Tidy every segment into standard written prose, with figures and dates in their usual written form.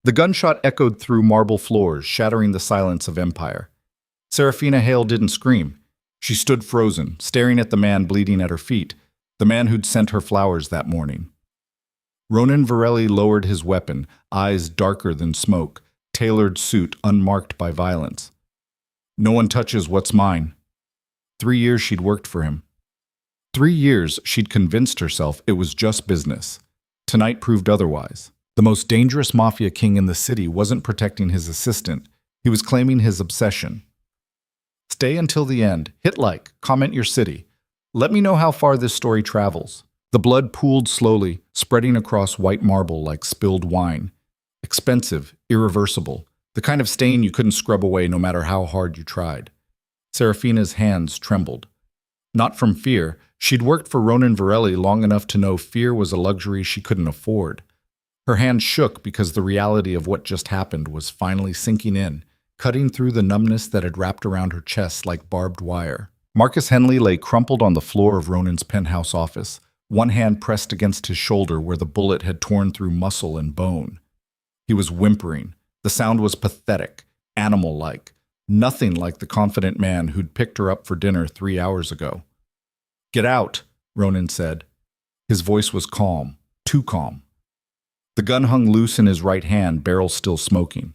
The gunshot echoed through marble floors, shattering the silence of empire. Serafina Hale didn't scream. She stood frozen, staring at the man bleeding at her feet, the man who'd sent her flowers that morning. Ronan Varelli lowered his weapon, eyes darker than smoke, tailored suit unmarked by violence. No one touches what's mine. 3 years she'd worked for him. 3 years she'd convinced herself it was just business. Tonight proved otherwise. The most dangerous mafia king in the city wasn't protecting his assistant. He was claiming his obsession. Stay until the end. Hit like. Comment your city. Let me know how far this story travels. The blood pooled slowly, spreading across white marble like spilled wine. Expensive, irreversible. The kind of stain you couldn't scrub away no matter how hard you tried. Serafina's hands trembled. Not from fear. She'd worked for Ronan Varelli long enough to know fear was a luxury she couldn't afford. Her hands shook because the reality of what just happened was finally sinking in, cutting through the numbness that had wrapped around her chest like barbed wire. Marcus Henley lay crumpled on the floor of Ronan's penthouse office, one hand pressed against his shoulder where the bullet had torn through muscle and bone. He was whimpering. The sound was pathetic, animal-like, nothing like the confident man who'd picked her up for dinner 3 hours ago. "Get out," Ronan said. His voice was calm, too calm. The gun hung loose in his right hand, barrel still smoking.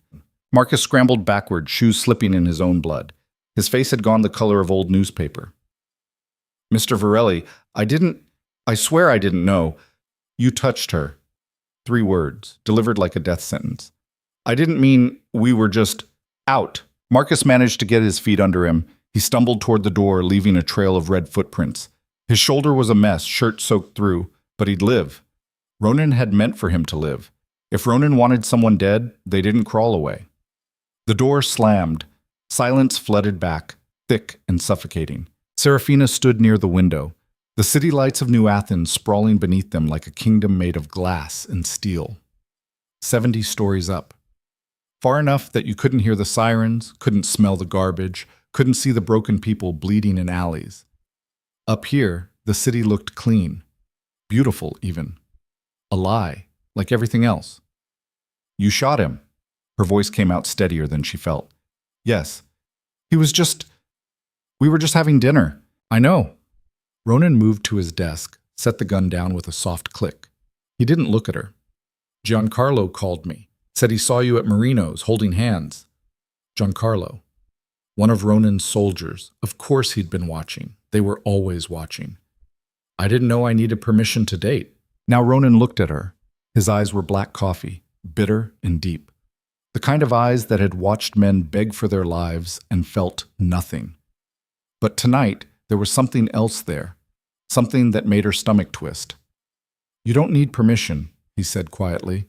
Marcus scrambled backward, shoes slipping in his own blood. His face had gone the color of old newspaper. "Mr. Varelli, I swear I didn't know. You touched her." 3 words, delivered like a death sentence. "I didn't mean we were just out." Marcus managed to get his feet under him. He stumbled toward the door, leaving a trail of red footprints. His shoulder was a mess, shirt soaked through, but he'd live. Ronan had meant for him to live. If Ronan wanted someone dead, they didn't crawl away. The door slammed. Silence flooded back, thick and suffocating. Serafina stood near the window, the city lights of New Athens sprawling beneath them like a kingdom made of glass and steel. 70 stories up. Far enough that you couldn't hear the sirens, couldn't smell the garbage, couldn't see the broken people bleeding in alleys. Up here, the city looked clean. Beautiful, even. A lie, like everything else. "You shot him." Her voice came out steadier than she felt. "Yes. We were just having dinner." "I know." Ronan moved to his desk, set the gun down with a soft click. He didn't look at her. "Giancarlo called me. Said he saw you at Marino's, holding hands." Giancarlo. One of Ronan's soldiers. Of course he'd been watching. They were always watching. "I didn't know I needed permission to date." Now Ronan looked at her. His eyes were black coffee, bitter and deep. The kind of eyes that had watched men beg for their lives and felt nothing. But tonight, there was something else there, something that made her stomach twist. "You don't need permission," he said quietly,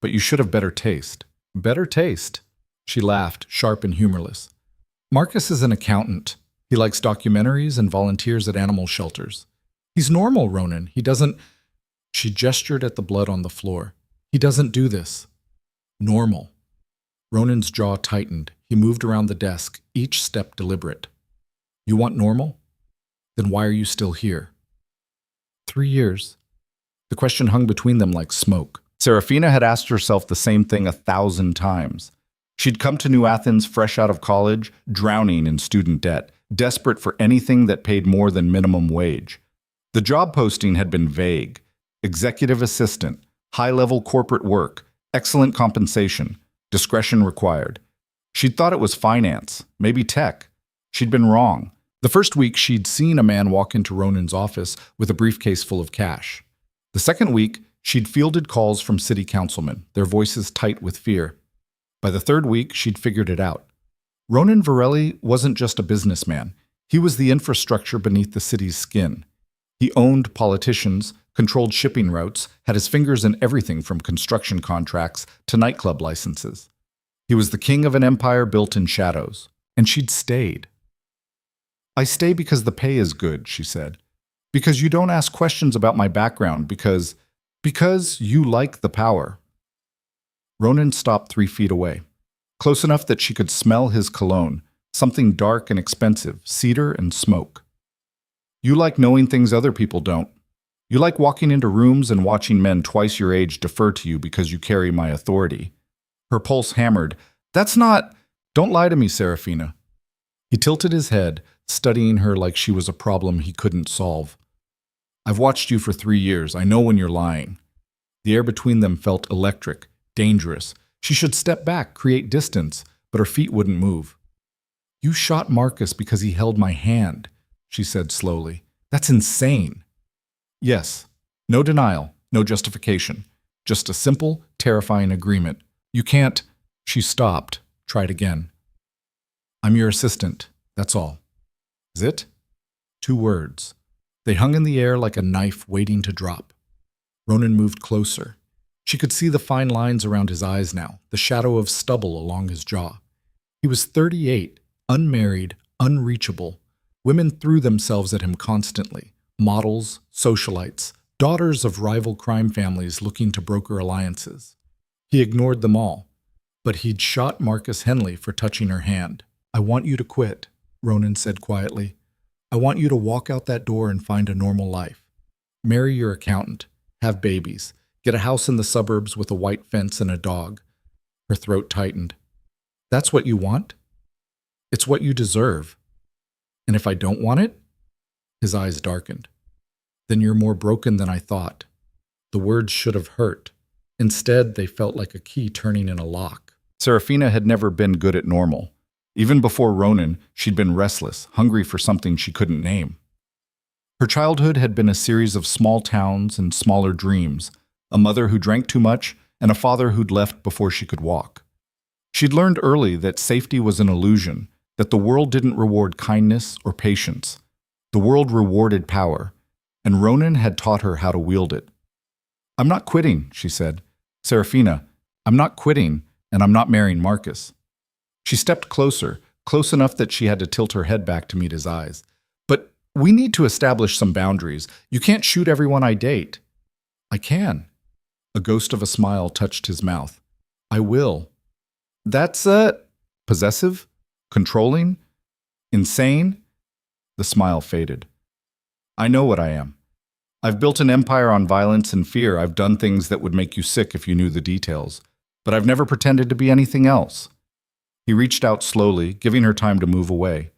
"but you should have better taste." "Better taste?" She laughed, sharp and humorless. "Marcus is an accountant. He likes documentaries and volunteers at animal shelters. He's normal, Ronan. He doesn't—" She gestured at the blood on the floor. "He doesn't do this." Normal. Ronan's jaw tightened. He moved around the desk, each step deliberate. "You want normal? Then why are you still here?" 3 years. The question hung between them like smoke. Serafina had asked herself the same thing 1,000 times. She'd come to New Athens fresh out of college, drowning in student debt, desperate for anything that paid more than minimum wage. The job posting had been vague. Executive assistant, high-level corporate work, excellent compensation, discretion required. She'd thought it was finance, maybe tech. She'd been wrong. The first week, she'd seen a man walk into Ronan's office with a briefcase full of cash. The second week, she'd fielded calls from city councilmen, their voices tight with fear. By the third week, she'd figured it out. Ronan Varelli wasn't just a businessman. He was the infrastructure beneath the city's skin. He owned politicians, controlled shipping routes, had his fingers in everything from construction contracts to nightclub licenses. He was the king of an empire built in shadows. And she'd stayed. "I stay because the pay is good," she said. "Because you don't ask questions about my background, because you like the power." Ronan stopped 3 feet away, close enough that she could smell his cologne, something dark and expensive, cedar and smoke. "You like knowing things other people don't. You like walking into rooms and watching men twice your age defer to you because you carry my authority. Her pulse hammered. That's not... Don't lie to me, Serafina. He tilted his head, studying her like she was a problem he couldn't solve. I've watched you for 3 years. I know when you're lying. The air between them felt electric, dangerous. She should step back, create distance, but her feet wouldn't move. You shot Marcus because he held my hand, she said slowly. That's insane. Yes. No denial, no justification. Just a simple, terrifying agreement. You can't... She stopped, tried again. I'm your assistant, that's all. Is it? 2 words. They hung in the air like a knife waiting to drop. Ronan moved closer. She could see the fine lines around his eyes now, the shadow of stubble along his jaw. He was 38, unmarried, unreachable. Women threw themselves at him constantly. Models, socialites, daughters of rival crime families looking to broker alliances. He ignored them all. But he'd shot Marcus Henley for touching her hand. I want you to quit, Ronan said quietly. I want you to walk out that door and find a normal life. Marry your accountant. Have babies. Get a house in the suburbs with a white fence and a dog. Her throat tightened. That's what you want? It's what you deserve. And if I don't want it? His eyes darkened. Then you're more broken than I thought. The words should have hurt. Instead, they felt like a key turning in a lock. Serafina had never been good at normal. Even before Ronan, she'd been restless, hungry for something she couldn't name. Her childhood had been a series of small towns and smaller dreams, a mother who drank too much and a father who'd left before she could walk. She'd learned early that safety was an illusion, that the world didn't reward kindness or patience. The world rewarded power, and Ronan had taught her how to wield it. I'm not quitting, she said. Serafina, I'm not quitting, and I'm not marrying Marcus. She stepped closer, close enough that she had to tilt her head back to meet his eyes. But we need to establish some boundaries. You can't shoot everyone I date. I can. A ghost of a smile touched his mouth. I will. That's possessive? Controlling? Insane? The smile faded. I know what I am. I've built an empire on violence and fear. I've done things that would make you sick if you knew the details. But I've never pretended to be anything else. He reached out slowly, giving her time to move away.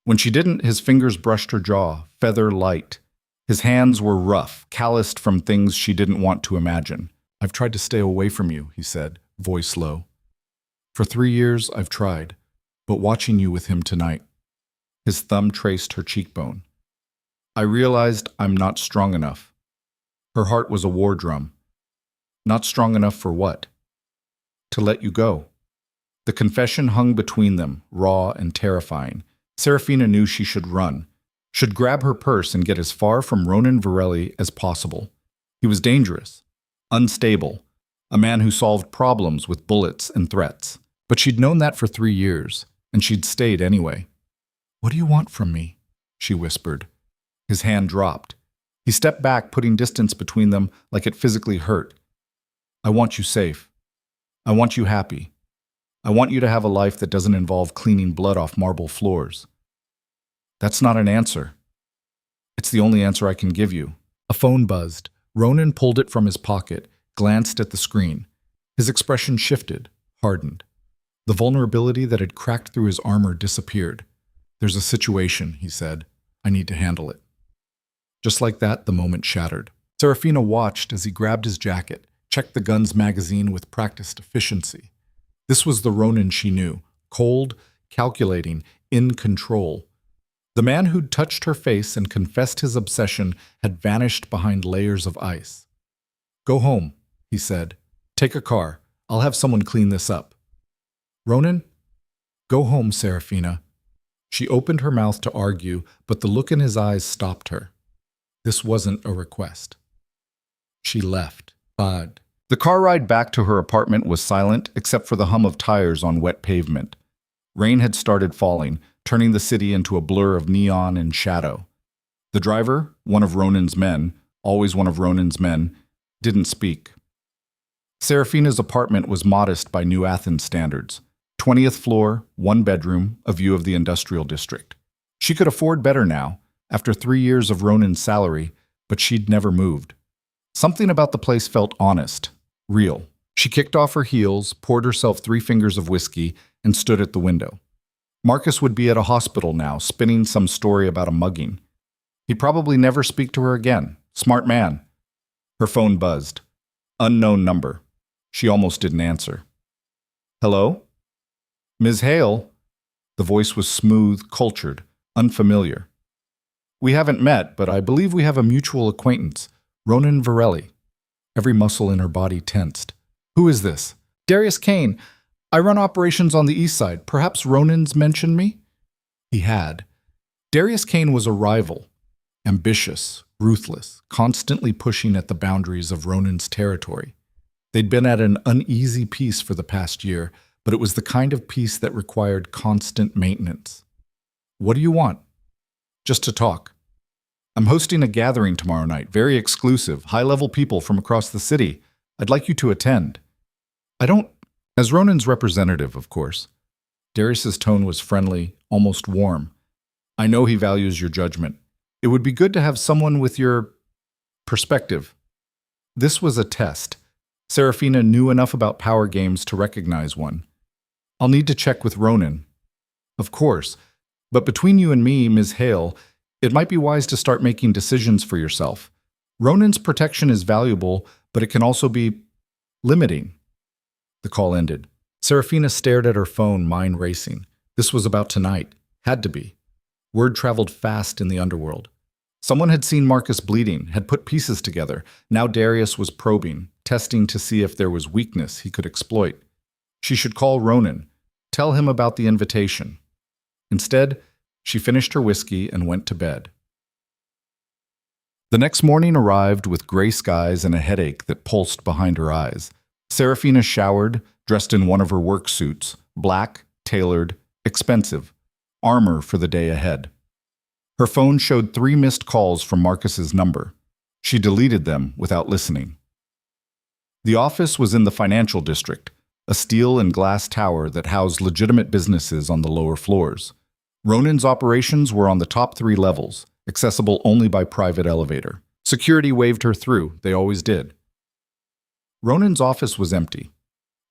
When she didn't, his fingers brushed her jaw, feather light. His hands were rough, calloused from things she didn't want to imagine. I've tried to stay away from you, he said, voice low. For 3 years, I've tried, but watching you with him tonight. His thumb traced her cheekbone. I realized I'm not strong enough. Her heart was a war drum. Not strong enough for what? To let you go. The confession hung between them, raw and terrifying. Serafina knew she should run, should grab her purse and get as far from Ronan Varelli as possible. He was dangerous, unstable, a man who solved problems with bullets and threats. But she'd known that for 3 years, and she'd stayed anyway. What do you want from me? She whispered. His hand dropped. He stepped back, putting distance between them like it physically hurt. I want you safe. I want you happy. I want you to have a life that doesn't involve cleaning blood off marble floors. That's not an answer. It's the only answer I can give you. A phone buzzed. Ronan pulled it from his pocket, glanced at the screen. His expression shifted, hardened. The vulnerability that had cracked through his armor disappeared. There's a situation, he said. I need to handle it. Just like that, the moment shattered. Serafina watched as he grabbed his jacket, checked the gun's magazine with practiced efficiency. This was the Ronan she knew, cold, calculating, in control. The man who'd touched her face and confessed his obsession had vanished behind layers of ice. Go home, he said. Take a car. I'll have someone clean this up. Ronan? Go home, Serafina. She opened her mouth to argue, but the look in his eyes stopped her. This wasn't a request. She left, awed. The car ride back to her apartment was silent except for the hum of tires on wet pavement. Rain had started falling, turning the city into a blur of neon and shadow. The driver, one of Ronan's men, always one of Ronan's men, didn't speak. Serafina's apartment was modest by New Athens standards. 20th floor, 1 bedroom, a view of the industrial district. She could afford better now, after 3 years of Ronan's salary, but she'd never moved. Something about the place felt honest, real. She kicked off her heels, poured herself 3 fingers of whiskey, and stood at the window. Marcus would be at a hospital now, spinning some story about a mugging. He'd probably never speak to her again. Smart man. Her phone buzzed. Unknown number. She almost didn't answer. Hello? Ms. Hale? The voice was smooth, cultured, unfamiliar. We haven't met, but I believe we have a mutual acquaintance, Ronan Varelli. Every muscle in her body tensed. Who is this? Darius Kane. I run operations on the east side. Perhaps Ronan's mentioned me? He had. Darius Kane was a rival. Ambitious, ruthless, constantly pushing at the boundaries of Ronan's territory. They'd been at an uneasy peace for the past year, but it was the kind of peace that required constant maintenance. What do you want? Just to talk. I'm hosting a gathering tomorrow night, very exclusive, high-level people from across the city. I'd like you to attend. As Ronan's representative, of course. Darius's tone was friendly, almost warm. I know he values your judgment. It would be good to have someone with your perspective. This was a test. Serafina knew enough about power games to recognize one. I'll need to check with Ronan. Of course. But between you and me, Ms. Hale, it might be wise to start making decisions for yourself. Ronan's protection is valuable, but it can also be limiting. The call ended. Serafina stared at her phone, mind racing. This was about tonight. Had to be. Word traveled fast in the underworld. Someone had seen Marcus bleeding, had put pieces together. Now Darius was probing, testing to see if there was weakness he could exploit. She should call Ronan, tell him about the invitation. Instead, she finished her whiskey and went to bed. The next morning arrived with gray skies and a headache that pulsed behind her eyes. Serafina showered, dressed in one of her work suits, black, tailored, expensive, armor for the day ahead. Her phone showed 3 missed calls from Marcus's number. She deleted them without listening. The office was in the financial district, a steel and glass tower that housed legitimate businesses on the lower floors. Ronan's operations were on the top 3 levels, accessible only by private elevator. Security waved her through, they always did. Ronan's office was empty.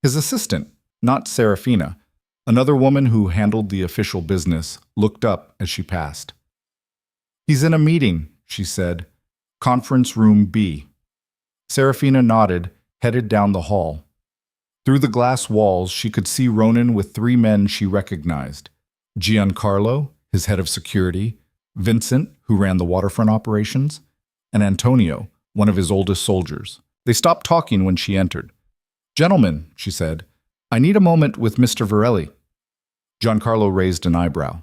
His assistant, not Serafina, another woman who handled the official business, looked up as she passed. He's in a meeting, she said. Conference room B. Serafina nodded, headed down the hall. Through the glass walls, she could see Ronan with 3 men she recognized. Giancarlo, his head of security, Vincent, who ran the waterfront operations, and Antonio, one of his oldest soldiers. They stopped talking when she entered. Gentlemen, she said, I need a moment with Mr. Varelli. Giancarlo raised an eyebrow.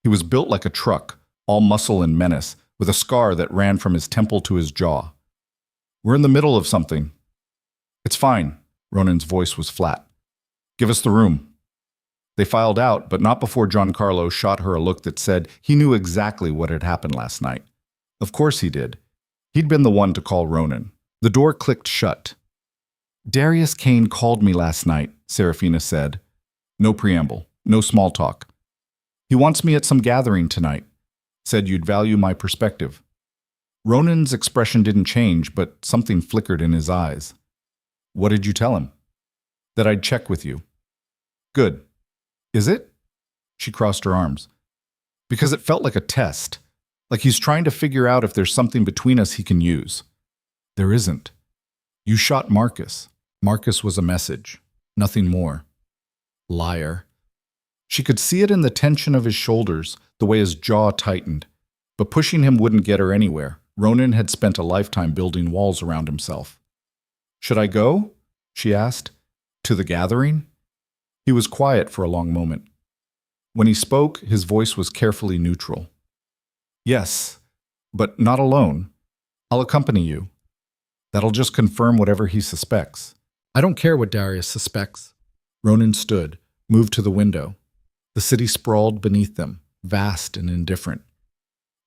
He was built like a truck, all muscle and menace, with a scar that ran from his temple to his jaw. We're in the middle of something. It's fine. Ronan's voice was flat. Give us the room. They filed out, but not before Giancarlo shot her a look that said he knew exactly what had happened last night. Of course he did. He'd been the one to call Ronan. The door clicked shut. Darius Kane called me last night, Serafina said. No preamble, no small talk. He wants me at some gathering tonight. Said you'd value my perspective. Ronan's expression didn't change, but something flickered in his eyes. What did you tell him? That I'd check with you. Good. Is it? She crossed her arms. Because it felt like a test, like he's trying to figure out if there's something between us he can use. There isn't. You shot Marcus. Marcus was a message, nothing more. Liar. She could see it in the tension of his shoulders, the way his jaw tightened. But pushing him wouldn't get her anywhere. Ronan had spent a lifetime building walls around himself. Should I go? She asked. To the gathering? He was quiet for a long moment. When he spoke, his voice was carefully neutral. Yes, but not alone. I'll accompany you. That'll just confirm whatever he suspects. I don't care what Darius suspects. Ronan stood, moved to the window. The city sprawled beneath them, vast and indifferent.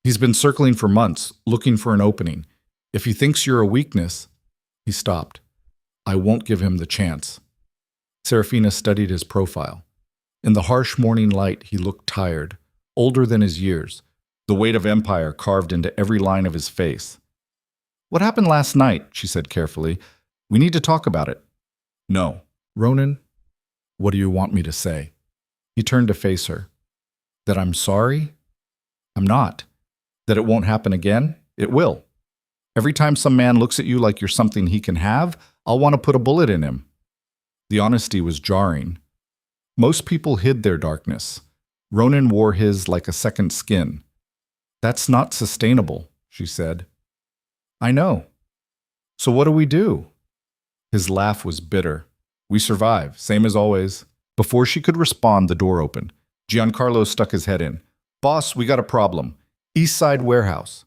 He's been circling for months, looking for an opening. If he thinks you're a weakness... He stopped. I won't give him the chance. Serafina studied his profile. In the harsh morning light, he looked tired, older than his years, the weight of empire carved into every line of his face. What happened last night? She said carefully. We need to talk about it. No. Ronan, what do you want me to say? He turned to face her. That I'm sorry? I'm not. That it won't happen again? It will. Every time some man looks at you like you're something he can have, I'll want to put a bullet in him. The honesty was jarring. Most people hid their darkness. Ronan wore his like a second skin. That's not sustainable, she said. I know. So what do we do? His laugh was bitter. We survive, same as always. Before she could respond, the door opened. Giancarlo stuck his head in. Boss, we got a problem. East Side Warehouse.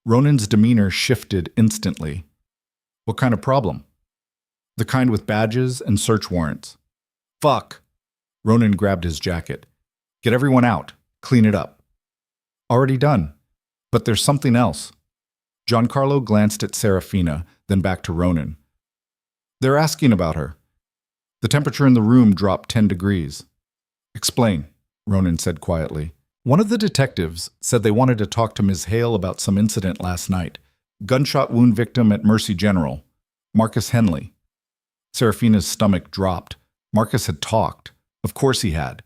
Ronan's demeanor shifted instantly. What kind of problem? The kind with badges and search warrants. Fuck. Ronan grabbed his jacket. Get everyone out. Clean it up. Already done. But there's something else. Giancarlo glanced at Serafina, then back to Ronan. They're asking about her. The temperature in the room dropped 10 degrees. Explain, Ronan said quietly. One of the detectives said they wanted to talk to Ms. Hale about some incident last night. Gunshot wound victim at Mercy General. Marcus Henley. Serafina's stomach dropped. Marcus had talked. Of course he had.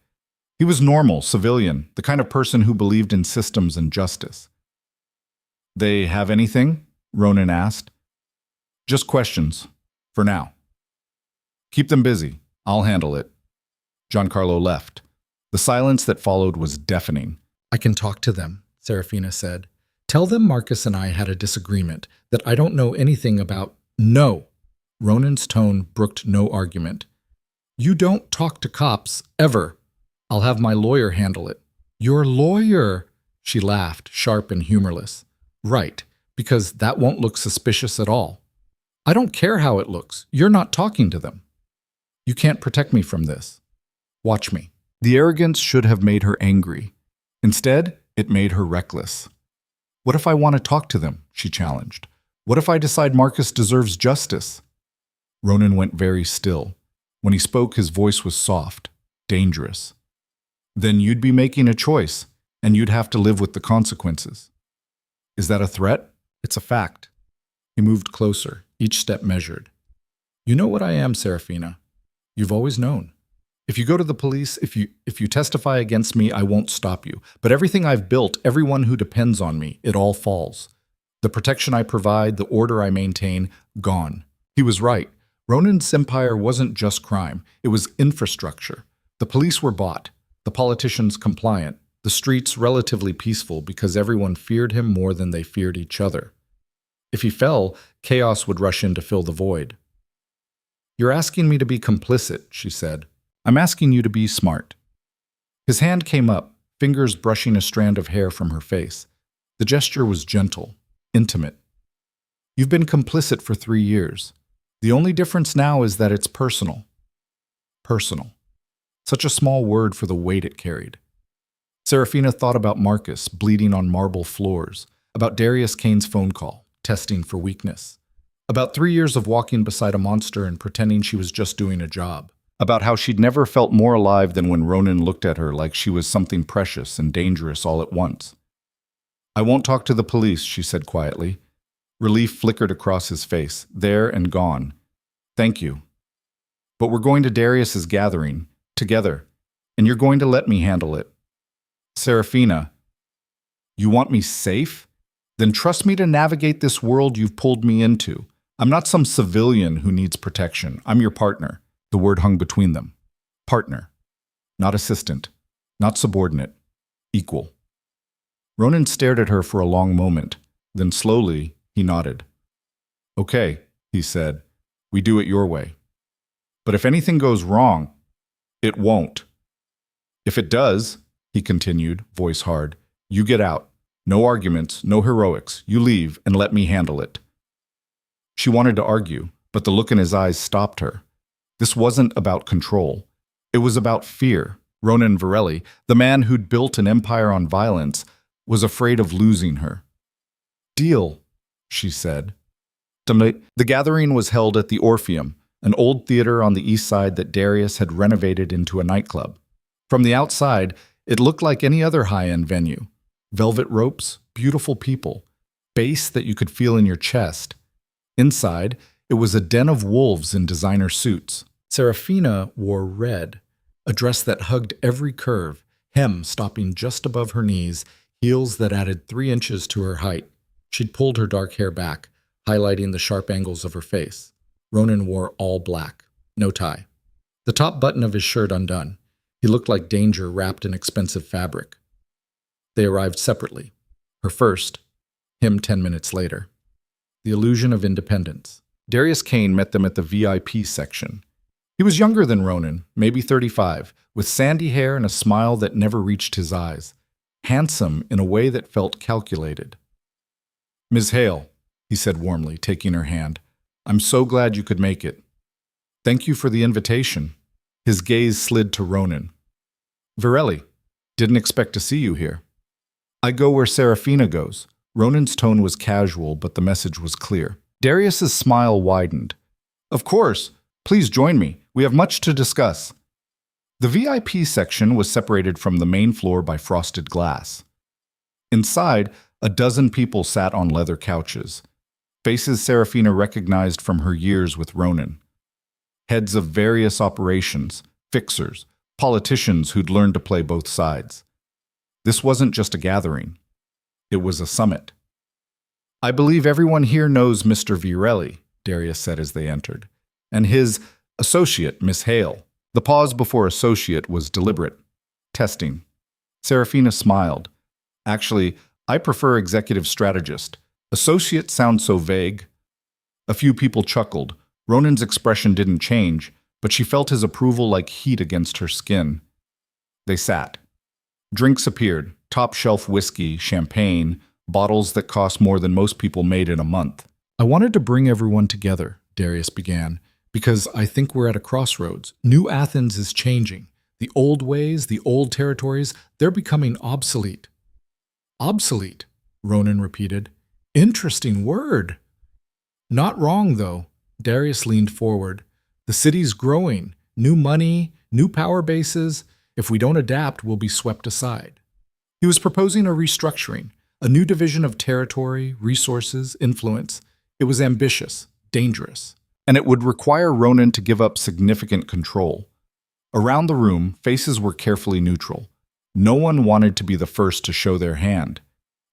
He was normal, civilian, the kind of person who believed in systems and justice. They have anything? Ronan asked. Just questions. For now. Keep them busy. I'll handle it. Giancarlo left. The silence that followed was deafening. I can talk to them, Serafina said. Tell them Marcus and I had a disagreement, that I don't know anything about. No. Ronan's tone brooked no argument. You don't talk to cops, ever. I'll have my lawyer handle it. Your lawyer? She laughed, sharp and humorless. Right, because that won't look suspicious at all. I don't care how it looks. You're not talking to them. You can't protect me from this. Watch me. The arrogance should have made her angry. Instead, it made her reckless. What if I want to talk to them? She challenged. What if I decide Marcus deserves justice? Ronan went very still. When he spoke, his voice was soft, dangerous. Then you'd be making a choice, and you'd have to live with the consequences. Is that a threat? It's a fact. He moved closer, each step measured. You know what I am, Serafina. You've always known. If you go to the police, if you testify against me, I won't stop you. But everything I've built, everyone who depends on me, it all falls. The protection I provide, the order I maintain, gone. He was right. Ronan's empire wasn't just crime. It was infrastructure. The police were bought, the politicians compliant, the streets relatively peaceful because everyone feared him more than they feared each other. If he fell, chaos would rush in to fill the void. You're asking me to be complicit, she said. I'm asking you to be smart. His hand came up, fingers brushing a strand of hair from her face. The gesture was gentle, intimate. You've been complicit for 3 years. The only difference now is that it's personal. Personal. Such a small word for the weight it carried. Serafina thought about Marcus bleeding on marble floors, about Darius Kane's phone call, testing for weakness, about 3 years of walking beside a monster and pretending she was just doing a job, about how she'd never felt more alive than when Ronan looked at her like she was something precious and dangerous all at once. I won't talk to the police, she said quietly. Relief flickered across his face, there and gone. Thank you. But we're going to Darius's gathering, together, and you're going to let me handle it. Serafina, you want me safe? Then trust me to navigate this world you've pulled me into. I'm not some civilian who needs protection. I'm your partner. The word hung between them. Partner. Not assistant. Not subordinate. Equal. Ronan stared at her for a long moment. Then slowly, he nodded. Okay, he said. We do it your way. But if anything goes wrong, it won't. If it does, he continued, voice hard, you get out. No arguments, no heroics. You leave and let me handle it. She wanted to argue, but the look in his eyes stopped her. This wasn't about control. It was about fear. Ronan Varelli, the man who'd built an empire on violence, was afraid of losing her. Deal, she said. The gathering was held at the Orpheum, an old theater on the east side that Darius had renovated into a nightclub. From the outside, it looked like any other high-end venue. Velvet ropes, beautiful people, bass that you could feel in your chest. Inside, It was a den of wolves in designer suits. Serafina wore red, a dress that hugged every curve, hem stopping just above her knees, heels that added 3 inches to her height. She'd pulled her dark hair back, highlighting the sharp angles of her face. Ronan wore all black, no tie. The top button of his shirt undone. He looked like danger wrapped in expensive fabric. They arrived separately. Her first, him 10 minutes later. The illusion of independence. Darius Kane met them at the VIP section. He was younger than Ronan, maybe 35, with sandy hair and a smile that never reached his eyes. Handsome in a way that felt calculated. "Ms. Hale," he said warmly, taking her hand, "I'm so glad you could make it. Thank you for the invitation." His gaze slid to Ronan. "Virelli, didn't expect to see you here." "I go where Serafina goes." Ronan's tone was casual, but the message was clear. Darius's smile widened. "Of course. Please join me. We have much to discuss." The VIP section was separated from the main floor by frosted glass. Inside, a dozen people sat on leather couches. Faces Serafina recognized from her years with Ronan. Heads of various operations, fixers, politicians who'd learned to play both sides. This wasn't just a gathering. It was a summit. "I believe everyone here knows Mr. Virelli," Darius said as they entered, "and his associate, Miss Hale." The pause before associate was deliberate. Testing. Serafina smiled. "Actually, I prefer executive strategist. Associate sounds so vague." A few people chuckled. Ronan's expression didn't change, but she felt his approval like heat against her skin. They sat. Drinks appeared, top-shelf whiskey, champagne, bottles that cost more than most people made in a month. "I wanted to bring everyone together," Darius began, "because I think we're at a crossroads. New Athens is changing. The old ways, the old territories, they're becoming obsolete." "Obsolete," Ronan repeated. "Interesting word." "Not wrong, though." Darius leaned forward. "The city's growing. New money, new power bases. If we don't adapt, we'll be swept aside." He was proposing a restructuring, a new division of territory, resources, influence. It was ambitious, dangerous, and it would require Ronan to give up significant control. Around the room, faces were carefully neutral. No one wanted to be the first to show their hand.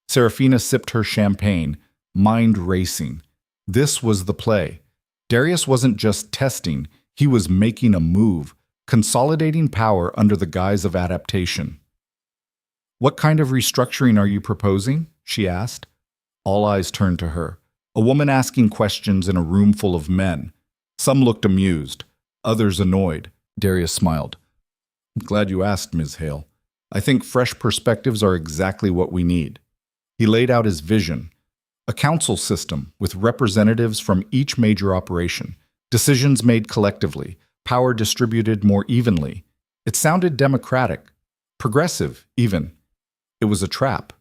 Serafina sipped her champagne, mind racing. This was the play. Darius wasn't just testing, he was making a move, consolidating power under the guise of adaptation. "What kind of restructuring are you proposing?" she asked. All eyes turned to her. A woman asking questions in a room full of men. Some looked amused, others annoyed. Darius smiled. "I'm glad you asked, Ms. Hale. I think fresh perspectives are exactly what we need." He laid out his vision. A council system with representatives from each major operation, decisions made collectively, power distributed more evenly. It sounded democratic, progressive even. It was a trap.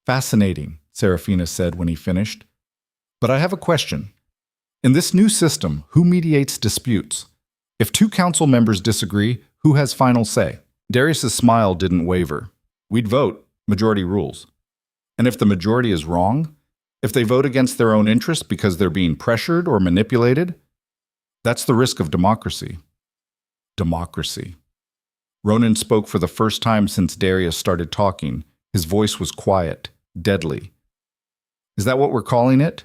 "Fascinating," Serafina said when he finished. "But I have a question. In this new system, who mediates disputes? If 2 council members disagree, who has final say?" Darius's smile didn't waver. "We'd vote, majority rules. And if the majority is wrong, if they vote against their own interests because they're being pressured or manipulated, that's the risk of democracy." Democracy. Ronan spoke for the first time since Darius started talking. His voice was quiet, deadly. "Is that what we're calling it?"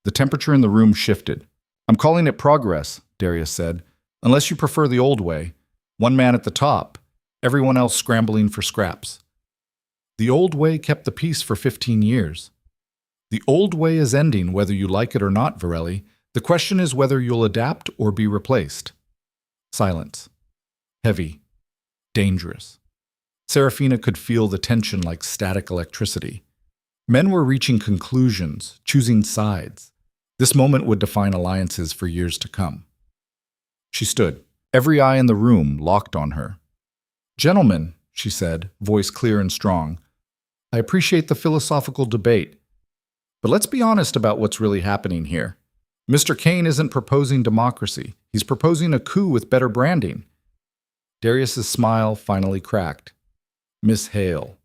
The temperature in the room shifted. "I'm calling it progress," Darius said, "unless you prefer the old way. One man at the top, everyone else scrambling for scraps." "The old way kept the peace for 15 years. The old way is ending whether you like it or not, Virelli. The question is whether you'll adapt or be replaced." Silence. Heavy. Dangerous. Serafina could feel the tension like static electricity. Men were reaching conclusions, choosing sides. This moment would define alliances for years to come. She stood, every eye in the room locked on her. "Gentlemen," she said, voice clear and strong, "I appreciate the philosophical debate, but let's be honest about what's really happening here. Mr. Kane isn't proposing democracy. He's proposing a coup with better branding." Darius's smile finally cracked. "Miss Hale."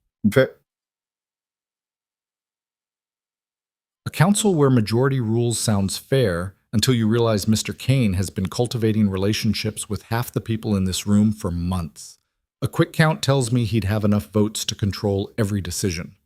A council where majority rules sounds fair until you realize Mr. Kane has been cultivating relationships with half the people in this room for months. A quick count tells me he'd have enough votes to control every decision.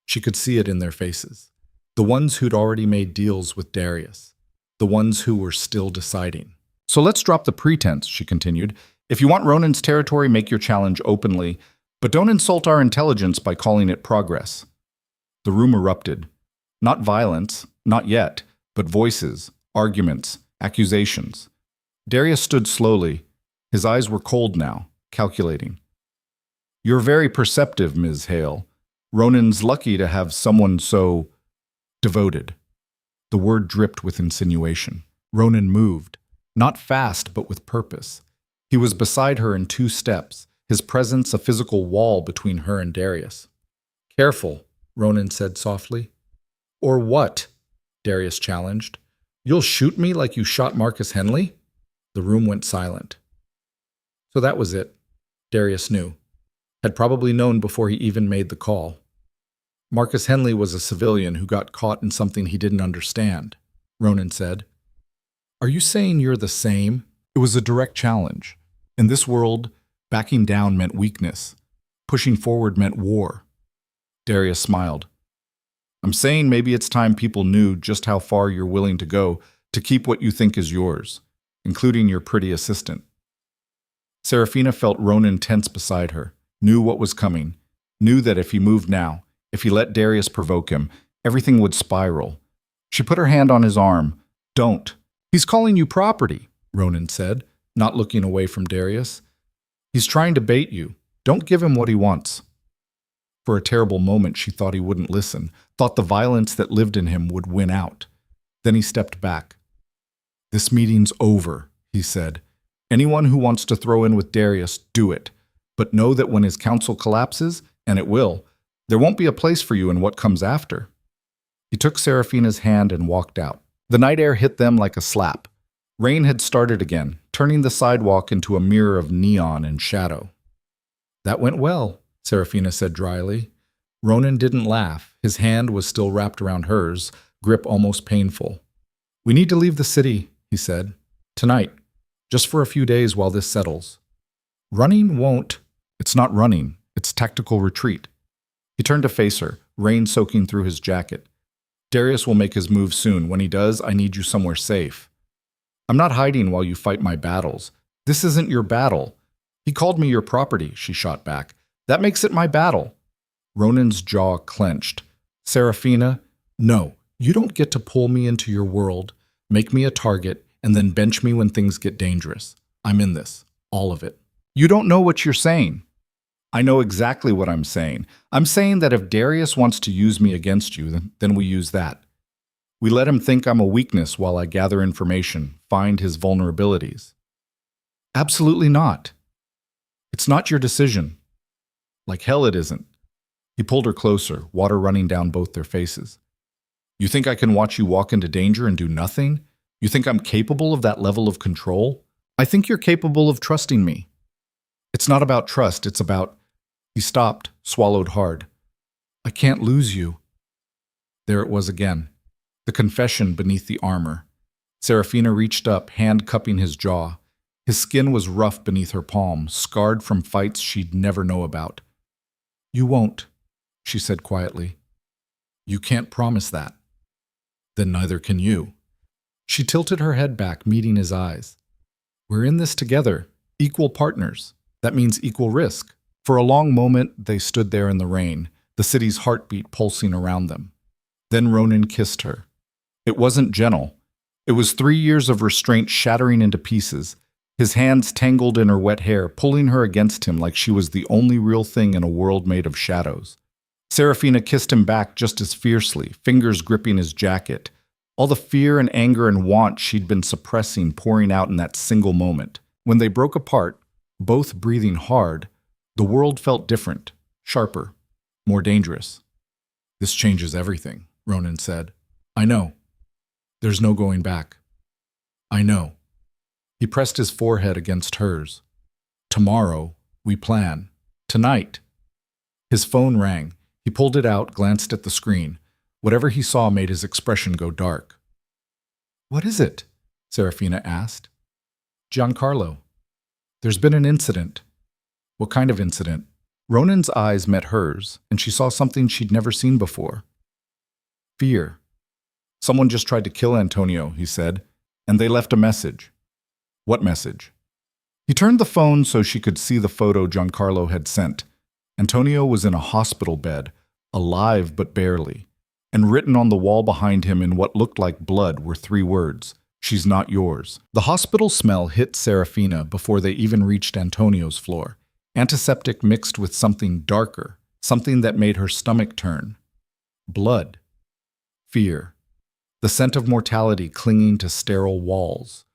She could see it in their faces. The ones who'd already made deals with Darius. The ones who were still deciding. So let's drop the pretense, she continued. If you want Ronan's territory, make your challenge openly, but don't insult our intelligence by calling it progress. The room erupted. Not violence, not yet, but voices, arguments, accusations. Darius stood slowly. His eyes were cold now, calculating. You're very perceptive, Ms. Hale. Ronan's lucky to have someone so devoted. The word dripped with insinuation. Ronan moved, not fast but with purpose. He was beside her in 2 steps, his presence a physical wall between her and Darius. Careful, Ronan said softly. Or what? Darius challenged. You'll shoot me like you shot Marcus Henley? The room went silent. So that was it. Darius knew. Had probably known before he even made the call. Marcus Henley was a civilian who got caught in something he didn't understand, Ronan said. Are you saying you're the same? It was a direct challenge. In this world, backing down meant weakness. Pushing forward meant war. Darius smiled. I'm saying maybe it's time people knew just how far you're willing to go to keep what you think is yours, including your pretty assistant. Serafina felt Ronan tense beside her, knew what was coming, knew that if he moved now, if he let Darius provoke him, everything would spiral. She put her hand on his arm. Don't. He's calling you property, Ronan said, not looking away from Darius. He's trying to bait you. Don't give him what he wants. For a terrible moment, she thought he wouldn't listen, thought the violence that lived in him would win out. Then he stepped back. This meeting's over, he said. Anyone who wants to throw in with Darius, do it. But know that when his council collapses, and it will, there won't be a place for you in what comes after. He took Serafina's hand and walked out. The night air hit them like a slap. Rain had started again, turning the sidewalk into a mirror of neon and shadow. That went well, Serafina said dryly. Ronan didn't laugh. His hand was still wrapped around hers, grip almost painful. We need to leave the city, he said. Tonight. Just for a few days while this settles. Running won't. It's not running. It's tactical retreat. He turned to face her, rain soaking through his jacket. Darius will make his move soon. When he does, I need you somewhere safe. I'm not hiding while you fight my battles. This isn't your battle. He called me your property, she shot back. That makes it my battle. Ronan's jaw clenched. Serafina, no, you don't get to pull me into your world, make me a target, and then bench me when things get dangerous. I'm in this. All of it. You don't know what you're saying. I know exactly what I'm saying. I'm saying that if Darius wants to use me against you, then we use that. We let him think I'm a weakness while I gather information, find his vulnerabilities. Absolutely not. It's not your decision. Like hell it isn't. He pulled her closer, water running down both their faces. You think I can watch you walk into danger and do nothing? You think I'm capable of that level of control? I think you're capable of trusting me. It's not about trust, it's about... He stopped, swallowed hard. I can't lose you. There it was again. The confession beneath the armor. Serafina reached up, hand cupping his jaw. His skin was rough beneath her palm, scarred from fights she'd never know about. You won't, she said quietly. You can't promise that. Then neither can you. She tilted her head back, meeting his eyes. We're in this together, equal partners. That means equal risk. For a long moment, they stood there in the rain, the city's heartbeat pulsing around them. Then Ronan kissed her. It wasn't gentle. It was 3 years of restraint shattering into pieces, his hands tangled in her wet hair, pulling her against him like she was the only real thing in a world made of shadows. Serafina kissed him back just as fiercely, fingers gripping his jacket, all the fear and anger and want she'd been suppressing pouring out in that single moment. When they broke apart, both breathing hard, the world felt different, sharper, more dangerous. This changes everything, Ronan said. I know. There's no going back. I know. He pressed his forehead against hers. Tomorrow, we plan. Tonight. His phone rang. He pulled it out, glanced at the screen. Whatever he saw made his expression go dark. What is it? Serafina asked. Giancarlo. There's been an incident. What kind of incident? Ronan's eyes met hers, and she saw something she'd never seen before. Fear. Someone just tried to kill Antonio, he said, and they left a message. What message? He turned the phone so she could see the photo Giancarlo had sent. Antonio was in a hospital bed, alive but barely, and written on the wall behind him in what looked like blood were 3 words, "She's not yours." The hospital smell hit Serafina before they even reached Antonio's floor. Antiseptic mixed with something darker, something that made her stomach turn. Blood. Fear. The scent of mortality clinging to sterile walls.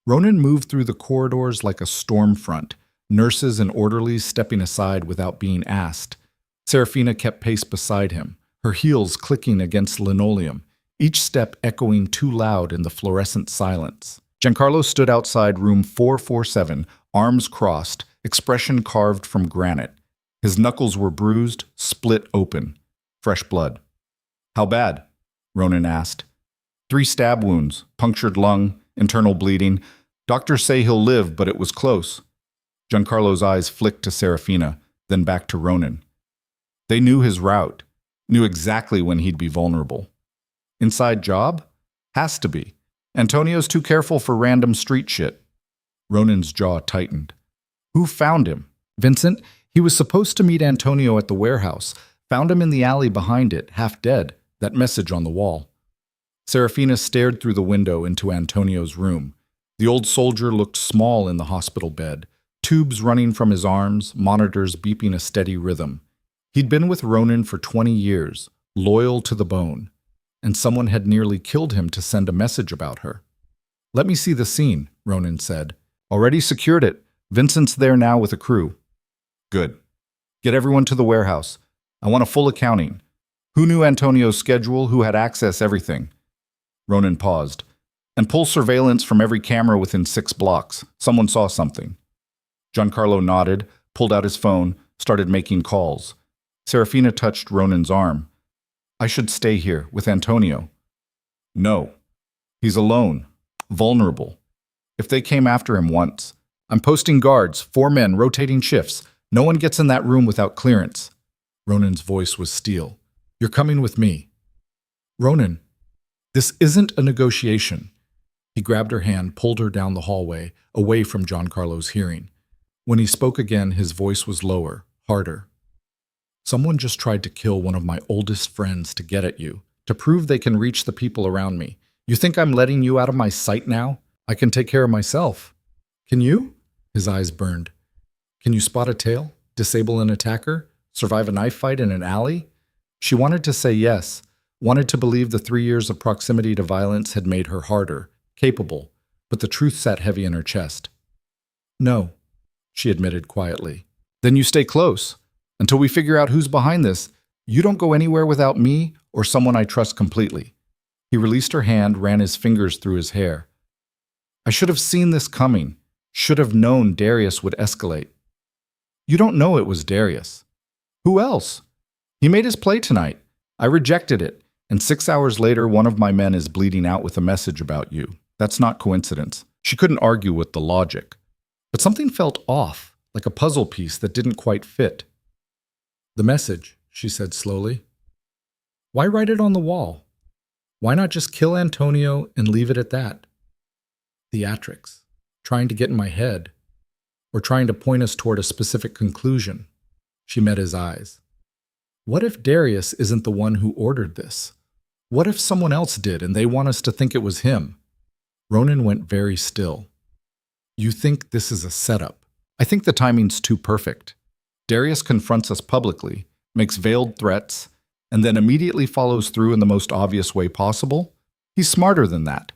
Ronan moved through the corridors like a storm front, nurses and orderlies stepping aside without being asked. Serafina kept pace beside him, her heels clicking against linoleum, each step echoing too loud in the fluorescent silence. Giancarlo stood outside room 447, arms crossed, expression carved from granite. His knuckles were bruised, split open. Fresh blood. How bad? Ronan asked. 3 stab wounds, punctured lung, internal bleeding. Doctors say he'll live, but it was close. Giancarlo's eyes flicked to Serafina, then back to Ronan. They knew his route, knew exactly when he'd be vulnerable. Inside job? Has to be. Antonio's too careful for random street shit. Ronan's jaw tightened. Who found him? Vincent. He was supposed to meet Antonio at the warehouse. Found him in the alley behind it, half dead. That message on the wall. Serafina stared through the window into Antonio's room. The old soldier looked small in the hospital bed, tubes running from his arms, monitors beeping a steady rhythm. He'd been with Ronan for 20 years, loyal to the bone, and someone had nearly killed him to send a message about her. Let me see the scene, Ronan said. Already secured it. Vincent's there now with a crew. Good. Get everyone to the warehouse. I want a full accounting. Who knew Antonio's schedule, who had access, everything. Ronan paused. And pull surveillance from every camera within 6 blocks. Someone saw something. Giancarlo nodded, pulled out his phone, started making calls. Serafina touched Ronan's arm. I should stay here with Antonio. No. He's alone. Vulnerable. If they came after him once. I'm posting guards, 4 men, rotating shifts. No one gets in that room without clearance. Ronan's voice was steel. You're coming with me. Ronan, this isn't a negotiation. He grabbed her hand, pulled her down the hallway, away from Giancarlo's hearing. When he spoke again, his voice was lower, harder. Someone just tried to kill one of my oldest friends to get at you, to prove they can reach the people around me. You think I'm letting you out of my sight now? I can take care of myself. Can you? His eyes burned. Can you spot a tail? Disable an attacker? Survive a knife fight in an alley? She wanted to say yes, wanted to believe the 3 years of proximity to violence had made her harder, capable, but the truth sat heavy in her chest. No, she admitted quietly. Then you stay close. Until we figure out who's behind this, you don't go anywhere without me or someone I trust completely. He released her hand, ran his fingers through his hair. I should have seen this coming. Should have known Darius would escalate. You don't know it was Darius. Who else? He made his play tonight. I rejected it, and 6 hours later one of my men is bleeding out with a message about you. That's not coincidence. She couldn't argue with the logic. But something felt off, like a puzzle piece that didn't quite fit. The message, she said slowly. Why write it on the wall? Why not just kill Antonio and leave it at that? Theatrics. Trying to get in my head, or trying to point us toward a specific conclusion. She met his eyes. What if Darius isn't the one who ordered this? What if someone else did and they want us to think it was him? Ronan went very still. You think this is a setup? I think the timing's too perfect. Darius confronts us publicly, makes veiled threats, and then immediately follows through in the most obvious way possible. He's smarter than that.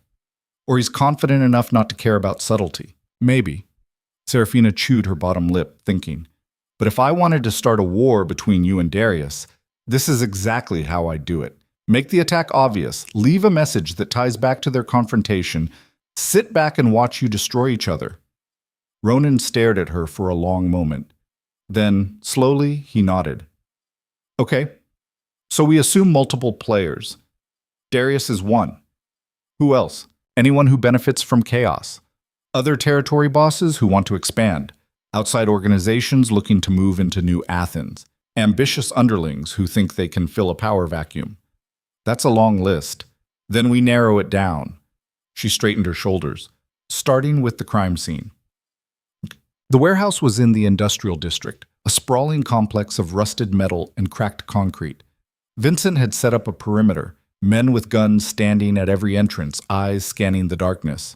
Or he's confident enough not to care about subtlety. Maybe. Serafina chewed her bottom lip, thinking. But if I wanted to start a war between you and Darius, this is exactly how I'd do it. Make the attack obvious, leave a message that ties back to their confrontation, sit back and watch you destroy each other. Ronan stared at her for a long moment. Then, slowly, he nodded. Okay, so we assume multiple players. Darius is one. Who else? anyone who benefits from chaos. Other territory bosses who want to expand. Outside organizations looking to move into new Athens. Ambitious underlings who think they can fill a power vacuum. That's a long list. Then we narrow it down. She straightened her shoulders, starting with the crime scene. The warehouse was in the industrial district, a sprawling complex of rusted metal and cracked concrete. Vincent had set up a perimeter, men with guns standing at every entrance, eyes scanning the darkness.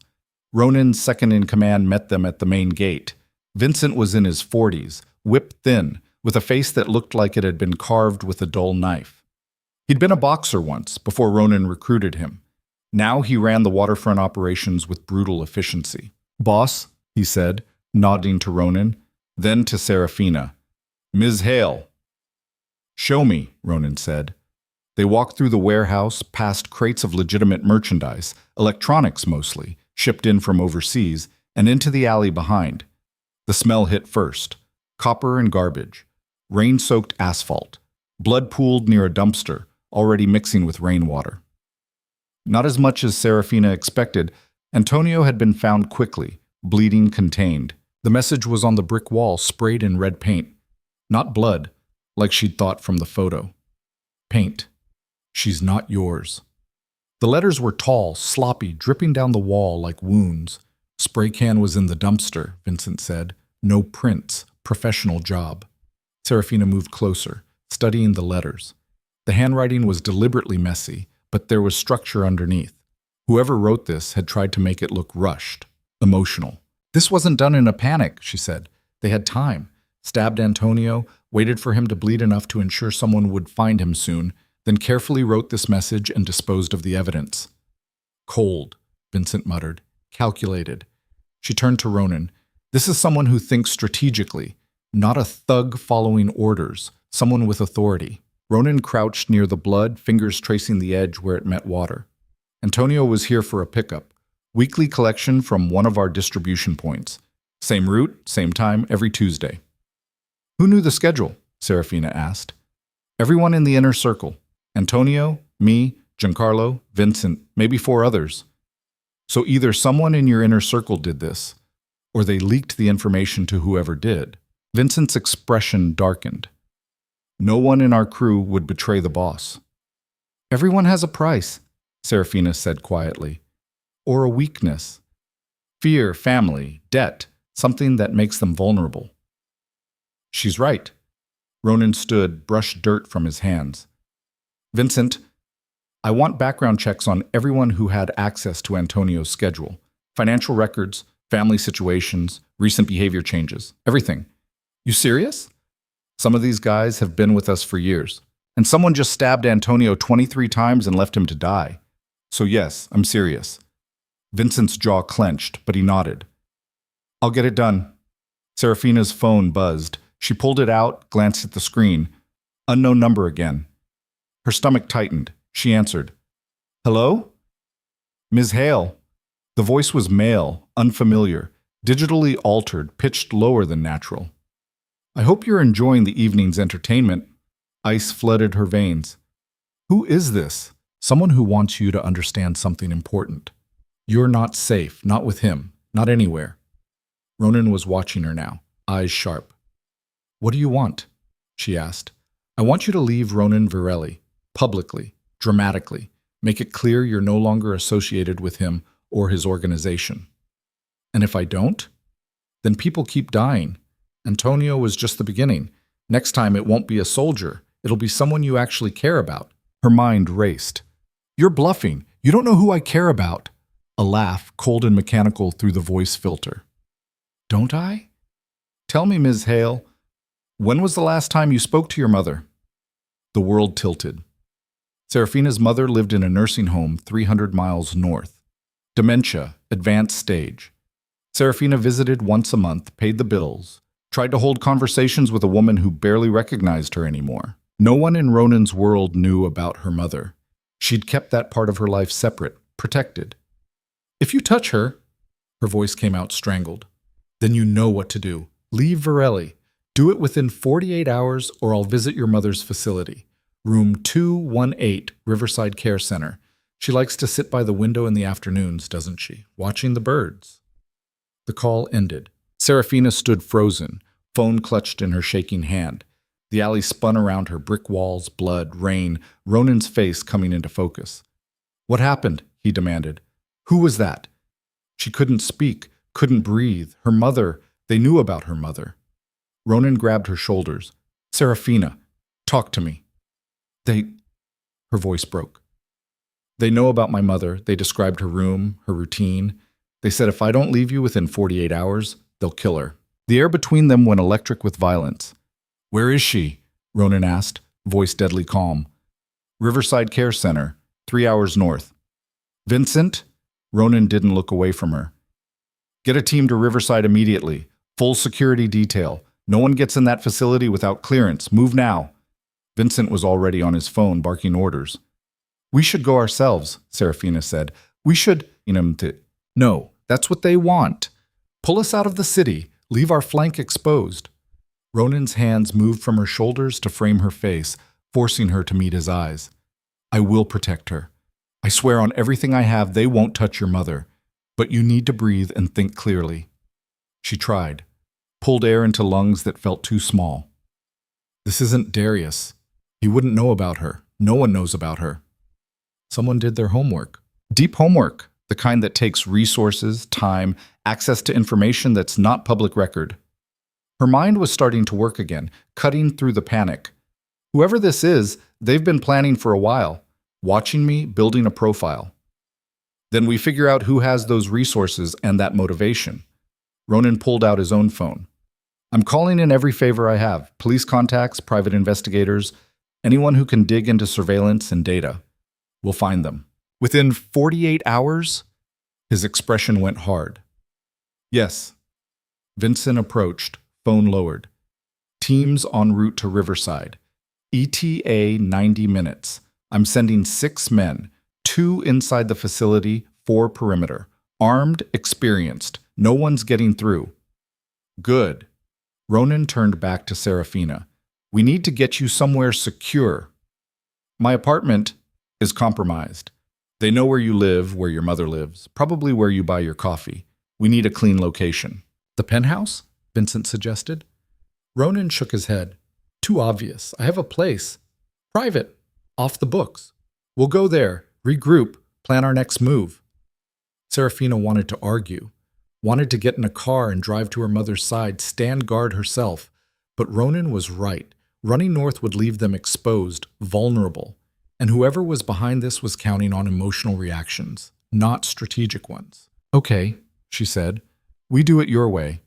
Ronan's second-in-command met them at the main gate. Vincent was in his 40s, whipped thin, with a face that looked like it had been carved with a dull knife. He'd been a boxer once, before Ronan recruited him. Now he ran the waterfront operations with brutal efficiency. "Boss," he said, nodding to Ronan, then to Serafina. "Ms. Hale." "Show me," Ronan said. They walked through the warehouse, past crates of legitimate merchandise, electronics mostly, shipped in from overseas, and into the alley behind. The smell hit first. Copper and garbage. Rain-soaked asphalt. Blood pooled near a dumpster, already mixing with rainwater. Not as much as Serafina expected, Antonio had been found quickly, bleeding contained. The message was on the brick wall, sprayed in red paint. Not blood, like she'd thought from the photo. Paint. "She's not yours." The letters were tall, sloppy, dripping down the wall like wounds. "Spray can was in the dumpster," Vincent said. "No prints. Professional job." Serafina moved closer, studying the letters. The handwriting was deliberately messy, but there was structure underneath. Whoever wrote this had tried to make it look rushed, emotional. "This wasn't done in a panic," she said. "They had time. Stabbed Antonio, waited for him to bleed enough to ensure someone would find him soon, then carefully wrote this message and disposed of the evidence." "Cold," Vincent muttered. "Calculated." She turned to Ronan. "This is someone who thinks strategically, not a thug following orders, someone with authority." Ronan crouched near the blood, fingers tracing the edge where it met water. "Antonio was here for a pickup. Weekly collection from one of our distribution points. Same route, same time, every Tuesday." "Who knew the schedule?" Serafina asked. "Everyone in the inner circle. Antonio, me, Giancarlo, Vincent, maybe 4 others. So either someone in your inner circle did this, or they leaked the information to whoever did." Vincent's expression darkened. "No one in our crew would betray the boss." "Everyone has a price," Serafina said quietly. "Or a weakness. Fear, family, debt, something that makes them vulnerable." "She's right." Ronan stood, brushed dirt from his hands. "Vincent, I want background checks on everyone who had access to Antonio's schedule. Financial records, family situations, recent behavior changes, everything." "You serious? Some of these guys have been with us for years. And someone just stabbed Antonio 23 times and left him to die. So yes, I'm serious." Vincent's jaw clenched, but he nodded. "I'll get it done." Serafina's phone buzzed. She pulled it out, glanced at the screen. Unknown number again. Her stomach tightened. She answered. "Hello?" "Ms. Hale." The voice was male, unfamiliar, digitally altered, pitched lower than natural. "I hope you're enjoying the evening's entertainment." Ice flooded her veins. "Who is this?" "Someone who wants you to understand something important. You're not safe, not with him, not anywhere." Ronan was watching her now, eyes sharp. "What do you want?" she asked. "I want you to leave Ronan Virelli, publicly, dramatically. Make it clear you're no longer associated with him or his organization." "And if I don't?" "Then people keep dying. Antonio was just the beginning. Next time it won't be a soldier. It'll be someone you actually care about." Her mind raced. "You're bluffing. You don't know who I care about." A laugh, cold and mechanical through the voice filter. "Don't I?" "Tell me, Ms. Hale, when was the last time you spoke to your mother?" The world tilted. Serafina's mother lived in a nursing home 300 miles north. Dementia, advanced stage. Serafina visited once a month, paid the bills, tried to hold conversations with a woman who barely recognized her anymore. No one in Ronan's world knew about her mother. She'd kept that part of her life separate, protected. "If you touch her," her voice came out strangled, "then you know what to do. Leave Virelli. Do it within 48 hours or I'll visit your mother's facility. Room 218, Riverside Care Center. She likes to sit by the window in the afternoons, doesn't she, watching the birds. The call ended. Serafina stood frozen, phone clutched in her shaking hand. The alley spun around her, brick walls, blood, rain, Ronan's face coming into focus. What happened? He demanded. Who was that? She couldn't speak, couldn't breathe. Her mother, they knew about her mother. Ronan grabbed her shoulders. Serafina, talk to me. Her voice broke. They know about my mother. They described her room, her routine. They said if I don't leave you within 48 hours, they'll kill her. The air between them went electric with violence. Where is she? Ronan asked, voice deadly calm. Riverside Care Center, 3 hours north. Vincent? Ronan didn't look away from her. Get a team to Riverside immediately. Full security detail. No one gets in that facility without clearance. Move now. Vincent was already on his phone, barking orders. We should go ourselves, Serafina said. We should... No, that's what they want. Pull us out of the city. Leave our flank exposed. Ronan's hands moved from her shoulders to frame her face, forcing her to meet his eyes. I will protect her. I swear on everything I have they won't touch your mother. But you need to breathe and think clearly. She tried, pulled air into lungs that felt too small. This isn't Darius. He wouldn't know about her. No one knows about her. Someone did their homework. Deep homework, the kind that takes resources, time, access to information that's not public record. Her mind was starting to work again, cutting through the panic. Whoever this is, they've been planning for a while, watching me, building a profile. Then we figure out who has those resources and that motivation. Ronan pulled out his own phone. I'm calling in every favor I have, police contacts, private investigators, anyone who can dig into surveillance and data. We'll find them. Within 48 hours? His expression went hard. Yes. Vincent approached, phone lowered. Teams en route to Riverside. ETA 90 minutes. I'm sending 6 men, 2 inside the facility, 4 perimeter. Armed, experienced. No one's getting through. Good. Ronan turned back to Serafina. We need to get you somewhere secure. My apartment is compromised. They know where you live, where your mother lives, probably where you buy your coffee. We need a clean location. The penthouse? Vincent suggested. Ronan shook his head. Too obvious. I have a place. Private. Off the books. We'll go there, regroup, plan our next move. Serafina wanted to argue, wanted to get in a car and drive to her mother's side, stand guard herself. But Ronan was right. Running north would leave them exposed, vulnerable. And whoever was behind this was counting on emotional reactions, not strategic ones. Okay, she said. We do it your way.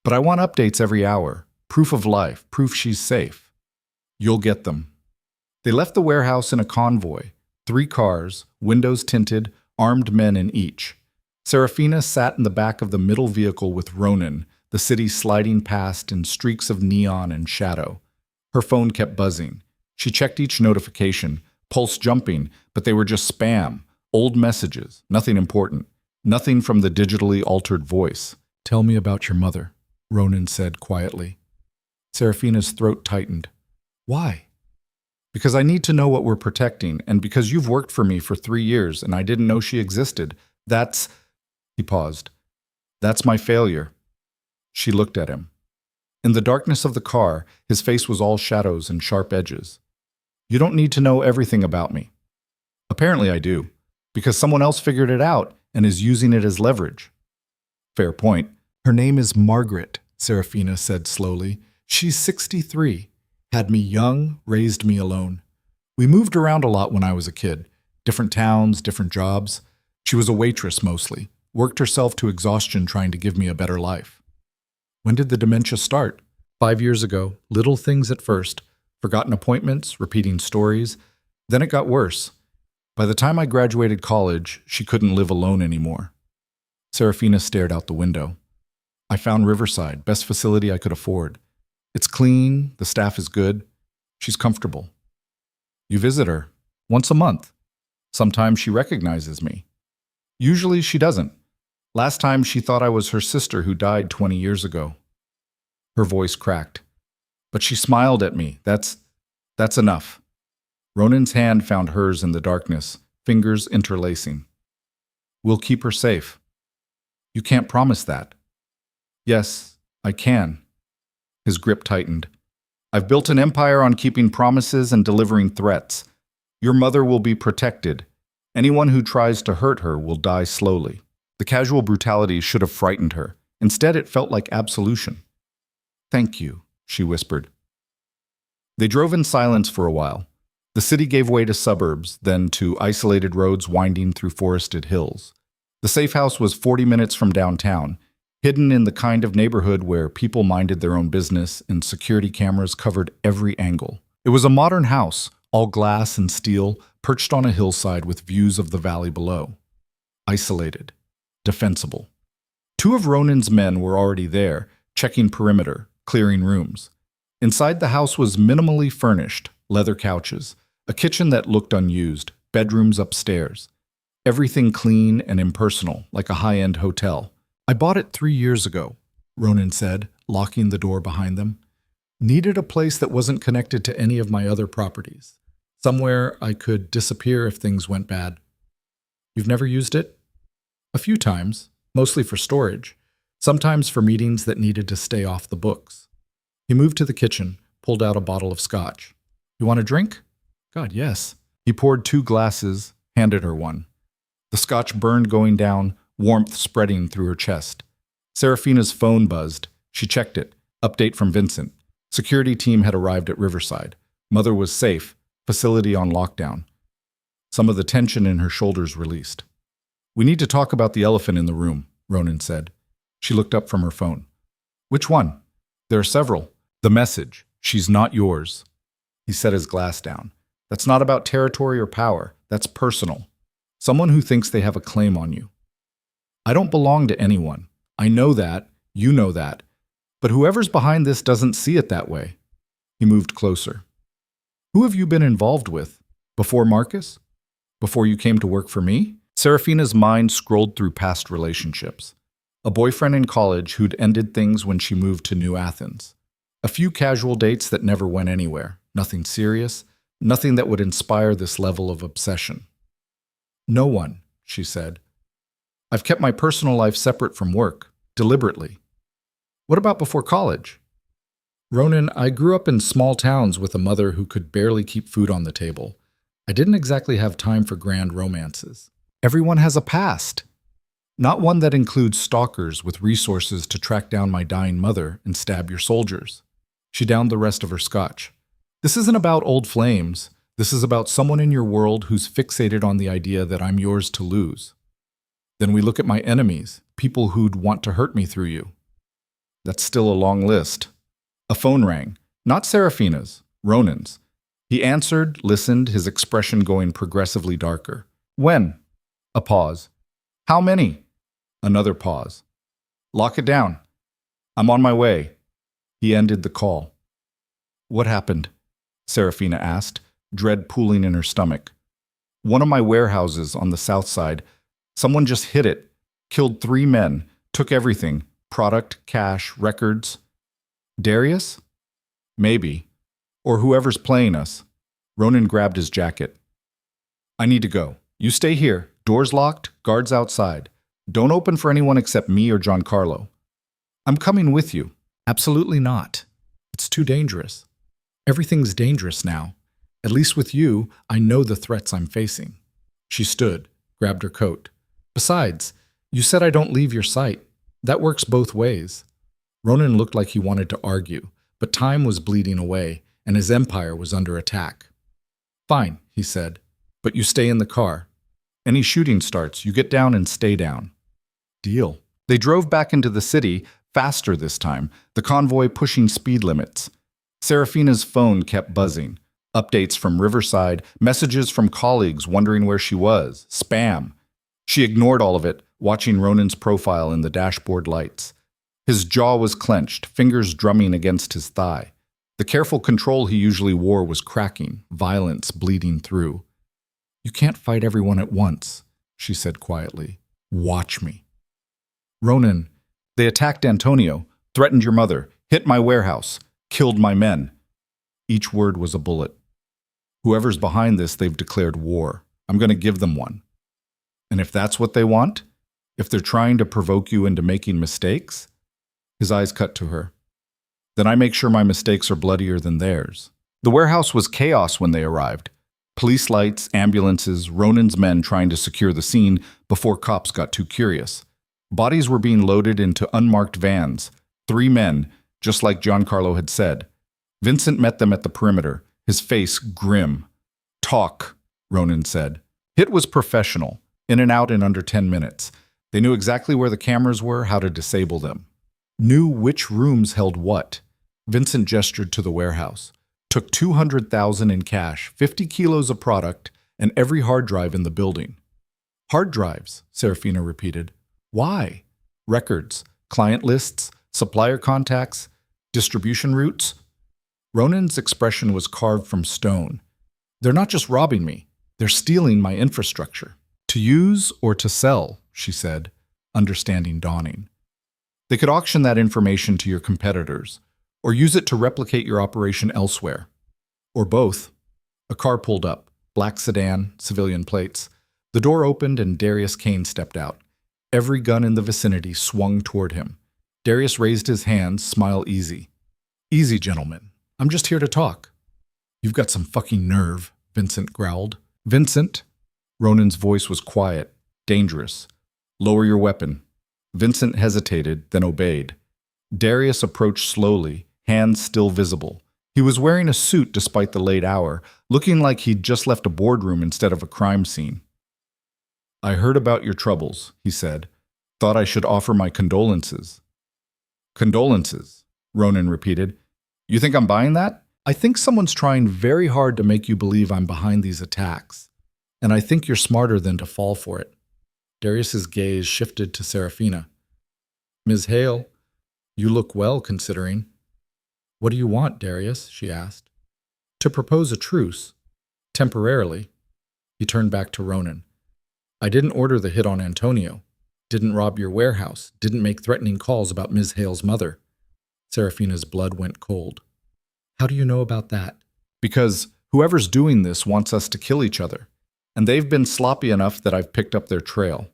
But I want updates every hour. Proof of life, proof she's safe. You'll get them. They left the warehouse in a convoy. 3 cars, windows tinted, armed men in each. Serafina sat in the back of the middle vehicle with Ronan, the city sliding past in streaks of neon and shadow. Her phone kept buzzing. She checked each notification, pulse jumping, but they were just spam, old messages, nothing important, nothing from the digitally altered voice. Tell me about your mother, Ronan said quietly. Serafina's throat tightened. Why? Because I need to know what we're protecting, and because you've worked for me for 3 years and I didn't know she existed. He paused. That's my failure. She looked at him. In the darkness of the car, his face was all shadows and sharp edges. You don't need to know everything about me. Apparently I do, because someone else figured it out and is using it as leverage. Fair point. Her name is Margaret, Serafina said slowly. She's 63. Had me young, raised me alone. We moved around a lot when I was a kid. Different towns, different jobs. She was a waitress mostly. Worked herself to exhaustion trying to give me a better life. When did the dementia start? 5 years ago. Little things at first. Forgotten appointments, repeating stories. Then it got worse. By the time I graduated college, she couldn't live alone anymore. Serafina stared out the window. I found Riverside, best facility I could afford. It's clean, the staff is good. She's comfortable. You visit her once a month. Sometimes she recognizes me. Usually she doesn't. Last time she thought I was her sister who died 20 years ago. Her voice cracked. But she smiled at me. That's enough. Ronan's hand found hers in the darkness, fingers interlacing. We'll keep her safe. You can't promise that. Yes, I can. His grip tightened. I've built an empire on keeping promises and delivering threats. Your mother will be protected. Anyone who tries to hurt her will die slowly. The casual brutality should have frightened her. Instead, it felt like absolution. Thank you, she whispered. They drove in silence for a while. The city gave way to suburbs, then to isolated roads winding through forested hills. The safe house was 40 minutes from downtown, hidden in the kind of neighborhood where people minded their own business and security cameras covered every angle. It was a modern house, all glass and steel, perched on a hillside with views of the valley below. Isolated. Defensible. Two of Ronan's men were already there, checking perimeter, clearing rooms. Inside the house was minimally furnished, leather couches, a kitchen that looked unused, bedrooms upstairs. Everything clean and impersonal, like a high-end hotel. I bought it 3 years ago, Ronan said, locking the door behind them. Needed a place that wasn't connected to any of my other properties. Somewhere I could disappear if things went bad. You've never used it? A few times, mostly for storage. Sometimes for meetings that needed to stay off the books. He moved to the kitchen, pulled out a bottle of scotch. You want a drink? God, yes. He poured 2 glasses, handed her one. The scotch burned going down, warmth spreading through her chest. Serafina's phone buzzed. She checked it. Update from Vincent. Security team had arrived at Riverside. Mother was safe. Facility on lockdown. Some of the tension in her shoulders released. We need to talk about the elephant in the room, Ronan said. She looked up from her phone. Which one? There are several. The message. She's not yours. He set his glass down. That's not about territory or power. That's personal. Someone who thinks they have a claim on you. I don't belong to anyone. I know that. You know that. But whoever's behind this doesn't see it that way. He moved closer. Who have you been involved with? Before Marcus? Before you came to work for me? Serafina's mind scrolled through past relationships. A boyfriend in college who'd ended things when she moved to New Athens. A few casual dates that never went anywhere. Nothing serious. Nothing that would inspire this level of obsession. No one, she said. I've kept my personal life separate from work, deliberately. What about before college? Ronan, I grew up in small towns with a mother who could barely keep food on the table. I didn't exactly have time for grand romances. Everyone has a past. Not one that includes stalkers with resources to track down my dying mother and stab your soldiers. She downed the rest of her scotch. This isn't about old flames. This is about someone in your world who's fixated on the idea that I'm yours to lose. Then we look at my enemies, people who'd want to hurt me through you. That's still a long list. A phone rang. Not Serafina's, Ronan's. He answered, listened, his expression going progressively darker. When? A pause. How many? Another pause. Lock it down. I'm on my way. He ended the call. What happened? Serafina asked, dread pooling in her stomach. One of my warehouses on the south side. Someone just hit it. Killed 3 men. Took everything. Product, cash, records. Darius? Maybe. Or whoever's playing us. Ronan grabbed his jacket. I need to go. You stay here. Doors locked, guards outside. Don't open for anyone except me or Giancarlo. I'm coming with you. Absolutely not. It's too dangerous. Everything's dangerous now. At least with you, I know the threats I'm facing. She stood, grabbed her coat. Besides, you said I don't leave your sight. That works both ways. Ronan looked like he wanted to argue, but time was bleeding away, and his empire was under attack. Fine, he said, but you stay in the car. Any shooting starts, you get down and stay down. Deal. They drove back into the city, faster this time, the convoy pushing speed limits. Serafina's phone kept buzzing. Updates from Riverside, messages from colleagues wondering where she was, spam. She ignored all of it, watching Ronan's profile in the dashboard lights. His jaw was clenched, fingers drumming against his thigh. The careful control he usually wore was cracking, violence bleeding through. You can't fight everyone at once, she said quietly. Watch me. Ronan, they attacked Antonio, threatened your mother, hit my warehouse, killed my men. Each word was a bullet. Whoever's behind this, they've declared war. I'm going to give them one. And if that's what they want, if they're trying to provoke you into making mistakes, his eyes cut to her, then I make sure my mistakes are bloodier than theirs. The warehouse was chaos when they arrived. Police lights, ambulances, Ronan's men trying to secure the scene before cops got too curious. Bodies were being loaded into unmarked vans. 3 men, just like Giancarlo had said. Vincent met them at the perimeter, his face grim. Talk, Ronan said. Hit was professional, in and out in under 10 minutes. They knew exactly where the cameras were, how to disable them. Knew which rooms held what. Vincent gestured to the warehouse. Took $200,000 in cash, 50 kilos of product, and every hard drive in the building. Hard drives, Serafina repeated. Why? Records, client lists, supplier contacts, distribution routes. Ronan's expression was carved from stone. They're not just robbing me, they're stealing my infrastructure. To use or to sell, she said, understanding dawning. They could auction that information to your competitors, or use it to replicate your operation elsewhere. Or both. A car pulled up, black sedan, civilian plates. The door opened and Darius Kane stepped out. Every gun in the vicinity swung toward him. Darius raised his hands, smile easy. Easy, gentlemen. I'm just here to talk. You've got some fucking nerve, Vincent growled. Vincent? Ronan's voice was quiet, dangerous. Lower your weapon. Vincent hesitated, then obeyed. Darius approached slowly, hands still visible. He was wearing a suit despite the late hour, looking like he'd just left a boardroom instead of a crime scene. I heard about your troubles, he said. Thought I should offer my condolences. Condolences, Ronan repeated. You think I'm buying that? I think someone's trying very hard to make you believe I'm behind these attacks. And I think you're smarter than to fall for it. Darius's gaze shifted to Serafina. Ms. Hale, you look well considering. What do you want, Darius? She asked. To propose a truce. Temporarily. He turned back to Ronan. I didn't order the hit on Antonio. Didn't rob your warehouse. Didn't make threatening calls about Ms. Hale's mother. Serafina's blood went cold. How do you know about that? Because whoever's doing this wants us to kill each other. And they've been sloppy enough that I've picked up their trail.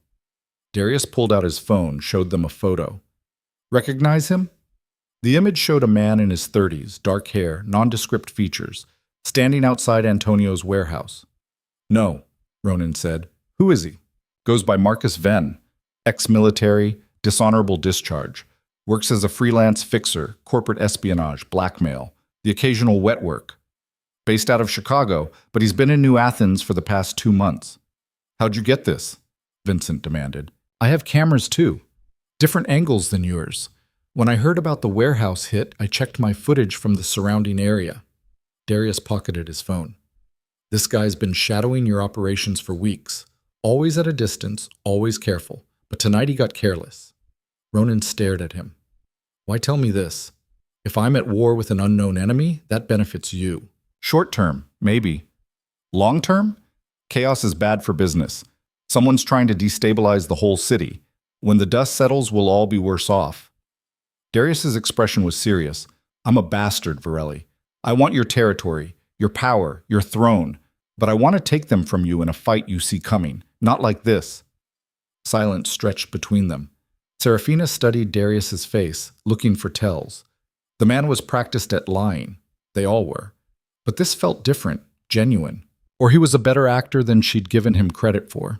Darius pulled out his phone, showed them a photo. Recognize him? The image showed a man in his 30s, dark hair, nondescript features, standing outside Antonio's warehouse. No, Ronan said. Who is he? Goes by Marcus Venn. Ex-military, dishonorable discharge. Works as a freelance fixer, corporate espionage, blackmail, the occasional wet work. Based out of Chicago, but he's been in New Athens for the past 2 months. How'd you get this? Vincent demanded. I have cameras too. Different angles than yours. When I heard about the warehouse hit, I checked my footage from the surrounding area. Darius pocketed his phone. This guy's been shadowing your operations for weeks. Always at a distance, always careful. But tonight he got careless. Ronan stared at him. Why tell me this? If I'm at war with an unknown enemy, that benefits you. Short term, maybe. Long term? Chaos is bad for business. Someone's trying to destabilize the whole city. When the dust settles, we'll all be worse off. Darius's expression was serious. I'm a bastard, Varelli. I want your territory, your power, your throne. But I want to take them from you in a fight you see coming. Not like this. Silence stretched between them. Serafina studied Darius's face, looking for tells. The man was practiced at lying. They all were. But this felt different, genuine. Or he was a better actor than she'd given him credit for.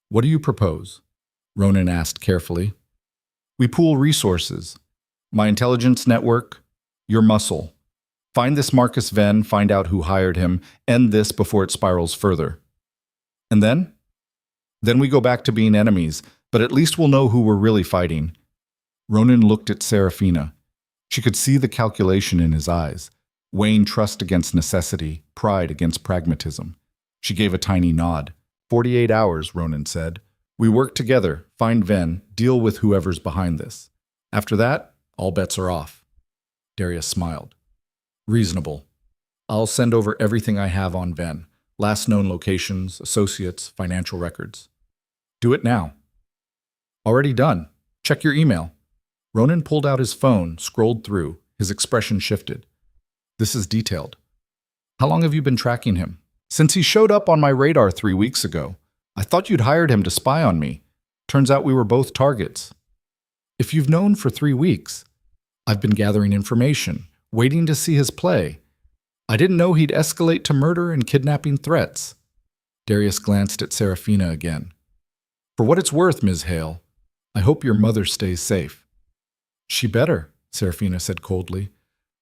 What do you propose? Ronan asked carefully. We pool resources. My intelligence network, your muscle. Find this Marcus Venn, find out who hired him, end this before it spirals further. And then? Then we go back to being enemies, but at least we'll know who we're really fighting. Ronan looked at Serafina. She could see the calculation in his eyes. Weighing trust against necessity, pride against pragmatism. She gave a tiny nod. 48 hours, Ronan said. We work together, find Venn, deal with whoever's behind this. After that, all bets are off. Darius smiled. Reasonable. I'll send over everything I have on Venn. Last known locations, associates, financial records. Do it now. Already done. Check your email. Ronan pulled out his phone, scrolled through. His expression shifted. This is detailed. How long have you been tracking him? Since he showed up on my radar 3 weeks ago, I thought you'd hired him to spy on me. Turns out we were both targets. If you've known for 3 weeks, I've been gathering information, waiting to see his play. I didn't know he'd escalate to murder and kidnapping threats. Darius glanced at Serafina again. For what it's worth, Ms. Hale, I hope your mother stays safe. She better, Serafina said coldly,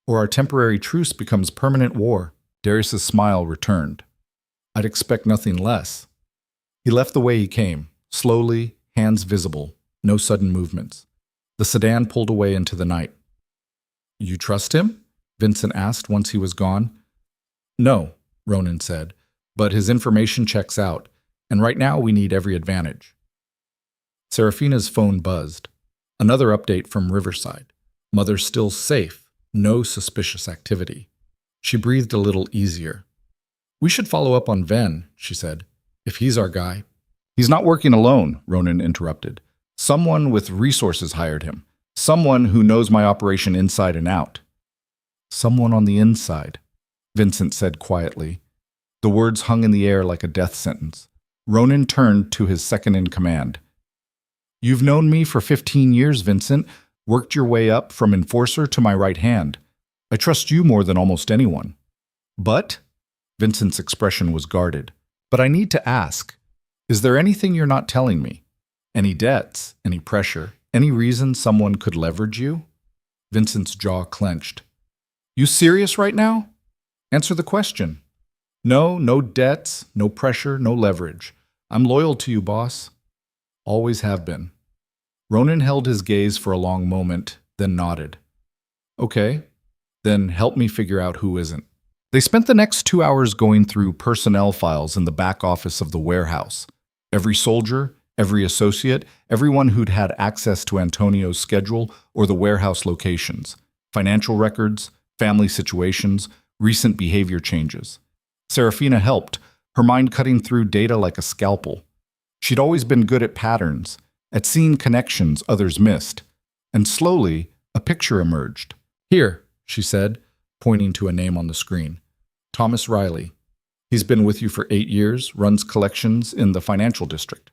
or our temporary truce becomes permanent war. Darius's smile returned. I'd expect nothing less. He left the way he came, slowly, hands visible, no sudden movements. The sedan pulled away into the night. You trust him? Vincent asked once he was gone. No, Ronan said, but his information checks out, and right now we need every advantage. Serafina's phone buzzed. Another update from Riverside. Mother's still safe, no suspicious activity. She breathed a little easier. We should follow up on Ven, she said, if he's our guy. He's not working alone, Ronan interrupted. Someone with resources hired him. Someone who knows my operation inside and out. Someone on the inside, Vincent said quietly. The words hung in the air like a death sentence. Ronan turned to his second-in-command. You've known me for 15 years, Vincent, worked your way up from enforcer to my right hand. I trust you more than almost anyone. But, Vincent's expression was guarded, but I need to ask, is there anything you're not telling me? Any debts, any pressure, any reason someone could leverage you? Vincent's jaw clenched. You serious right now? Answer the question. No debts, no pressure, no leverage. I'm loyal to you, boss. Always have been. Ronan held his gaze for a long moment, then nodded. Okay, then help me figure out who isn't. They spent the next 2 hours going through personnel files in the back office of the warehouse. Every soldier, every associate, everyone who'd had access to Antonio's schedule or the warehouse locations, financial records, family situations, recent behavior changes. Serafina helped, her mind cutting through data like a scalpel. She'd always been good at patterns, at seeing connections others missed. And slowly, a picture emerged. Here, she said, pointing to a name on the screen. Thomas Riley. He's been with you for 8 years, runs collections in the financial district.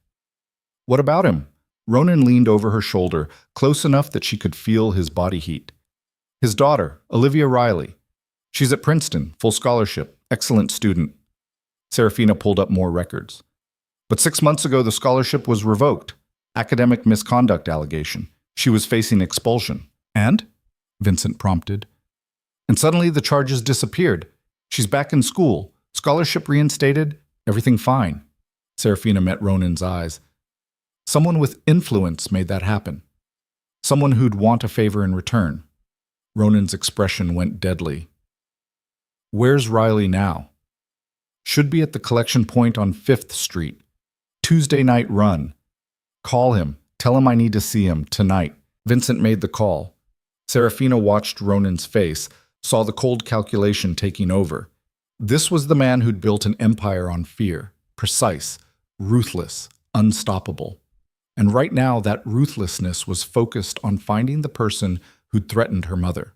What about him? Ronan leaned over her shoulder, close enough that she could feel his body heat. His daughter, Olivia Riley. She's at Princeton, full scholarship, excellent student. Serafina pulled up more records. But 6 months ago, the scholarship was revoked. Academic misconduct allegation. She was facing expulsion. And? Vincent prompted. And suddenly the charges disappeared. She's back in school. Scholarship reinstated. Everything fine. Serafina met Ronan's eyes. Someone with influence made that happen. Someone who'd want a favor in return. Ronan's expression went deadly. Where's Riley now? Should be at the collection point on 5th Street. Tuesday night run. Call him. Tell him I need to see him tonight. Vincent made the call. Serafina watched Ronan's face, saw the cold calculation taking over. This was the man who'd built an empire on fear, precise, ruthless, unstoppable. And right now that ruthlessness was focused on finding the person who'd threatened her mother.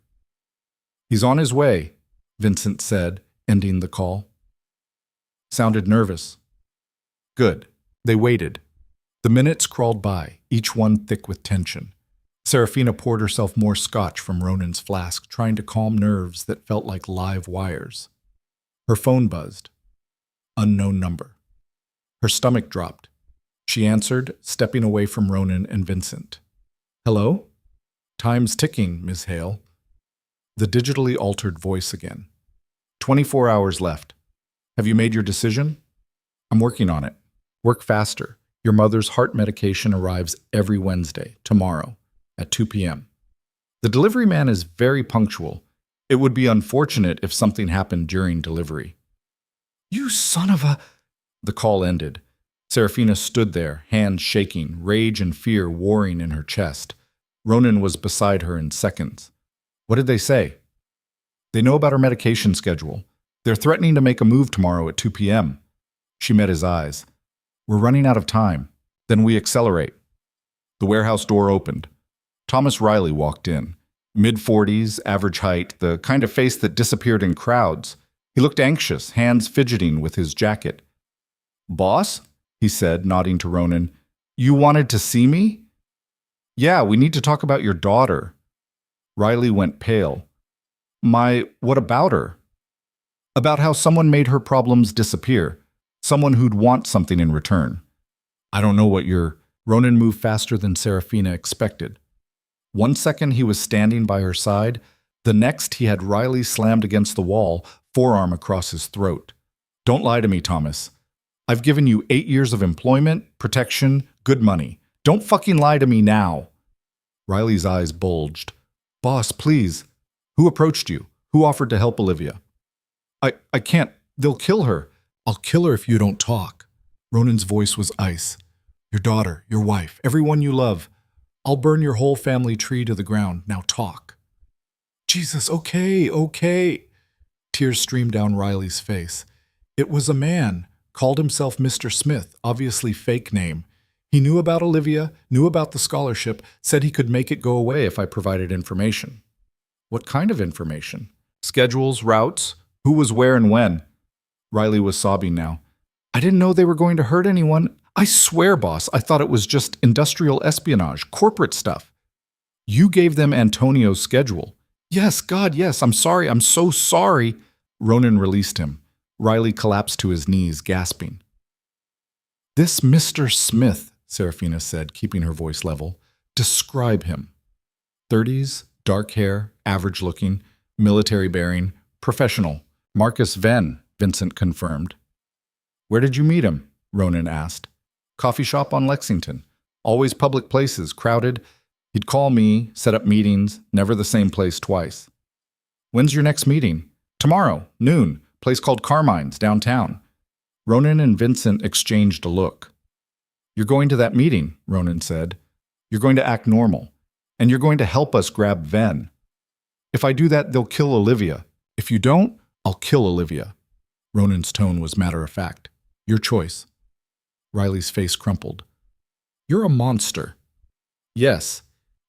He's on his way, Vincent said, ending the call. Sounded nervous. Good. They waited. The minutes crawled by, each one thick with tension. Serafina poured herself more scotch from Ronan's flask, trying to calm nerves that felt like live wires. Her phone buzzed. Unknown number. Her stomach dropped. She answered, stepping away from Ronan and Vincent. Hello? Time's ticking, Ms. Hale. The digitally altered voice again. 24 hours left. Have you made your decision? I'm working on it. Work faster. Your mother's heart medication arrives every Wednesday, tomorrow, at 2 p.m. The delivery man is very punctual. It would be unfortunate if something happened during delivery. You son of a... The call ended. Serafina stood there, hands shaking, rage and fear warring in her chest. Ronan was beside her in seconds. What did they say? They know about her medication schedule. They're threatening to make a move tomorrow at 2 p.m. She met his eyes. We're running out of time. Then we accelerate. The warehouse door opened. Thomas Riley walked in. Mid-40s, average height, the kind of face that disappeared in crowds. He looked anxious, hands fidgeting with his jacket. "Boss?" he said, nodding to Ronan. "You wanted to see me?" "Yeah, we need to talk about your daughter." Riley went pale. What about her?" "About how someone made her problems disappear. Someone who'd want something in return." "I don't know what you're—" Ronan moved faster than Serafina expected. One second he was standing by her side, the next he had Riley slammed against the wall, forearm across his throat. "Don't lie to me, Thomas. I've given you 8 years of employment, protection, good money. Don't fucking lie to me now." Riley's eyes bulged. "Boss, please. Who approached you? Who offered to help Olivia?" I can't. They'll kill her." "I'll kill her if you don't talk." Ronan's voice was ice. "Your daughter, your wife, everyone you love. I'll burn your whole family tree to the ground. Now talk." "Jesus, okay." Tears streamed down Riley's face. "It was a man. Called himself Mr. Smith, obviously fake name. He knew about Olivia, knew about the scholarship, said he could make it go away if I provided information." "What kind of information?" "Schedules, routes, who was where and when." Riley was sobbing now. "I didn't know they were going to hurt anyone. I swear, boss, I thought it was just industrial espionage, corporate stuff." "You gave them Antonio's schedule." "Yes, God, yes, I'm sorry, I'm so sorry." Ronan released him. Riley collapsed to his knees, gasping. "This Mr. Smith," Serafina said, keeping her voice level. "Describe him." 30s, dark hair, average looking, military bearing, professional. "Marcus Venn," Vincent confirmed. "Where did you meet him?" Ronan asked. "Coffee shop on Lexington. Always public places, crowded. He'd call me, set up meetings, never the same place twice." "When's your next meeting?" "Tomorrow, noon, place called Carmine's, downtown." Ronan and Vincent exchanged a look. "You're going to that meeting," Ronan said. "You're going to act normal. And you're going to help us grab Venn. If I do that, they'll kill Olivia. If you don't, I'll kill Olivia." Ronan's tone was matter-of-fact. "Your choice." Riley's face crumpled. "You're a monster." "Yes,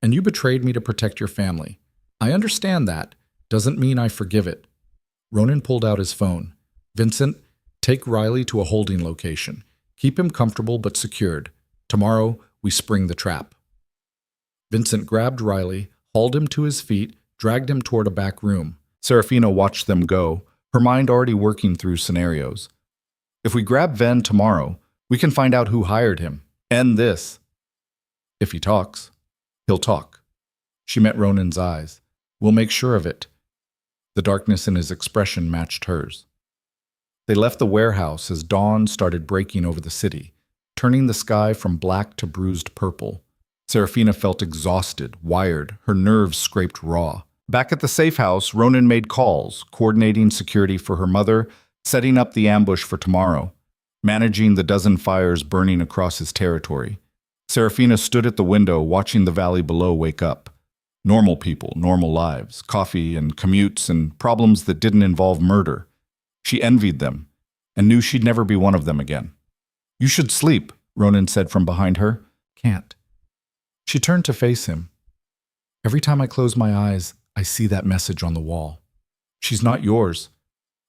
and you betrayed me to protect your family. I understand that. Doesn't mean I forgive it." Ronan pulled out his phone. "Vincent, take Riley to a holding location. Keep him comfortable but secured. Tomorrow, we spring the trap." Vincent grabbed Riley, hauled him to his feet, dragged him toward a back room. Serafina watched them go, her mind already working through scenarios. "If we grab Venn tomorrow, we can find out who hired him. End this." "If he talks, he'll talk." She met Ronan's eyes. "We'll make sure of it." The darkness in his expression matched hers. They left the warehouse as dawn started breaking over the city, turning the sky from black to bruised purple. Serafina felt exhausted, wired, her nerves scraped raw. Back at the safe house, Ronan made calls, coordinating security for her mother, setting up the ambush for tomorrow, managing the dozen fires burning across his territory. Serafina stood at the window, watching the valley below wake up. Normal people, normal lives, coffee and commutes and problems that didn't involve murder. She envied them, and knew she'd never be one of them again. "You should sleep," Ronan said from behind her. "Can't." She turned to face him. "Every time I close my eyes, I see that message on the wall. She's not yours.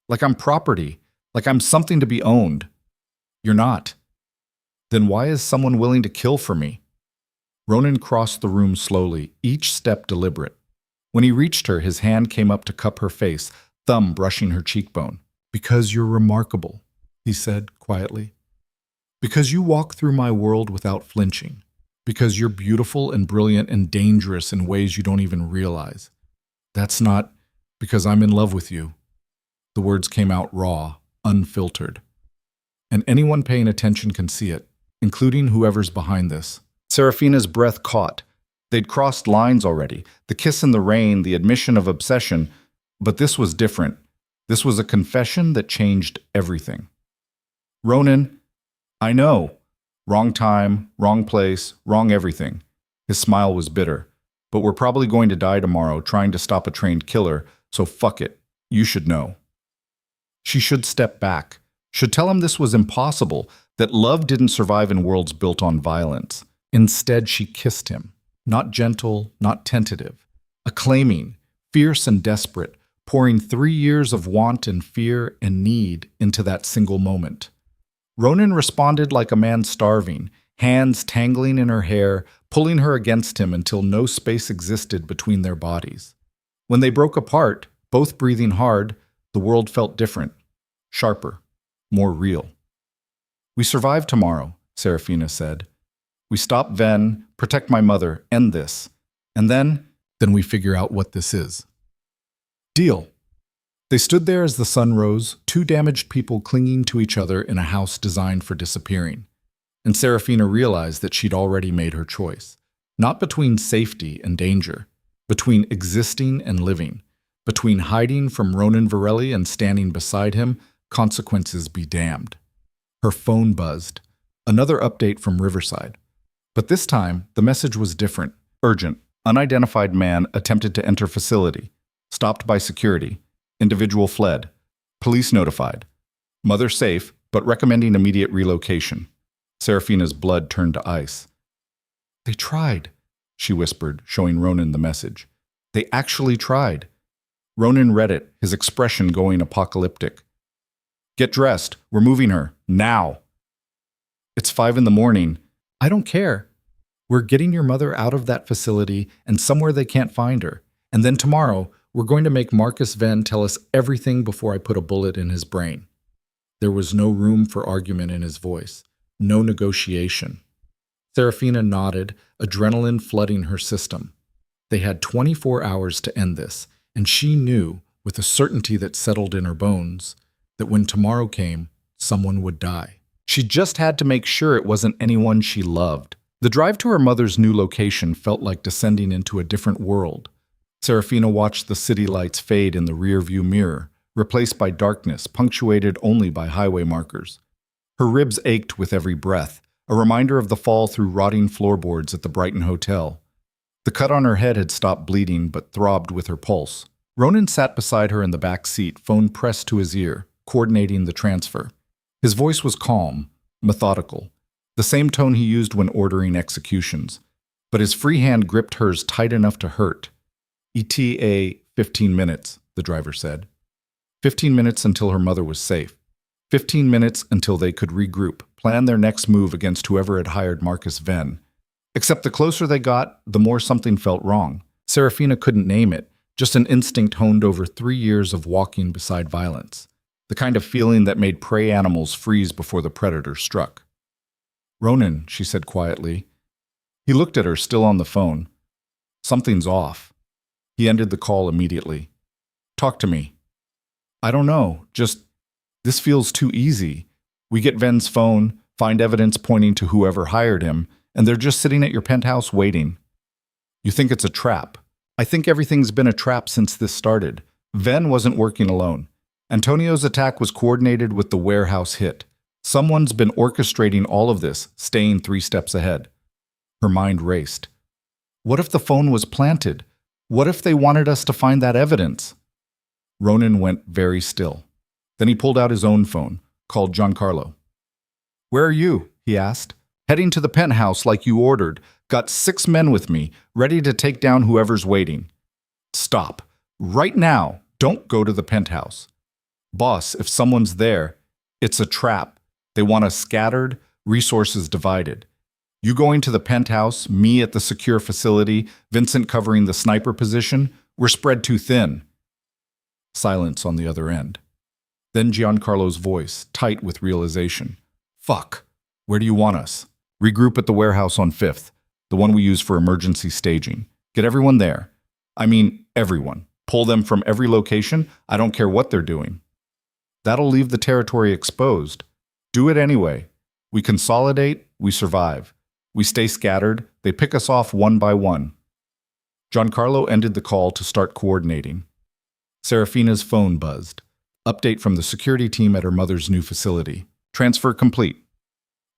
Like I'm property, like I'm something to be owned. You're not. Then why is someone willing to kill for me?" Ronan crossed the room slowly, each step deliberate. When he reached her, his hand came up to cup her face, thumb brushing her cheekbone. "Because you're remarkable," he said quietly. "Because you walk through my world without flinching. Because you're beautiful and brilliant and dangerous in ways you don't even realize. That's not because I'm in love with you." The words came out raw, unfiltered. And anyone paying attention can see it, including whoever's behind this. Serafina's breath caught. They'd crossed lines already, the kiss in the rain, the admission of obsession, but this was different. This was a confession that changed everything. "Ronan, I know. Wrong time, wrong place, wrong everything." His smile was bitter. "But we're probably going to die tomorrow trying to stop a trained killer, so fuck it. You should know." She should step back, should tell him this was impossible, that love didn't survive in worlds built on violence. Instead, she kissed him. Not gentle, not tentative. Acclaiming, fierce and desperate, pouring 3 years of want and fear and need into that single moment. Ronan responded like a man starving, hands tangling in her hair, pulling her against him until no space existed between their bodies. When they broke apart, both breathing hard, the world felt different, sharper, more real. "We survive tomorrow," Serafina said. "We stop Ven, protect my mother, end this. And then we figure out what this is." Deal. They stood there as the sun rose, two damaged people clinging to each other in a house designed for disappearing. And Serafina realized that she'd already made her choice. Not between safety and danger, between existing and living, between hiding from Ronan Varelli and standing beside him, consequences be damned. Her phone buzzed. Another update from Riverside. But this time, the message was different. Urgent. Unidentified man attempted to enter facility. Stopped by security. Individual fled. Police notified. Mother safe, but recommending immediate relocation. Serafina's blood turned to ice. "They tried," she whispered, showing Ronan the message. "They actually tried." Ronan read it, his expression going apocalyptic. "Get dressed. We're moving her. Now." "It's 5 a.m. "I don't care. We're getting your mother out of that facility and somewhere they can't find her. And then tomorrow, we're going to make Marcus Venn tell us everything before I put a bullet in his brain." There was no room for argument in his voice, no negotiation. Serafina nodded, adrenaline flooding her system. They had 24 hours to end this, and she knew, with a certainty that settled in her bones, that when tomorrow came, someone would die. She just had to make sure it wasn't anyone she loved. The drive to her mother's new location felt like descending into a different world. Serafina watched the city lights fade in the rearview mirror, replaced by darkness punctuated only by highway markers. Her ribs ached with every breath, a reminder of the fall through rotting floorboards at the Brighton Hotel. The cut on her head had stopped bleeding but throbbed with her pulse. Ronan sat beside her in the back seat, phone pressed to his ear, coordinating the transfer. His voice was calm, methodical, the same tone he used when ordering executions, but his free hand gripped hers tight enough to hurt. "ETA 15 minutes, the driver said. 15 minutes until her mother was safe. 15 minutes until they could regroup, plan their next move against whoever had hired Marcus Venn. Except the closer they got, the more something felt wrong. Serafina couldn't name it, just an instinct honed over 3 years of walking beside violence. The kind of feeling that made prey animals freeze before the predator struck. "Ronan," she said quietly. He looked at her, still on the phone. "Something's off." He ended the call immediately. "Talk to me." "I don't know, just, this feels too easy. We get Venn's phone, find evidence pointing to whoever hired him, and they're just sitting at your penthouse waiting. You think it's a trap. I think everything's been a trap since this started. Venn wasn't working alone. Antonio's attack was coordinated with the warehouse hit. Someone's been orchestrating all of this, staying 3 steps ahead." Her mind raced. What if the phone was planted? What if they wanted us to find that evidence? Ronan went very still. Then he pulled out his own phone, called Giancarlo. "Where are you?" he asked. "Heading to the penthouse like you ordered. Got 6 men with me, ready to take down whoever's waiting." "Stop. Right now. Don't go to the penthouse." "Boss, if someone's there, it's a trap. They want us scattered, resources divided. You going to the penthouse, me at the secure facility, Vincent covering the sniper position, we're spread too thin." Silence on the other end. Then Giancarlo's voice, tight with realization. "Fuck. Where do you want us?" "Regroup at the warehouse on 5th, the one we use for emergency staging. Get everyone there. I mean, everyone. Pull them from every location. I don't care what they're doing. That'll leave the territory exposed. Do it anyway. We consolidate, we survive. We stay scattered, they pick us off one by one." Giancarlo ended the call to start coordinating. Serafina's phone buzzed. Update from the security team at her mother's new facility. Transfer complete.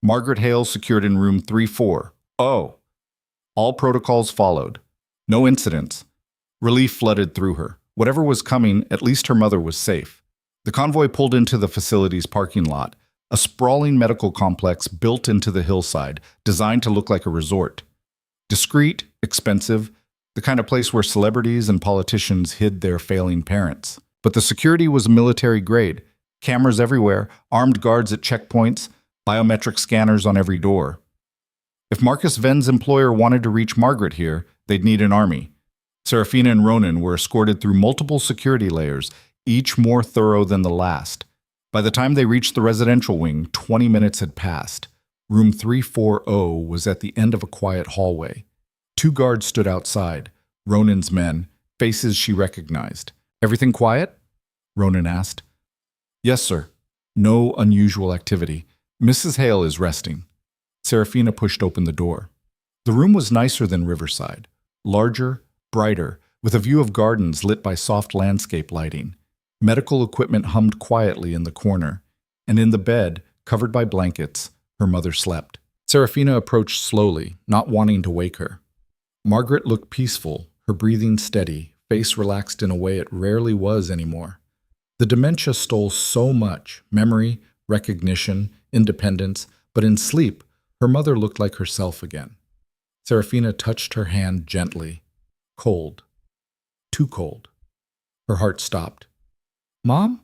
Margaret Hale secured in room 3-4. Oh. All protocols followed. No incidents. Relief flooded through her. Whatever was coming, at least her mother was safe. The convoy pulled into the facility's parking lot, a sprawling medical complex built into the hillside, designed to look like a resort. Discreet, expensive, the kind of place where celebrities and politicians hid their failing parents. But the security was military grade. Cameras everywhere, armed guards at checkpoints, biometric scanners on every door. If Marcus Venn's employer wanted to reach Margaret here, they'd need an army. Serafina and Ronan were escorted through multiple security layers, each more thorough than the last. By the time they reached the residential wing, 20 minutes had passed. Room 340 was at the end of a quiet hallway. 2 guards stood outside, Ronan's men, faces she recognized. "Everything quiet?" Ronan asked. "Yes, sir. No unusual activity. Mrs. Hale is resting." Serafina pushed open the door. The room was nicer than Riverside, larger, brighter, with a view of gardens lit by soft landscape lighting. Medical equipment hummed quietly in the corner, and in the bed, covered by blankets, her mother slept. Serafina approached slowly, not wanting to wake her. Margaret looked peaceful, her breathing steady, face relaxed in a way it rarely was anymore. The dementia stole so much, memory, recognition, independence, but in sleep, her mother looked like herself again. Serafina touched her hand gently. Cold. Too cold. Her heart stopped. "Mom?"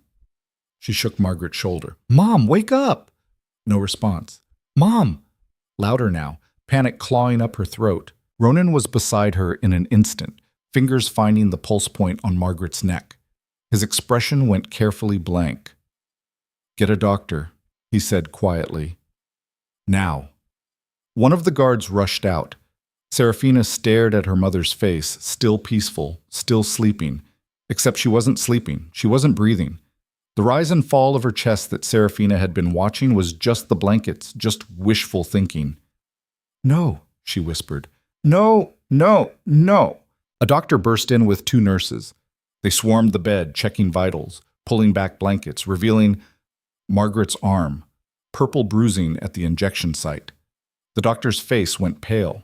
She shook Margaret's shoulder. "Mom, wake up!" No response. "Mom!" Louder now, panic clawing up her throat. Ronan was beside her in an instant, fingers finding the pulse point on Margaret's neck. His expression went carefully blank. "Get a doctor," he said quietly. "Now." One of the guards rushed out. Serafina stared at her mother's face, still peaceful, still sleeping. Except she wasn't sleeping, she wasn't breathing. The rise and fall of her chest that Serafina had been watching was just the blankets, just wishful thinking. "No," she whispered. "No, no, no." A doctor burst in with 2 nurses. They swarmed the bed, checking vitals, pulling back blankets, revealing Margaret's arm, purple bruising at the injection site. The doctor's face went pale.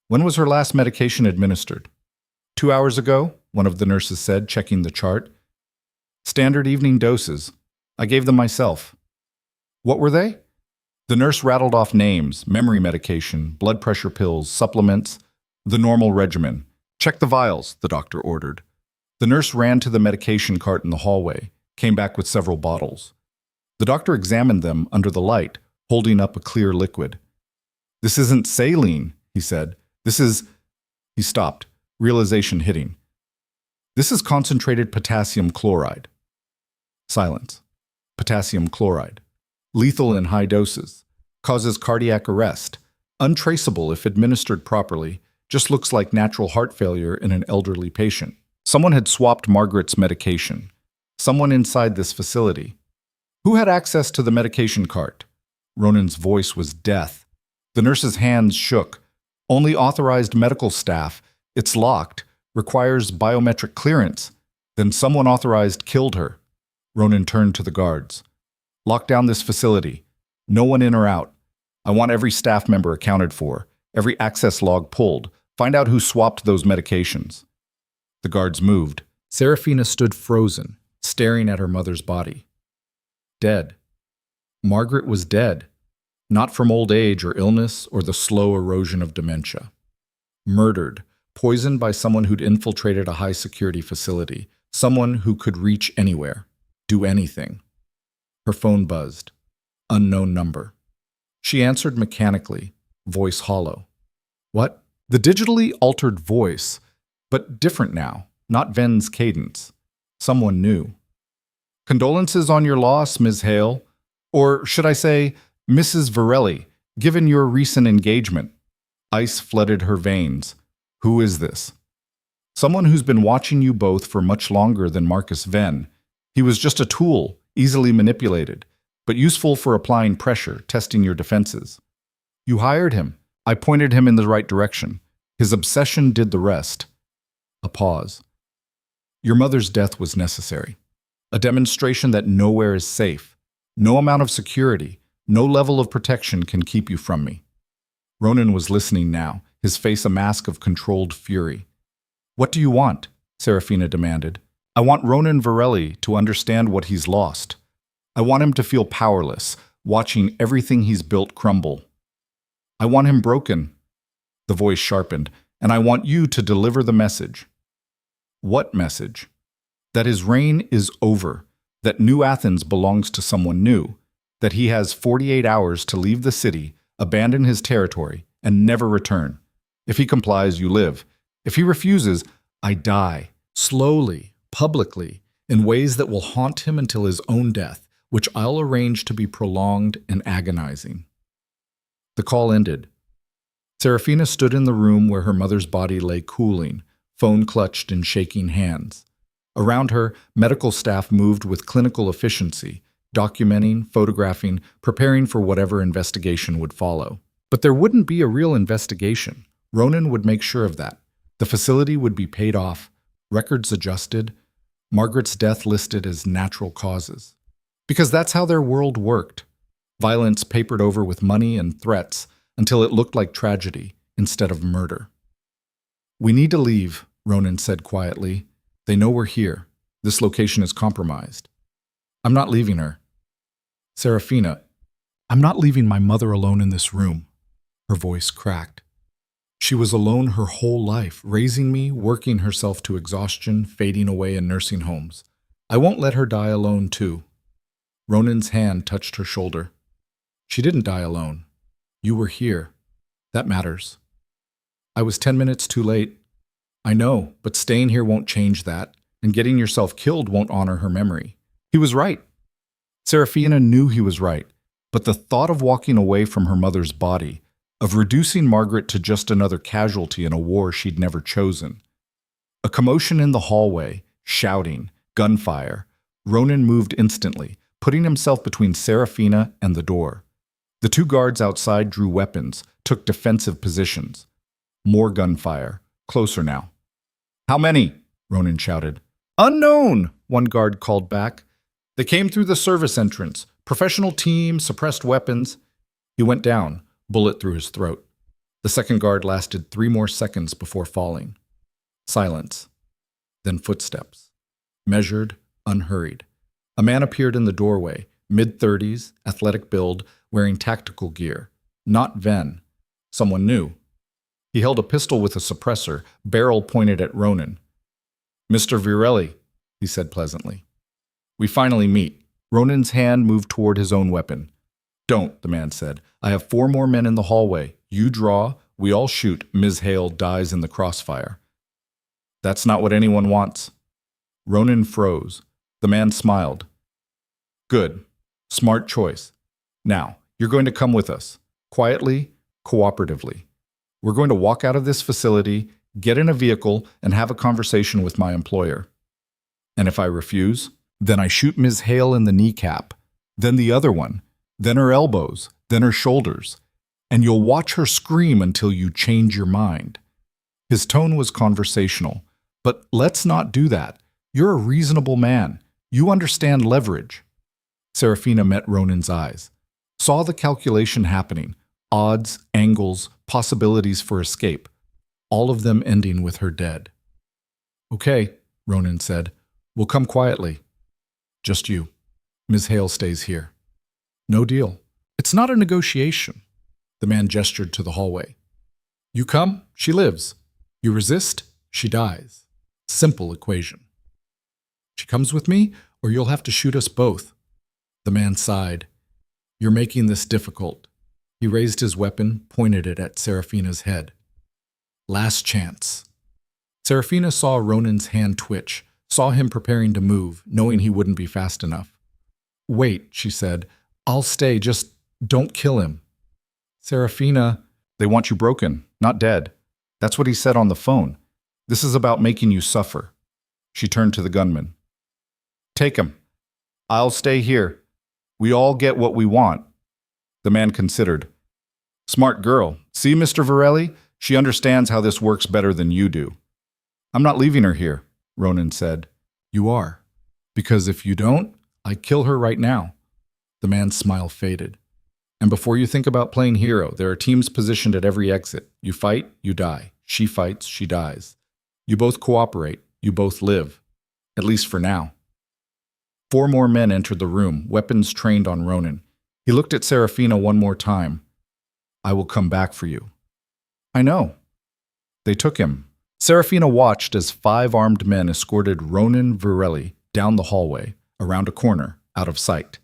"When was her last medication administered?" 2 hours ago, one of the nurses said, checking the chart. "Standard evening doses. I gave them myself." "What were they?" The nurse rattled off names, memory medication, blood pressure pills, supplements, the normal regimen. "Check the vials," the doctor ordered. The nurse ran to the medication cart in the hallway, came back with several bottles. The doctor examined them under the light, holding up a clear liquid. "This isn't saline," he said. "This is—" He stopped, realization hitting. "This is concentrated potassium chloride." Silence. Potassium chloride. Lethal in high doses. Causes cardiac arrest. Untraceable if administered properly. Just looks like natural heart failure in an elderly patient. Someone had swapped Margaret's medication. Someone inside this facility. Who had access to the medication cart? Ronan's voice was death. The nurse's hands shook. "Only authorized medical staff. It's locked. Requires biometric clearance." Then someone authorized killed her. Ronan turned to the guards. "Lock down this facility. No one in or out. I want every staff member accounted for. Every access log pulled. Find out who swapped those medications." The guards moved. Serafina stood frozen, staring at her mother's body. Dead. Margaret was dead. Not from old age or illness or the slow erosion of dementia. Murdered, poisoned by someone who'd infiltrated a high-security facility, someone who could reach anywhere, do anything. Her phone buzzed. Unknown number. She answered mechanically, voice hollow. "What?" The digitally altered voice, but different now, not Venn's cadence. Someone new. "Condolences on your loss, Ms. Hale. Or should I say, Mrs. Varelli, given your recent engagement." Ice flooded her veins. "Who is this?" "Someone who's been watching you both for much longer than Marcus Venn. He was just a tool, easily manipulated, but useful for applying pressure, testing your defenses. You hired him. I pointed him in the right direction. His obsession did the rest." A pause. "Your mother's death was necessary. A demonstration that nowhere is safe. No amount of security, no level of protection can keep you from me." Ronan was listening now, his face a mask of controlled fury. "What do you want?" Serafina demanded. "I want Ronan Varelli to understand what he's lost. I want him to feel powerless, watching everything he's built crumble. I want him broken." The voice sharpened. "And I want you to deliver the message." "What message?" That his reign is over, that New Athens belongs to someone new, that he has 48 hours to leave the city, abandon his territory, and never return. If he complies, you live. If he refuses, I die, slowly, publicly, in ways that will haunt him until his own death, which I'll arrange to be prolonged and agonizing. The call ended. Serafina stood in the room where her mother's body lay cooling, phone clutched in shaking hands. Around her, medical staff moved with clinical efficiency, documenting, photographing, preparing for whatever investigation would follow. But there wouldn't be a real investigation. Ronan would make sure of that. The facility would be paid off, records adjusted, Margaret's death listed as natural causes. Because that's how their world worked. Violence papered over with money and threats until it looked like tragedy instead of murder. We need to leave, Ronan said quietly. They know we're here. This location is compromised. I'm not leaving her. Serafina, I'm not leaving my mother alone in this room. Her voice cracked. She was alone her whole life, raising me, working herself to exhaustion, fading away in nursing homes. I won't let her die alone, too. Ronan's hand touched her shoulder. She didn't die alone. You were here. That matters. I was 10 minutes too late. I know, but staying here won't change that, and getting yourself killed won't honor her memory. He was right. Serafina knew he was right, but the thought of walking away from her mother's body, of reducing Margaret to just another casualty in a war she'd never chosen. A commotion in the hallway, shouting, gunfire. Ronan moved instantly, putting himself between Serafina and the door. The two guards outside drew weapons, took defensive positions. More gunfire, closer now. How many? Ronan shouted. Unknown, one guard called back. They came through the service entrance. Professional team, suppressed weapons. He went down, bullet through his throat. The second guard lasted 3 more seconds before falling. Silence. Then footsteps. Measured, unhurried. A man appeared in the doorway, mid-30s, athletic build, wearing tactical gear. Not Ven. Someone new. He held a pistol with a suppressor, barrel pointed at Ronan. Mr. Virelli, he said pleasantly. We finally meet. Ronan's hand moved toward his own weapon. Don't, the man said. I have 4 more men in the hallway. You draw, we all shoot. Ms. Hale dies in the crossfire. That's not what anyone wants. Ronan froze. The man smiled. Good. Smart choice. Now, you're going to come with us. Quietly, cooperatively. We're going to walk out of this facility, get in a vehicle, and have a conversation with my employer. And if I refuse, then I shoot Ms. Hale in the kneecap, then the other one, then her elbows, then her shoulders, and you'll watch her scream until you change your mind. His tone was conversational, but let's not do that. You're a reasonable man. You understand leverage. Serafina met Ronan's eyes, saw the calculation happening, odds, angles, possibilities for escape, all of them ending with her dead. Okay, Ronan said. We'll come quietly. Just you. Ms. Hale stays here. No deal. It's not a negotiation. The man gestured to the hallway. You come, she lives. You resist, she dies. Simple equation. She comes with me, or you'll have to shoot us both. The man sighed. You're making this difficult. He raised his weapon, pointed it at Serafina's head. Last chance. Serafina saw Ronan's hand twitch, saw him preparing to move, knowing he wouldn't be fast enough. Wait, she said. I'll stay, just don't kill him. Serafina, they want you broken, not dead. That's what he said on the phone. This is about making you suffer. She turned to the gunman. Take him. I'll stay here. We all get what we want. The man considered. Smart girl. See, Mr. Virelli? She understands how this works better than you do. I'm not leaving her here, Ronan said. You are. Because if you don't, I kill her right now. The man's smile faded. And before you think about playing hero, there are teams positioned at every exit. You fight, you die. She fights, she dies. You both cooperate, you both live. At least for now. 4 more men entered the room, weapons trained on Ronan. He looked at Serafina one more time. I will come back for you. I know. They took him. Serafina watched as 5 armed men escorted Ronan Virelli down the hallway, around a corner, out of sight.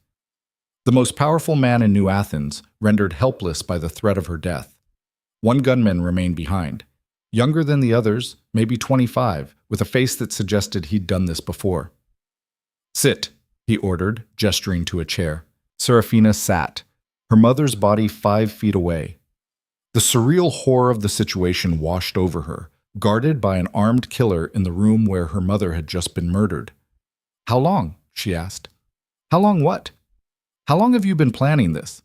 The most powerful man in New Athens, rendered helpless by the threat of her death. One gunman remained behind. Younger than the others, maybe 25, with a face that suggested he'd done this before. "Sit," he ordered, gesturing to a chair. Serafina sat, her mother's body 5 feet away. The surreal horror of the situation washed over her, guarded by an armed killer in the room where her mother had just been murdered. "How long?" she asked. "How long what? How long have you been planning this?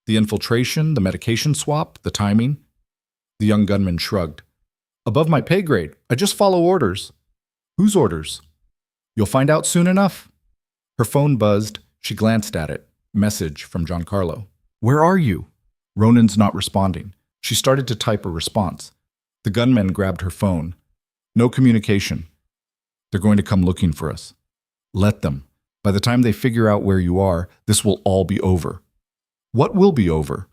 The infiltration, the medication swap, the timing?" The young gunman shrugged. "Above my pay grade. I just follow orders." "Whose orders?" "You'll find out soon enough." Her phone buzzed. She glanced at it. Message from Giancarlo. "Where are you?" Ronan's not responding. She started to type a response. The gunman grabbed her phone. "No communication. They're going to come looking for us. Let them. By the time they figure out where you are, this will all be over." "What will be over?"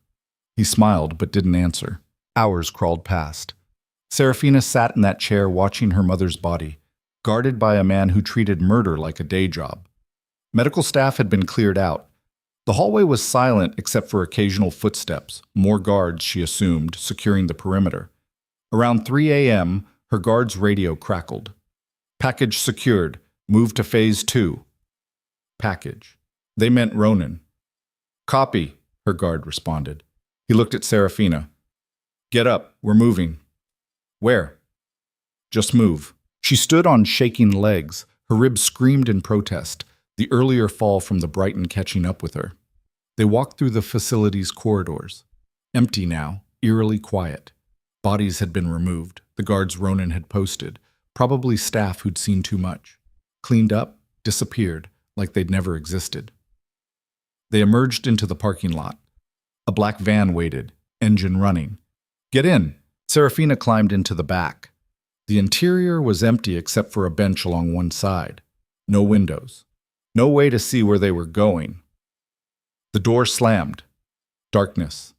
He smiled but didn't answer. Hours crawled past. Serafina sat in that chair watching her mother's body, guarded by a man who treated murder like a day job. Medical staff had been cleared out. The hallway was silent except for occasional footsteps, more guards, she assumed, securing the perimeter. Around 3 a.m., her guard's radio crackled. "Package secured. Move to phase 2. Package. They meant Ronan. "Copy," her guard responded. He looked at Serafina. "Get up. We're moving." "Where?" "Just move." She stood on shaking legs. Her ribs screamed in protest, the earlier fall from the Brighton catching up with her. They walked through the facility's corridors. Empty now, eerily quiet. Bodies had been removed, the guards Ronan had posted, probably staff who'd seen too much. Cleaned up, disappeared, like they'd never existed. They emerged into the parking lot. A black van waited, engine running. "Get in!" Serafina climbed into the back. The interior was empty except for a bench along one side. No windows. No way to see where they were going. The door slammed. Darkness.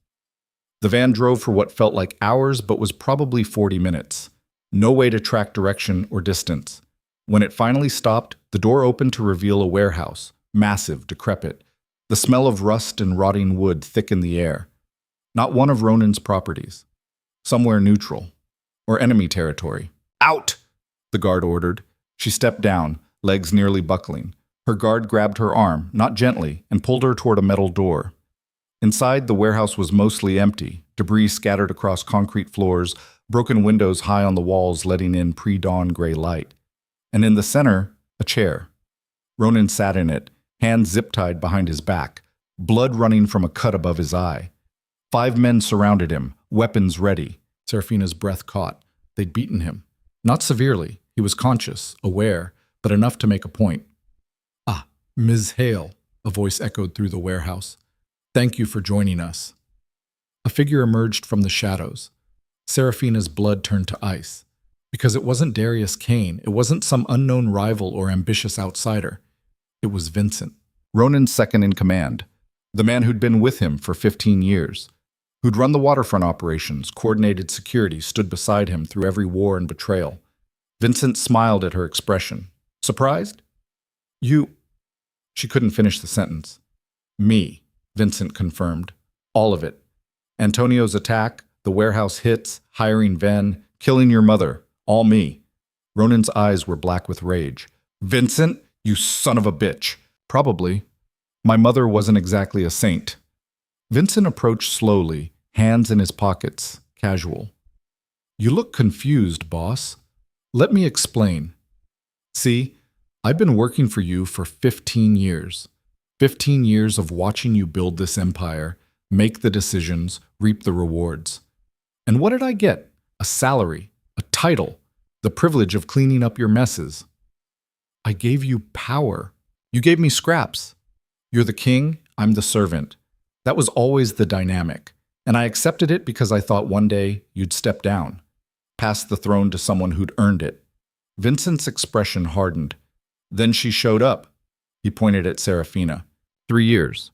The van drove for what felt like hours but was probably 40 minutes. No way to track direction or distance. When it finally stopped, the door opened to reveal a warehouse, massive, decrepit. The smell of rust and rotting wood thick in the air. Not one of Ronan's properties. Somewhere neutral. Or enemy territory. "Out!" the guard ordered. She stepped down, legs nearly buckling. Her guard grabbed her arm, not gently, and pulled her toward a metal door. Inside, the warehouse was mostly empty, debris scattered across concrete floors, broken windows high on the walls letting in pre-dawn gray light. And in the center, a chair. Ronan sat in it, hands zip-tied behind his back, blood running from a cut above his eye. 5 men surrounded him, weapons ready. Serafina's breath caught. They'd beaten him. Not severely. He was conscious, aware, but enough to make a point. "Ah, Ms. Hale," a voice echoed through the warehouse. "Thank you for joining us." A figure emerged from the shadows. Serafina's blood turned to ice. Because it wasn't Darius Kane, it wasn't some unknown rival or ambitious outsider. It was Vincent, Ronan's second in command, the man who'd been with him for 15 years, who'd run the waterfront operations, coordinated security, stood beside him through every war and betrayal. Vincent smiled at her expression. "Surprised?" "You—" She couldn't finish the sentence. "Me," Vincent confirmed. "All of it. Antonio's attack, the warehouse hits, hiring Ven, killing your mother. All me." Ronan's eyes were black with rage. "Vincent, you son of a bitch." "Probably. My mother wasn't exactly a saint." Vincent approached slowly, hands in his pockets, casual. "You look confused, boss. Let me explain. See, I've been working for you for 15 years. 15 years of watching you build this empire, make the decisions, reap the rewards. And what did I get? A salary, a title, the privilege of cleaning up your messes. I gave you power. You gave me scraps. You're the king, I'm the servant. That was always the dynamic, and I accepted it because I thought one day you'd step down, pass the throne to someone who'd earned it." Vincent's expression hardened. "Then she showed up." He pointed at Serafina. 3 years.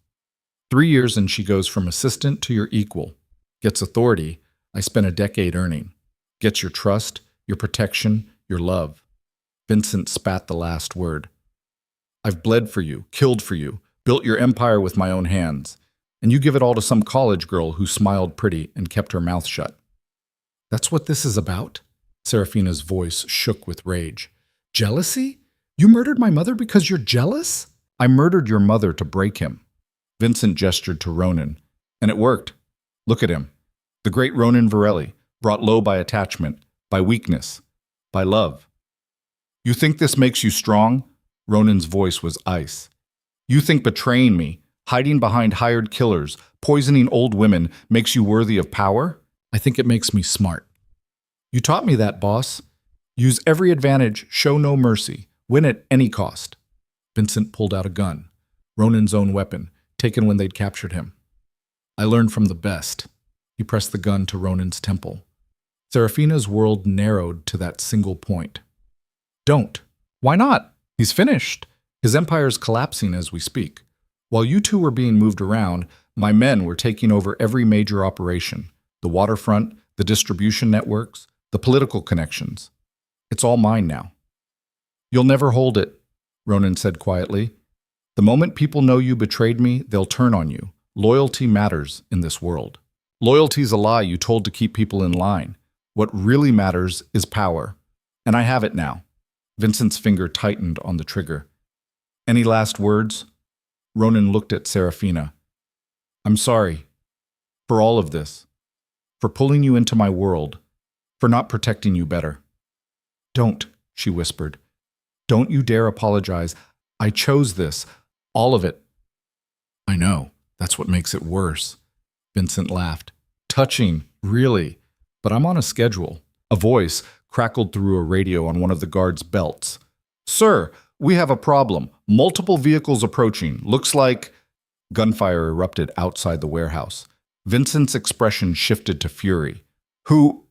3 years and she goes from assistant to your equal. Gets authority, I spent a decade earning. Gets your trust, your protection, your love. Vincent spat the last word. I've bled for you, killed for you, built your empire with my own hands, and you give it all to some college girl who smiled pretty and kept her mouth shut. That's what this is about? Serafina's voice shook with rage. Jealousy? You murdered my mother because you're jealous? I murdered your mother to break him. Vincent gestured to Ronan, and it worked. Look at him. The great Ronan Varelli, brought low by attachment, by weakness, by love. You think this makes you strong? Ronan's voice was ice. You think betraying me, hiding behind hired killers, poisoning old women makes you worthy of power? I think it makes me smart. You taught me that, boss. Use every advantage, show no mercy, win at any cost. Vincent pulled out a gun, Ronan's own weapon, taken when they'd captured him. I learned from the best. He pressed the gun to Ronan's temple. Serafina's world narrowed to that single point. Don't. Why not? He's finished. His empire's collapsing as we speak. While you two were being moved around, my men were taking over every major operation. The waterfront, the distribution networks, the political connections. It's all mine now. You'll never hold it, Ronan said quietly. The moment people know you betrayed me, they'll turn on you. Loyalty matters in this world. Loyalty's a lie you told to keep people in line. What really matters is power. And I have it now. Vincent's finger tightened on the trigger. Any last words? Ronan looked at Serafina. I'm sorry. For all of this. For pulling you into my world. For not protecting you better. Don't, she whispered. Don't you dare apologize. I chose this. All of it. I know. That's what makes it worse. Vincent laughed. Touching, really. But I'm on a schedule. A voice crackled through a radio on one of the guards' belts. Sir, we have a problem. Multiple vehicles approaching. Looks like... Gunfire erupted outside the warehouse. Vincent's expression shifted to fury. Who?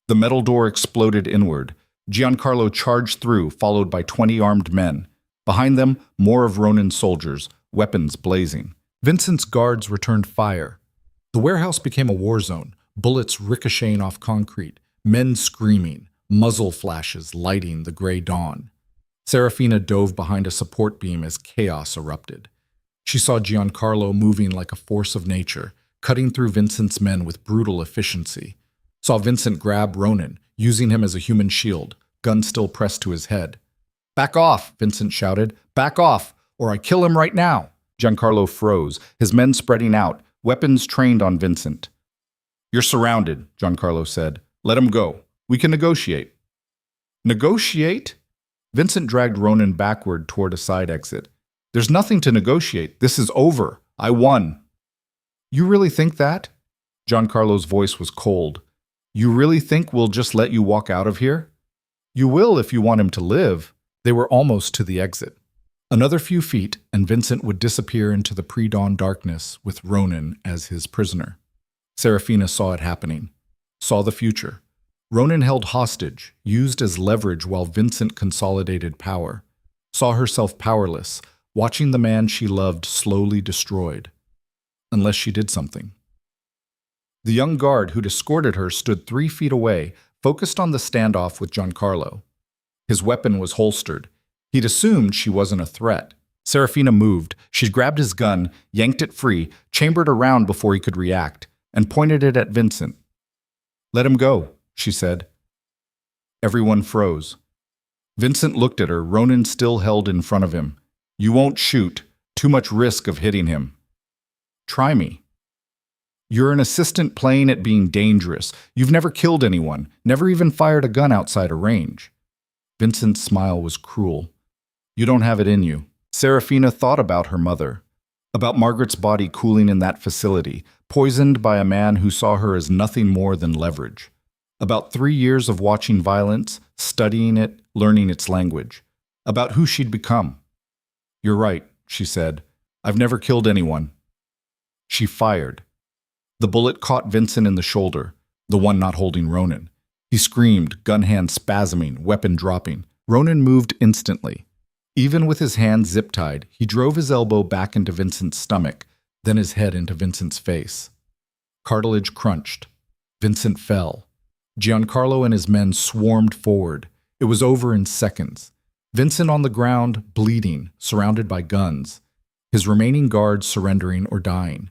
The metal door exploded inward. Giancarlo charged through, followed by 20 armed men. Behind them, more of Ronan's soldiers, weapons blazing. Vincent's guards returned fire. The warehouse became a war zone, bullets ricocheting off concrete, men screaming, muzzle flashes lighting the gray dawn. Serafina dove behind a support beam as chaos erupted. She saw Giancarlo moving like a force of nature, cutting through Vincent's men with brutal efficiency. Saw Vincent grab Ronan, using him as a human shield, gun still pressed to his head. Back off, Vincent shouted. Back off, or I kill him right now. Giancarlo froze, his men spreading out, weapons trained on Vincent. You're surrounded, Giancarlo said. Let him go. We can negotiate. Negotiate? Vincent dragged Ronan backward toward a side exit. There's nothing to negotiate. This is over. I won. You really think that? Giancarlo's voice was cold. You really think we'll just let you walk out of here? You will if you want him to live. They were almost to the exit. Another few feet, and Vincent would disappear into the pre-dawn darkness with Ronan as his prisoner. Serafina saw it happening, saw the future. Ronan held hostage, used as leverage while Vincent consolidated power. Saw herself powerless, watching the man she loved slowly destroyed. Unless she did something. The young guard who'd escorted her stood 3 feet away, focused on the standoff with Giancarlo. His weapon was holstered. He'd assumed she wasn't a threat. Serafina moved. She grabbed his gun, yanked it free, chambered around before he could react, and pointed it at Vincent. Let him go, she said. Everyone froze. Vincent looked at her, Ronan still held in front of him. You won't shoot. Too much risk of hitting him. Try me. You're an assistant playing at being dangerous. You've never killed anyone, never even fired a gun outside a range. Vincent's smile was cruel. You don't have it in you. Serafina thought about her mother, about Margaret's body cooling in that facility, poisoned by a man who saw her as nothing more than leverage. About 3 years of watching violence, studying it, learning its language. About who she'd become. You're right, she said. I've never killed anyone. She fired. The bullet caught Vincent in the shoulder, the one not holding Ronan. He screamed, gun hand spasming, weapon dropping. Ronan moved instantly. Even with his hands zip-tied, he drove his elbow back into Vincent's stomach, then his head into Vincent's face. Cartilage crunched. Vincent fell. Giancarlo and his men swarmed forward. It was over in seconds. Vincent on the ground, bleeding, surrounded by guns. His remaining guards surrendering or dying.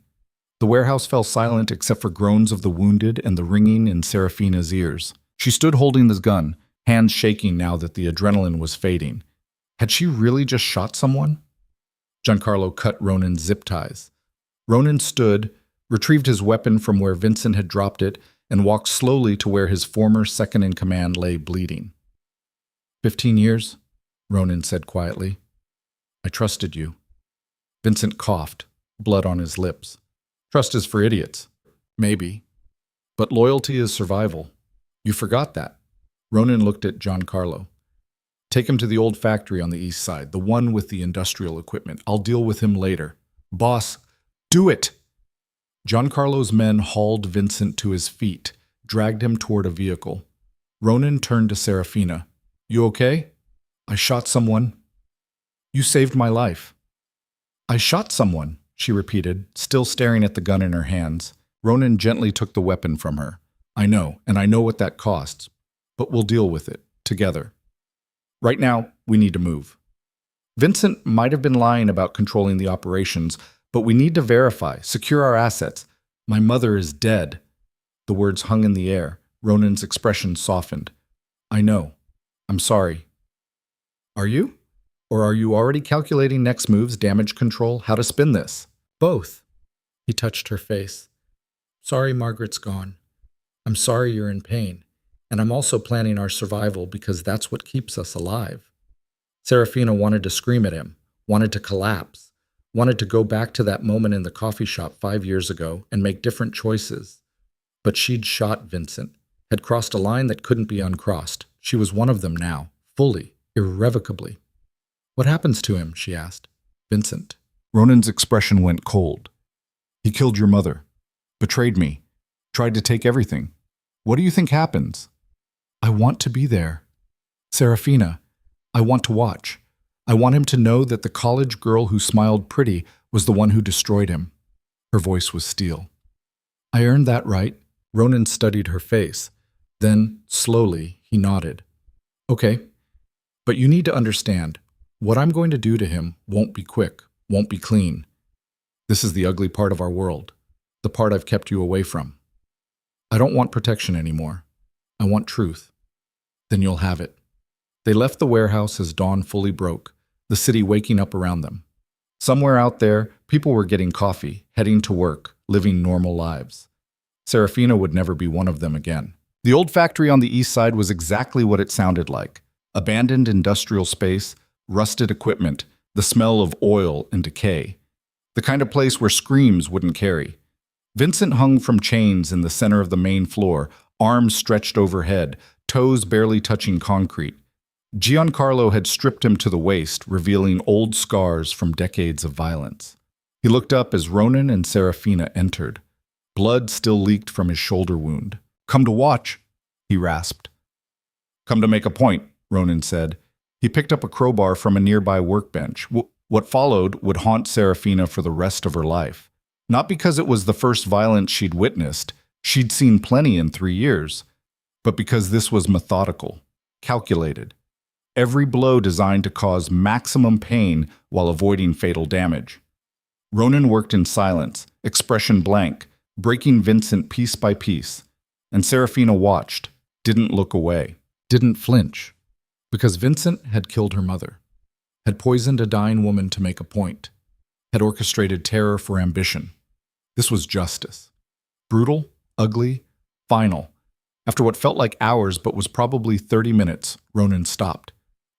The warehouse fell silent except for groans of the wounded and the ringing in Serafina's ears. She stood holding the gun, hands shaking now that the adrenaline was fading. Had she really just shot someone? Giancarlo cut Ronan's zip ties. Ronan stood, retrieved his weapon from where Vincent had dropped it, and walked slowly to where his former second-in-command lay bleeding. 15 years, Ronan said quietly. I trusted you. Vincent coughed, blood on his lips. Trust is for idiots. Maybe. But loyalty is survival. You forgot that. Ronan looked at Giancarlo. Take him to the old factory on the east side, the one with the industrial equipment. I'll deal with him later. Boss, do it! Giancarlo's men hauled Vincent to his feet, dragged him toward a vehicle. Ronan turned to Serafina. You okay? I shot someone. You saved my life. I shot someone, she repeated, still staring at the gun in her hands. Ronan gently took the weapon from her. I know, and I know what that costs, but we'll deal with it, together. Right now, we need to move. Vincent might have been lying about controlling the operations, but we need to verify, secure our assets. My mother is dead. The words hung in the air. Ronan's expression softened. I know. I'm sorry. Are you? Or are you already calculating next moves, damage control, how to spin this? Both. He touched her face. Sorry Margaret's gone. I'm sorry you're in pain. And I'm also planning our survival because that's what keeps us alive. Serafina wanted to scream at him, wanted to collapse, wanted to go back to that moment in the coffee shop 5 years ago and make different choices. But she'd shot Vincent, had crossed a line that couldn't be uncrossed. She was one of them now, fully, irrevocably. What happens to him? She asked. Vincent. Ronan's expression went cold. He killed your mother, betrayed me, tried to take everything. What do you think happens? I want to be there. Serafina, I want to watch. I want him to know that the college girl who smiled pretty was the one who destroyed him. Her voice was steel. I earned that right. Ronan studied her face. Then, slowly, he nodded. Okay, but you need to understand, what I'm going to do to him won't be quick, won't be clean. This is the ugly part of our world, the part I've kept you away from. I don't want protection anymore. I want truth. Then you'll have it. They left the warehouse as dawn fully broke, the city waking up around them. Somewhere out there, people were getting coffee, heading to work, living normal lives. Serafina would never be one of them again. The old factory on the east side was exactly what it sounded like. Abandoned industrial space, rusted equipment, the smell of oil and decay. The kind of place where screams wouldn't carry. Vincent hung from chains in the center of the main floor, arms stretched overhead, toes barely touching concrete. Giancarlo had stripped him to the waist, revealing old scars from decades of violence. He looked up as Ronan and Serafina entered. Blood still leaked from his shoulder wound. Come to watch, he rasped. Come to make a point, Ronan said. He picked up a crowbar from a nearby workbench. What followed would haunt Serafina for the rest of her life. Not because it was the first violence she'd witnessed, she'd seen plenty in 3 years, but because this was methodical, calculated. Every blow designed to cause maximum pain while avoiding fatal damage. Ronan worked in silence, expression blank, breaking Vincent piece by piece, and Serafina watched, didn't look away, didn't flinch, because Vincent had killed her mother, had poisoned a dying woman to make a point, had orchestrated terror for ambition. This was justice. Brutal, ugly, final. After what felt like hours but was probably 30 minutes, Ronan stopped.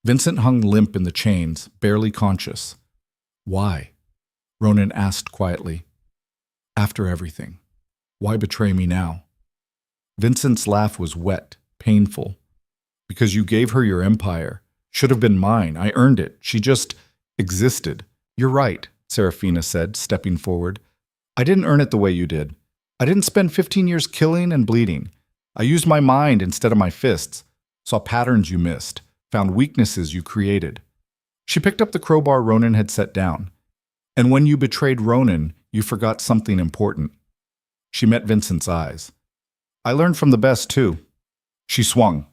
Vincent hung limp in the chains, barely conscious. Why? Ronan asked quietly. After everything. Why betray me now? Vincent's laugh was wet, painful. Because you gave her your empire. Should have been mine. I earned it. She just existed. You're right, Serafina said, stepping forward. I didn't earn it the way you did. I didn't spend 15 years killing and bleeding. I used my mind instead of my fists, saw patterns you missed, found weaknesses you created. She picked up the crowbar Ronan had set down. And when you betrayed Ronan, you forgot something important. She met Vincent's eyes. I learned from the best, too. She swung.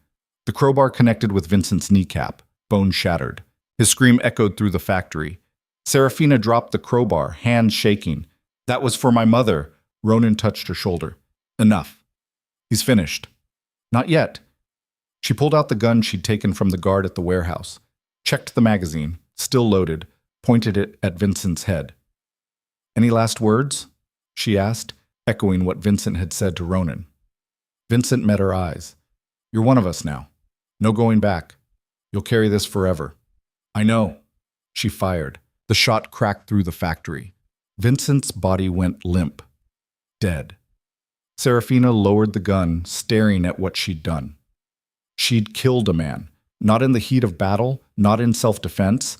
The crowbar connected with Vincent's kneecap, bone shattered. His scream echoed through the factory. Serafina dropped the crowbar, hands shaking. That was for my mother. Ronan touched her shoulder. Enough. He's finished. Not yet. She pulled out the gun she'd taken from the guard at the warehouse, checked the magazine, still loaded, pointed it at Vincent's head. Any last words? She asked, echoing what Vincent had said to Ronan. Vincent met her eyes. You're one of us now. No going back. You'll carry this forever. I know. She fired. The shot cracked through the factory. Vincent's body went limp. Dead. Serafina lowered the gun, staring at what she'd done. She'd killed a man, not in the heat of battle, not in self-defense.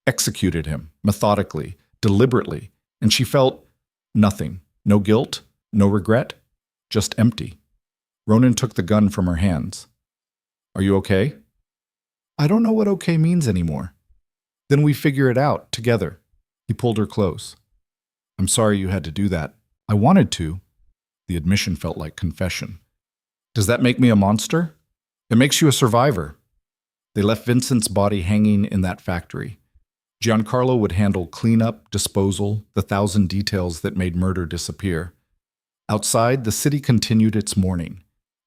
Executed him, methodically, deliberately, and she felt nothing. No guilt, no regret, just empty. Ronan took the gun from her hands. Are you okay? I don't know what okay means anymore. Then we figure it out, together. He pulled her close. I'm sorry you had to do that. I wanted to. The admission felt like confession. Does that make me a monster? It makes you a survivor. They left Vincent's body hanging in that factory. Giancarlo would handle cleanup, disposal, the 1,000 details that made murder disappear. Outside, the city continued its mourning.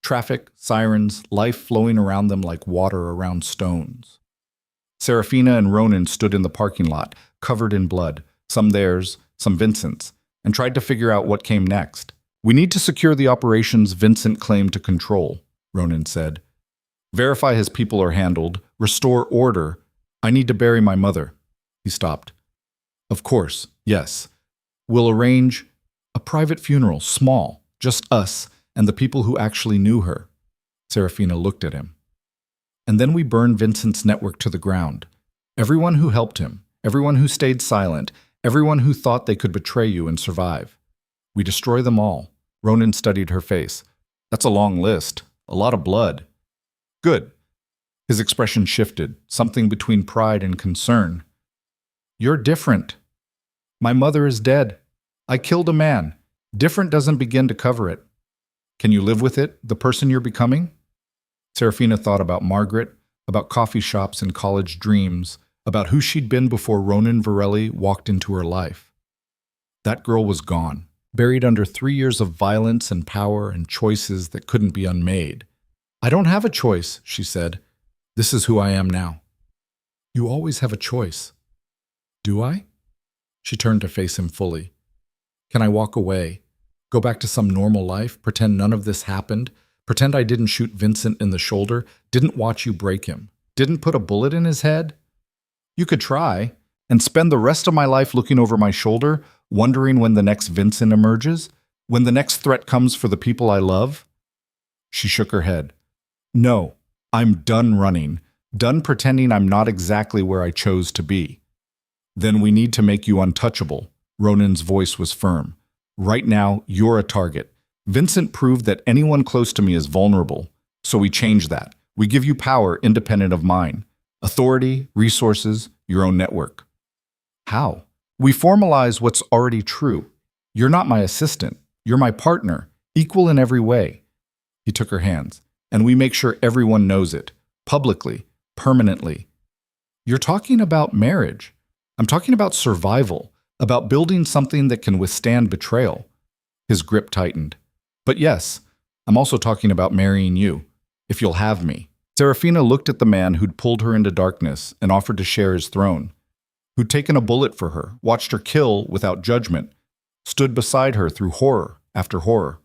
Traffic, sirens, life flowing around them like water around stones. Serafina and Ronan stood in the parking lot, covered in blood, some theirs, some Vincent's, and tried to figure out what came next. We need to secure the operations Vincent claimed to control, Ronan said. Verify his people are handled, restore order. I need to bury my mother. He stopped. Of course, yes. We'll arrange a private funeral, small, just us and the people who actually knew her. Serafina looked at him. And then we burn Vincent's network to the ground. Everyone who helped him, everyone who stayed silent, everyone who thought they could betray you and survive. We destroy them all. Ronan studied her face. That's a long list. A lot of blood. Good. His expression shifted, something between pride and concern. You're different. My mother is dead. I killed a man. Different doesn't begin to cover it. Can you live with it, the person you're becoming? Serafina thought about Margaret, about coffee shops and college dreams, about who she'd been before Ronan Varelli walked into her life. That girl was gone, buried under 3 years of violence and power and choices that couldn't be unmade. I don't have a choice, she said. This is who I am now. You always have a choice. Do I? She turned to face him fully. Can I walk away? Go back to some normal life, pretend none of this happened, pretend I didn't shoot Vincent in the shoulder, didn't watch you break him, didn't put a bullet in his head? You could try, and spend the rest of my life looking over my shoulder, wondering when the next Vincent emerges, when the next threat comes for the people I love. She shook her head. No, I'm done running, done pretending I'm not exactly where I chose to be. Then we need to make you untouchable. Ronan's voice was firm. Right now, you're a target. Vincent proved that anyone close to me is vulnerable, so we change that. We give you power independent of mine. Authority, resources, your own network. How? We formalize what's already true. You're not my assistant. You're my partner, equal in every way. He took her hands, and we make sure everyone knows it, publicly, permanently. You're talking about marriage. I'm talking about survival, about building something that can withstand betrayal. His grip tightened. But yes, I'm also talking about marrying you, if you'll have me. Serafina looked at the man who'd pulled her into darkness and offered to share his throne, who'd taken a bullet for her, watched her kill without judgment, stood beside her through horror after horror.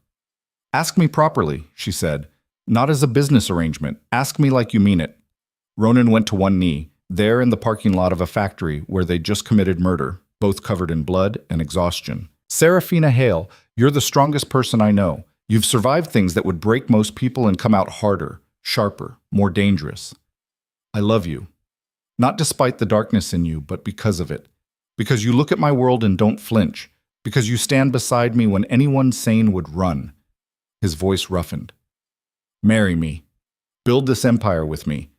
Ask me properly, she said, not as a business arrangement. Ask me like you mean it. Ronan went to one knee, there in the parking lot of a factory where they'd just committed murder, both covered in blood and exhaustion. Serafina Hale, you're the strongest person I know. You've survived things that would break most people and come out harder, sharper, more dangerous. I love you. Not despite the darkness in you, but because of it. Because you look at my world and don't flinch. Because you stand beside me when anyone sane would run. His voice roughened. Marry me. Build this empire with me.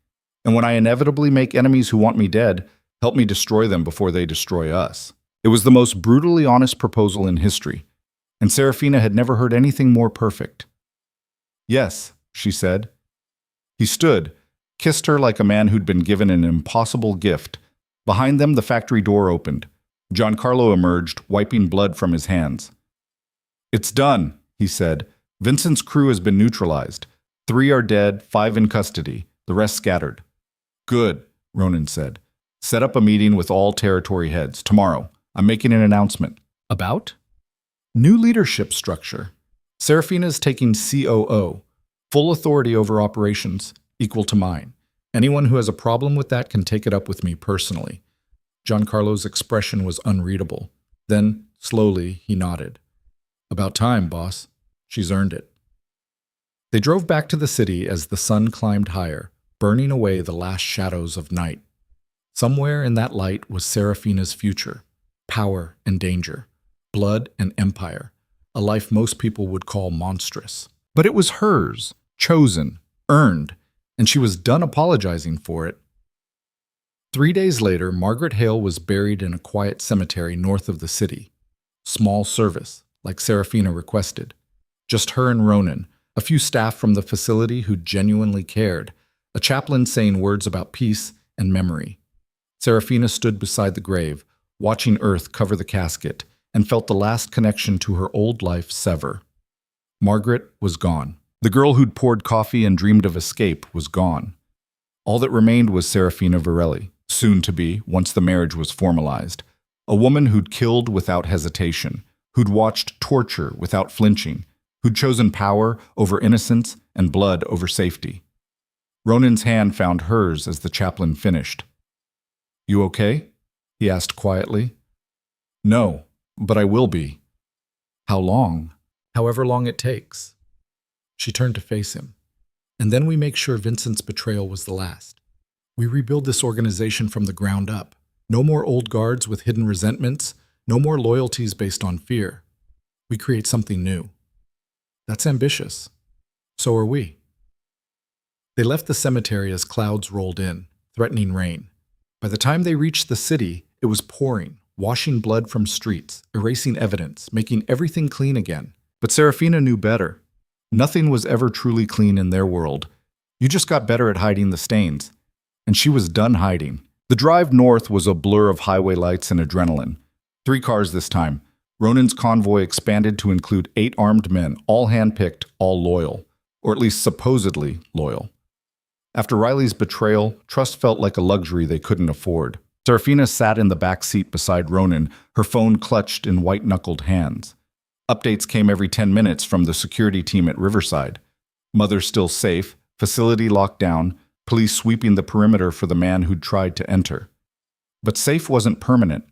And when I inevitably make enemies who want me dead, help me destroy them before they destroy us. It was the most brutally honest proposal in history, and Serafina had never heard anything more perfect. Yes, she said, He stood, kissed her like a man who'd been given an impossible gift. Behind them, the factory door opened. Giancarlo emerged, wiping blood from his hands. "It's done," he said. "Vincent's crew has been neutralized. 3 are dead, 5 in custody, the rest scattered." "Good," Ronan said. "Set up a meeting with all territory heads. Tomorrow, I'm making an announcement." "About?" "New leadership structure. Serafina's taking COO, full authority over operations, equal to mine. Anyone who has a problem with that can take it up with me personally." Giancarlo's expression was unreadable. Then, slowly, he nodded. "About time, boss. She's earned it." They drove back to the city as the sun climbed higher, burning away the last shadows of night. Somewhere in that light was Serafina's future, power and danger, blood and empire, a life most people would call monstrous. But it was hers, chosen, earned, and she was done apologizing for it. 3 days later, Margaret Hale was buried in a quiet cemetery north of the city. Small service, like Serafina requested. Just her and Ronan, a few staff from the facility who genuinely cared, a chaplain saying words about peace and memory. Serafina stood beside the grave, watching earth cover the casket, and felt the last connection to her old life sever. Margaret was gone. The girl who'd poured coffee and dreamed of escape was gone. All that remained was Serafina Varelli, soon to be, once the marriage was formalized. A woman who'd killed without hesitation, who'd watched torture without flinching, who'd chosen power over innocence and blood over safety. Ronan's hand found hers as the chaplain finished. "You okay?" he asked quietly. "No, but I will be." "How long?" "However long it takes." She turned to face him. "And then we make sure Vincent's betrayal was the last. We rebuild this organization from the ground up. No more old guards with hidden resentments, no more loyalties based on fear. We create something new." "That's ambitious. So are we." They left the cemetery as clouds rolled in, threatening rain. By the time they reached the city, it was pouring, washing blood from streets, erasing evidence, making everything clean again. But Serafina knew better. Nothing was ever truly clean in their world. You just got better at hiding the stains. And she was done hiding. The drive north was a blur of highway lights and adrenaline. 3 cars this time. Ronan's convoy expanded to include 8 armed men, all handpicked, all loyal. Or at least supposedly loyal. After Riley's betrayal, trust felt like a luxury they couldn't afford. Serafina sat in the back seat beside Ronan, her phone clutched in white-knuckled hands. Updates came every 10 minutes from the security team at Riverside. Mother still safe, facility locked down, police sweeping the perimeter for the man who'd tried to enter. But safe wasn't permanent.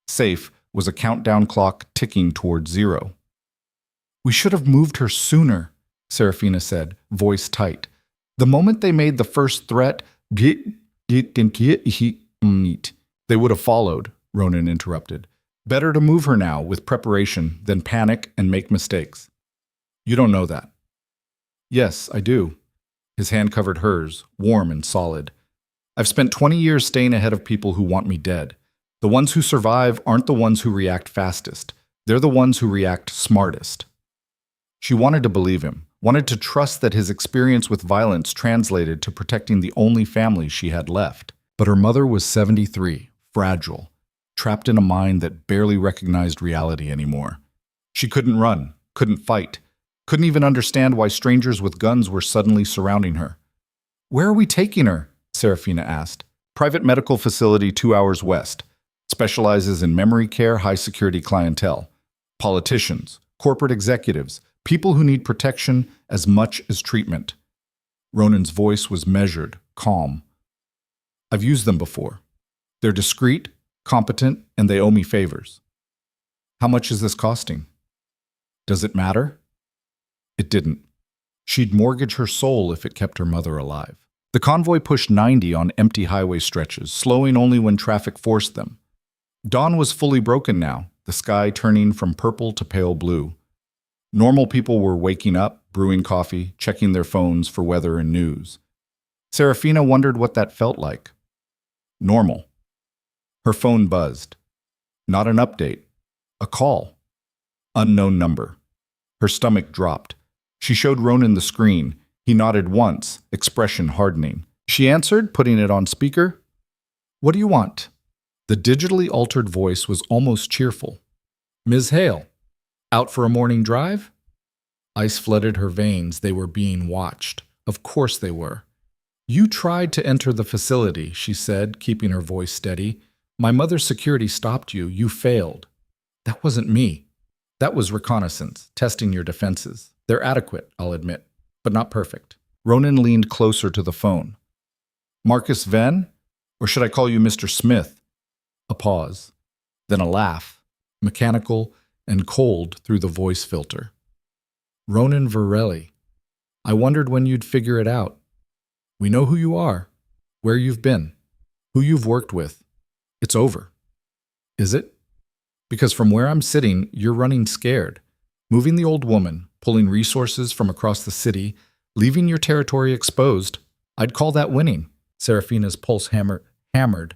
Safe was a countdown clock ticking toward 0. "We should have moved her sooner," Serafina said, voice tight. "The moment they made the first threat, they would have followed," Ronan interrupted. "Better to move her now with preparation than panic and make mistakes." "You don't know that." "Yes, I do." His hand covered hers, warm and solid. "I've spent 20 years staying ahead of people who want me dead. The ones who survive aren't the ones who react fastest. They're the ones who react smartest." She wanted to believe him, wanted to trust that his experience with violence translated to protecting the only family she had left. But her mother was 73, fragile, trapped in a mind that barely recognized reality anymore. She couldn't run, couldn't fight, couldn't even understand why strangers with guns were suddenly surrounding her. "Where are we taking her?" Serafina asked. "Private medical facility 2 hours west. Specializes in memory care, high-security clientele. Politicians, corporate executives, people who need protection as much as treatment." Ronan's voice was measured, calm. "I've used them before. They're discreet, competent, and they owe me favors." "How much is this costing?" "Does it matter?" It didn't. She'd mortgage her soul if it kept her mother alive. The convoy pushed 90 on empty highway stretches, slowing only when traffic forced them. Dawn was fully broken now, the sky turning from purple to pale blue. Normal people were waking up, brewing coffee, checking their phones for weather and news. Serafina wondered what that felt like. Normal. Her phone buzzed. Not an update. A call. Unknown number. Her stomach dropped. She showed Ronan the screen. He nodded once, expression hardening. She answered, putting it on speaker. What do you want? The digitally altered voice was almost cheerful. Ms. Hale, out for a morning drive? Ice flooded her veins. They were being watched. Of course they were. You tried to enter the facility, she said, keeping her voice steady. My mother's security stopped you. You failed. That wasn't me. That was reconnaissance, testing your defenses. They're adequate, I'll admit, but not perfect. Ronan leaned closer to the phone. Marcus Venn? Or should I call you Mr. Smith? A pause, then a laugh, mechanical and cold through the voice filter. Ronan Varelli. I wondered when you'd figure it out. We know who you are, where you've been, who you've worked with. It's over. Is it? Because from where I'm sitting, you're running scared, moving the old woman, pulling resources from across the city, leaving your territory exposed. I'd call that winning. Serafina's pulse hammered.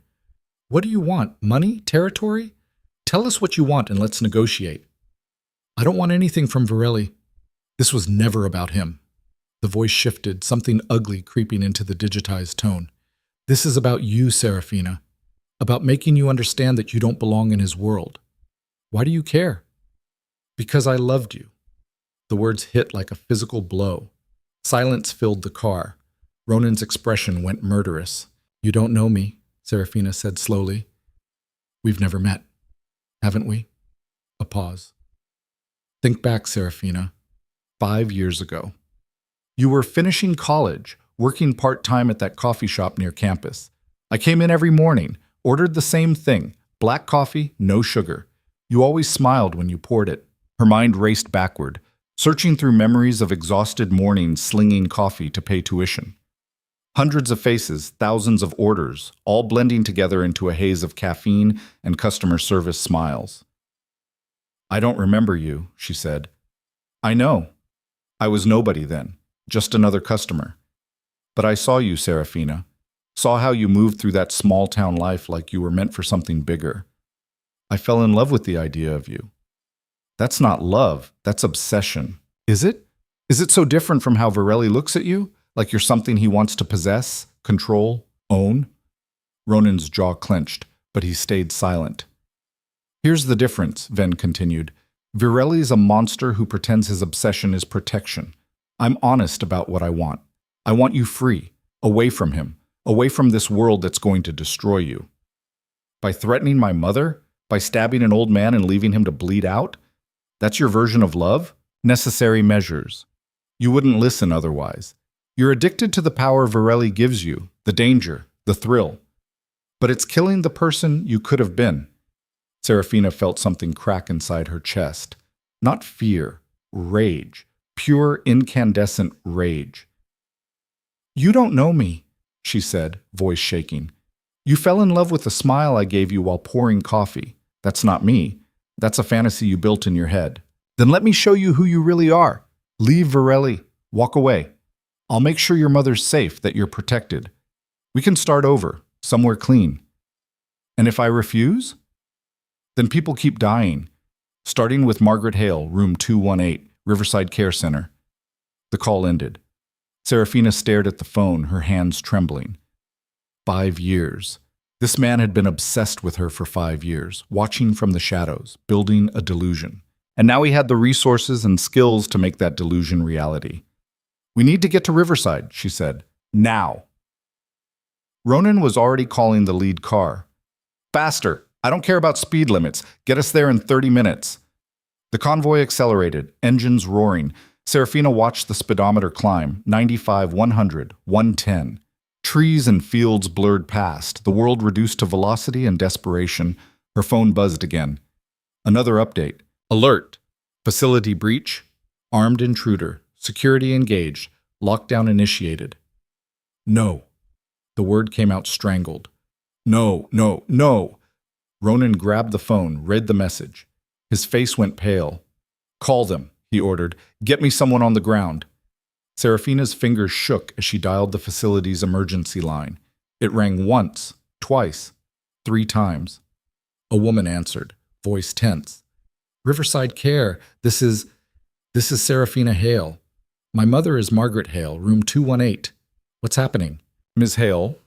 What do you want? Money? Territory? Tell us what you want and let's negotiate. I don't want anything from Varelli. This was never about him. The voice shifted, something ugly creeping into the digitized tone. This is about you, Serafina. About making you understand that you don't belong in his world. Why do you care? Because I loved you. The words hit like a physical blow. Silence filled the car. Ronan's expression went murderous. You don't know me, Serafina said slowly. We've never met, haven't we? A pause. Think back, Serafina. 5 years ago. You were finishing college, working part-time at that coffee shop near campus. I came in every morning, ordered the same thing, black coffee, no sugar. You always smiled when you poured it. Her mind raced backward, searching through memories of exhausted mornings slinging coffee to pay tuition. Hundreds of faces, thousands of orders, all blending together into a haze of caffeine and customer service smiles. I don't remember you, she said. I know. I was nobody then, just another customer. But I saw you, Serafina. Saw how you moved through that small-town life like you were meant for something bigger. I fell in love with the idea of you. That's not love, that's obsession. Is it? Is it so different from how Varelli looks at you? Like you're something he wants to possess, control, own? Ronan's jaw clenched, but he stayed silent. Here's the difference, Venn continued. Varelli's a monster who pretends his obsession is protection. I'm honest about what I want. I want you free, away from him, away from this world that's going to destroy you. By threatening my mother? By stabbing an old man and leaving him to bleed out? That's your version of love? Necessary measures. You wouldn't listen otherwise. You're addicted to the power Varelli gives you, the danger, the thrill. But it's killing the person you could have been. Serafina felt something crack inside her chest. Not fear, rage, pure incandescent rage. You don't know me, she said, voice shaking. You fell in love with the smile I gave you while pouring coffee. That's not me. That's a fantasy you built in your head. Then let me show you who you really are. Leave Varelli. Walk away. I'll make sure your mother's safe, that you're protected. We can start over, somewhere clean. And if I refuse? Then people keep dying, starting with Margaret Hale, room 218, Riverside Care Center. The call ended. Serafina stared at the phone, her hands trembling. 5 years. This man had been obsessed with her for 5 years, watching from the shadows, building a delusion. And now he had the resources and skills to make that delusion reality. We need to get to Riverside, she said. Now. Ronan was already calling the lead car. Faster! I don't care about speed limits. Get us there in 30 minutes. The convoy accelerated, engines roaring. Serafina watched the speedometer climb, 95, 100, 110. Trees and fields blurred past, the world reduced to velocity and desperation. Her phone buzzed again. Another update. Alert! Facility breach. Armed intruder. Security engaged. Lockdown initiated. No. The word came out strangled. No, no, no! Ronan grabbed the phone, read the message. His face went pale. Call them, he ordered. Get me someone on the ground. Serafina's fingers shook as she dialed the facility's emergency line. It rang once, twice, 3 times. A woman answered, voice tense. Riverside Care, this is Serafina Hale. My mother is Margaret Hale, room 218. What's happening? Ms. Hale,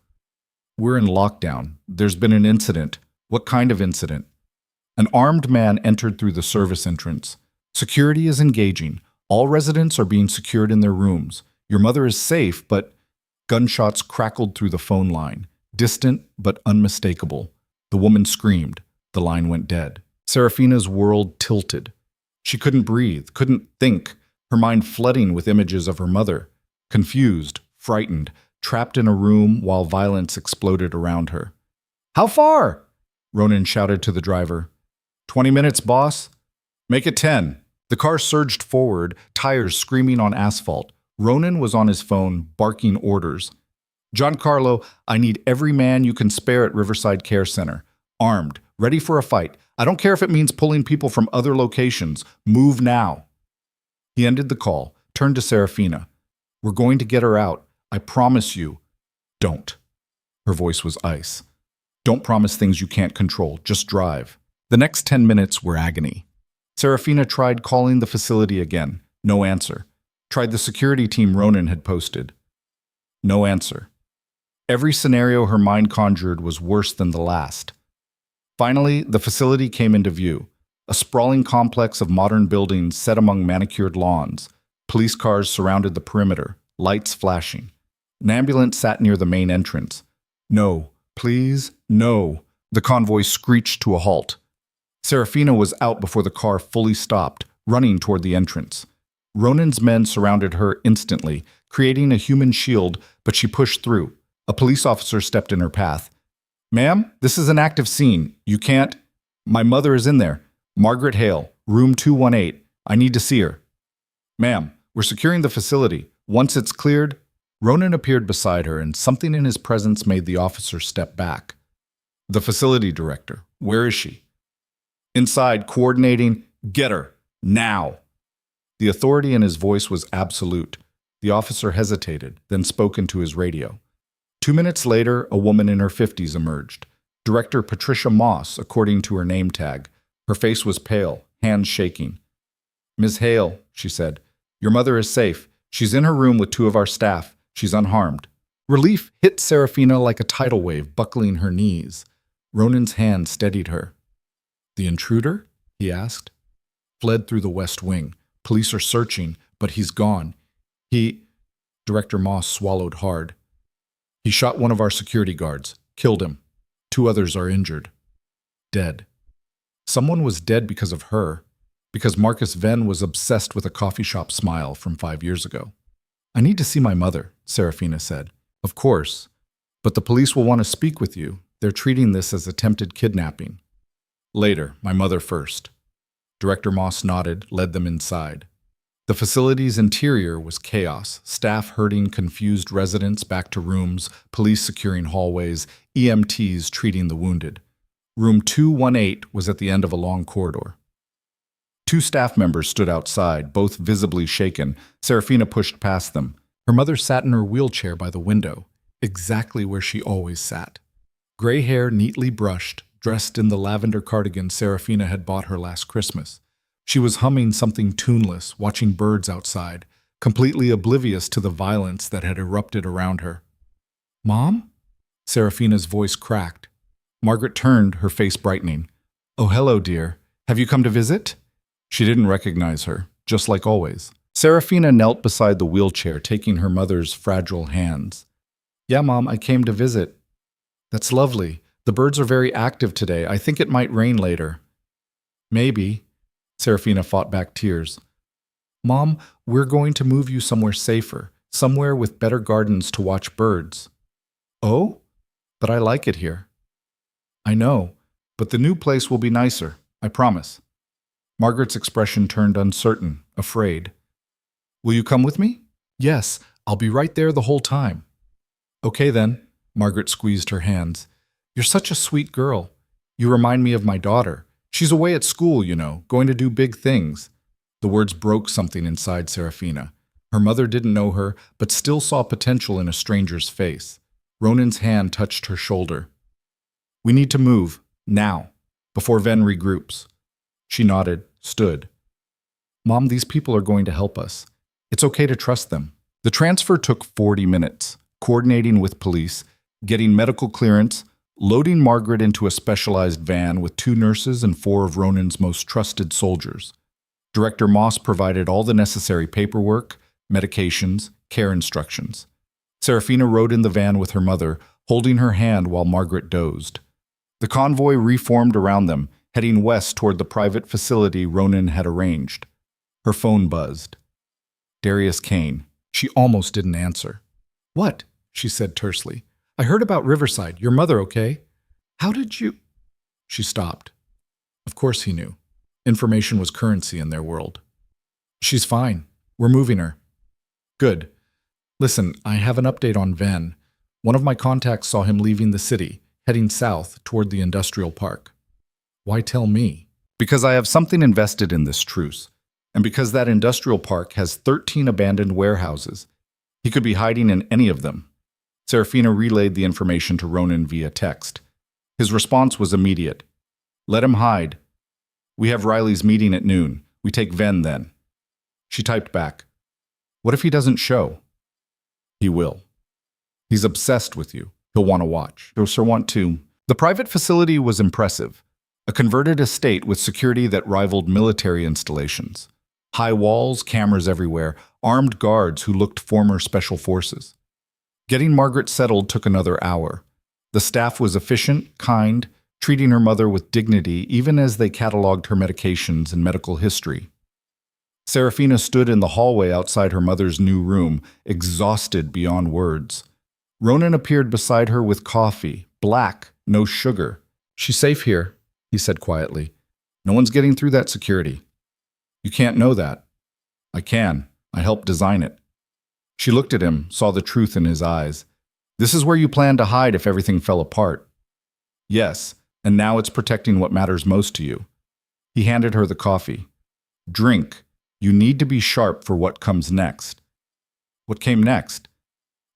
we're in lockdown. There's been an incident. What kind of incident? An armed man entered through the service entrance. Security is engaging. All residents are being secured in their rooms. Your mother is safe, but gunshots crackled through the phone line. Distant, but unmistakable. The woman screamed. The line went dead. Serafina's world tilted. She couldn't breathe, couldn't think, her mind flooding with images of her mother. Confused, frightened, trapped in a room while violence exploded around her. How far? Ronan shouted to the driver. 20 minutes, boss. Make it 10. The car surged forward, tires screaming on asphalt. Ronan was on his phone, barking orders. Giancarlo, I need every man you can spare at Riverside Care Center. Armed, ready for a fight. I don't care if it means pulling people from other locations. Move now. He ended the call, turned to Serafina. We're going to get her out. I promise you. Don't. Her voice was ice. Don't promise things you can't control. Just drive. The next 10 minutes were agony. Serafina tried calling the facility again. No answer. Tried the security team Ronan had posted. No answer. Every scenario her mind conjured was worse than the last. Finally, the facility came into view. A sprawling complex of modern buildings set among manicured lawns. Police cars surrounded the perimeter, lights flashing. An ambulance sat near the main entrance. No, please, no. The convoy screeched to a halt. Serafina was out before the car fully stopped, running toward the entrance. Ronan's men surrounded her instantly, creating a human shield, but she pushed through. A police officer stepped in her path. Ma'am, this is an active scene. You can't. My mother is in there. Margaret Hale, room 218. I need to see her. Ma'am, we're securing the facility. Once it's cleared. Ronan appeared beside her, and something in his presence made the officer step back. The facility director. Where is she? Inside, coordinating. Get her. Now. The authority in his voice was absolute. The officer hesitated, then spoke into his radio. 2 minutes later, a woman in her 50s emerged. Director Patricia Moss, according to her name tag. Her face was pale, hands shaking. Ms. Hale, she said, your mother is safe. She's in her room with 2 of our staff. She's unharmed. Relief hit Serafina like a tidal wave, buckling her knees. Ronan's hand steadied her. The intruder? He asked. Fled through the west wing. Police are searching, but he's gone. Director Moss swallowed hard. He shot one of our security guards, killed him. 2 others are injured. Dead. Someone was dead because of her, because Marcus Venn was obsessed with a coffee shop smile from 5 years ago. I need to see my mother, Serafina said. Of course, but the police will want to speak with you. They're treating this as attempted kidnapping. Later, my mother first. Director Moss nodded, led them inside. The facility's interior was chaos, staff herding confused residents back to rooms, police securing hallways, EMTs treating the wounded. Room 218 was at the end of a long corridor. 2 staff members stood outside, both visibly shaken. Serafina pushed past them. Her mother sat in her wheelchair by the window, exactly where she always sat. Gray hair neatly brushed, dressed in the lavender cardigan Serafina had bought her last Christmas. She was humming something tuneless, watching birds outside, completely oblivious to the violence that had erupted around her. Mom? Serafina's voice cracked. Margaret turned, her face brightening. Oh, hello, dear. Have you come to visit? She didn't recognize her, just like always. Serafina knelt beside the wheelchair, taking her mother's fragile hands. Yeah, Mom, I came to visit. That's lovely. The birds are very active today. I think it might rain later. Maybe. Serafina fought back tears. Mom, we're going to move you somewhere safer, somewhere with better gardens to watch birds. Oh? But I like it here. I know, but the new place will be nicer, I promise. Margaret's expression turned uncertain, afraid. Will you come with me? Yes, I'll be right there the whole time. Okay then, Margaret squeezed her hands. You're such a sweet girl. You remind me of my daughter. She's away at school, you know, going to do big things. The words broke something inside Serafina. Her mother didn't know her, but still saw potential in a stranger's face. Ronan's hand touched her shoulder. We need to move, now, before Venn regroups. She nodded, stood. Mom, these people are going to help us. It's okay to trust them. The transfer took 40 minutes, coordinating with police, getting medical clearance, loading Margaret into a specialized van with 2 nurses and 4 of Ronan's most trusted soldiers. Director Moss provided all the necessary paperwork, medications, care instructions. Serafina rode in the van with her mother, holding her hand while Margaret dozed. The convoy reformed around them, heading west toward the private facility Ronan had arranged. Her phone buzzed. Darius Kane. She almost didn't answer. "What?" she said tersely. "I heard about Riverside. Your mother okay? How did you—" She stopped. Of course he knew. Information was currency in their world. "She's fine. We're moving her." "Good. Listen, I have an update on Ven. One of my contacts saw him leaving the city, heading south toward the industrial park." "Why tell me?" "Because I have something invested in this truce, and because that industrial park has 13 abandoned warehouses. He could be hiding in any of them." Serafina relayed the information to Ronan via text. His response was immediate. "Let him hide. We have Riley's meeting at noon. We take Ven then." She typed back, "What if he doesn't show?" "He will. He's obsessed with you. He'll want to watch. He'll want to." The private facility was impressive. A converted estate with security that rivaled military installations. High walls, cameras everywhere, armed guards who looked former special forces. Getting Margaret settled took another hour. The staff was efficient, kind, treating her mother with dignity even as they cataloged her medications and medical history. Serafina stood in the hallway outside her mother's new room, exhausted beyond words. Ronan appeared beside her with coffee, black, no sugar. "She's safe here," he said quietly. "No one's getting through that security." "You can't know that." "I can. I helped design it." She looked at him, saw the truth in his eyes. "This is where you planned to hide if everything fell apart." "Yes, and now it's protecting what matters most to you." He handed her the coffee. "Drink. You need to be sharp for what comes next." What came next?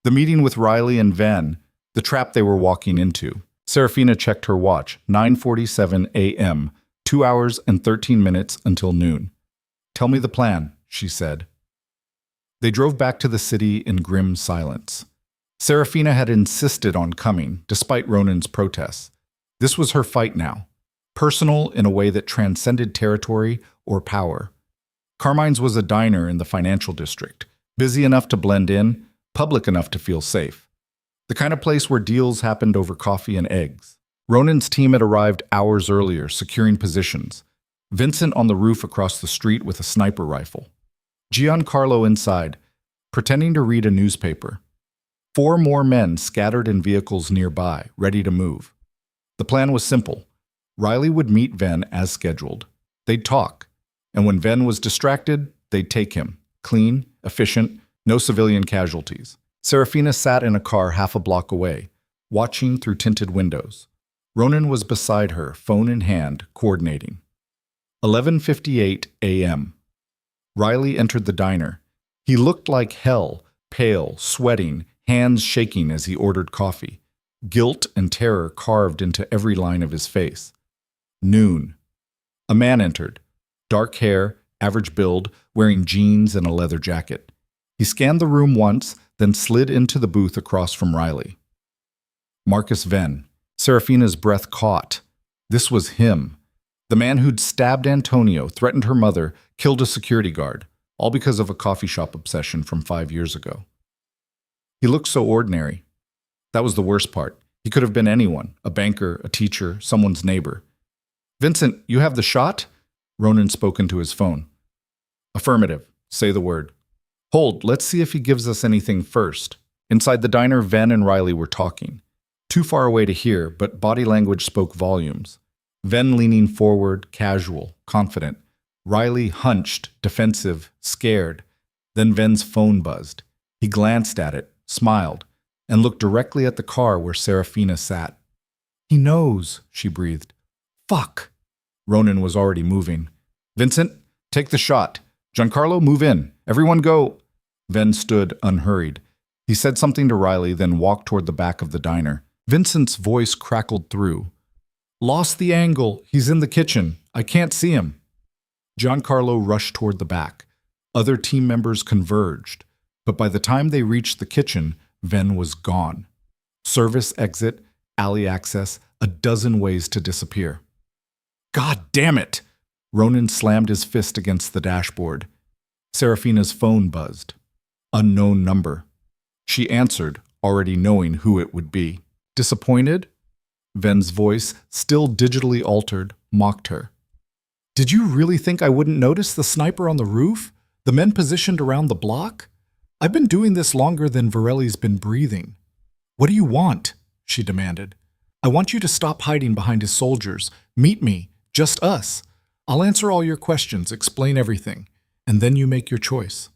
The meeting with Riley and Ven, the trap they were walking into. Serafina checked her watch, 9:47 a.m., 2 hours and 13 minutes until noon. "Tell me the plan," she said. They drove back to the city in grim silence. Serafina had insisted on coming, despite Ronan's protests. This was her fight now, personal in a way that transcended territory or power. Carmine's was a diner in the financial district, busy enough to blend in, public enough to feel safe. The kind of place where deals happened over coffee and eggs. Ronan's team had arrived hours earlier, securing positions. Vincent on the roof across the street with a sniper rifle. Giancarlo inside, pretending to read a newspaper. 4 more men scattered in vehicles nearby, ready to move. The plan was simple. Riley would meet Ven as scheduled. They'd talk, and when Ven was distracted, they'd take him. Clean, efficient, no civilian casualties. Serafina sat in a car half a block away, watching through tinted windows. Ronan was beside her, phone in hand, coordinating. 11:58 a.m. Riley entered the diner. He looked like hell, pale, sweating, hands shaking as he ordered coffee. Guilt and terror carved into every line of his face. Noon. A man entered. Dark hair, average build, wearing jeans and a leather jacket. He scanned the room once, then slid into the booth across from Riley. Marcus Ven. Serafina's breath caught. This was him. The man who'd stabbed Antonio, threatened her mother, killed a security guard, all because of a coffee shop obsession from 5 years ago. He looked so ordinary. That was the worst part. He could have been anyone, a banker, a teacher, someone's neighbor. "Vincent, you have the shot?" Ronan spoke into his phone. "Affirmative. Say the word." "Hold, let's see if he gives us anything first." Inside the diner, Ven and Riley were talking. Too far away to hear, but body language spoke volumes. Ven leaning forward, casual, confident. Riley hunched, defensive, scared. Then Ven's phone buzzed. He glanced at it, smiled, and looked directly at the car where Serafina sat. "He knows," she breathed. "Fuck." Ronan was already moving. "Vincent, take the shot. Giancarlo, move in. Everyone go." Ven stood unhurried. He said something to Riley, then walked toward the back of the diner. Vincent's voice crackled through. "Lost the angle. He's in the kitchen. I can't see him." Giancarlo rushed toward the back. Other team members converged, but by the time they reached the kitchen, Ven was gone. Service exit, alley access, a dozen ways to disappear. God damn it! Ronan slammed his fist against the dashboard. Serafina's phone buzzed. Unknown number. She answered, already knowing who it would be. Disappointed? Ven's voice, still digitally altered, mocked her. Did you really think I wouldn't notice the sniper on the roof? The men positioned around the block? I've been doing this longer than Varelli's been breathing. What do you want? She demanded. I want you to stop hiding behind his soldiers. Meet me, just us. I'll answer all your questions, explain everything, and then you make your choice.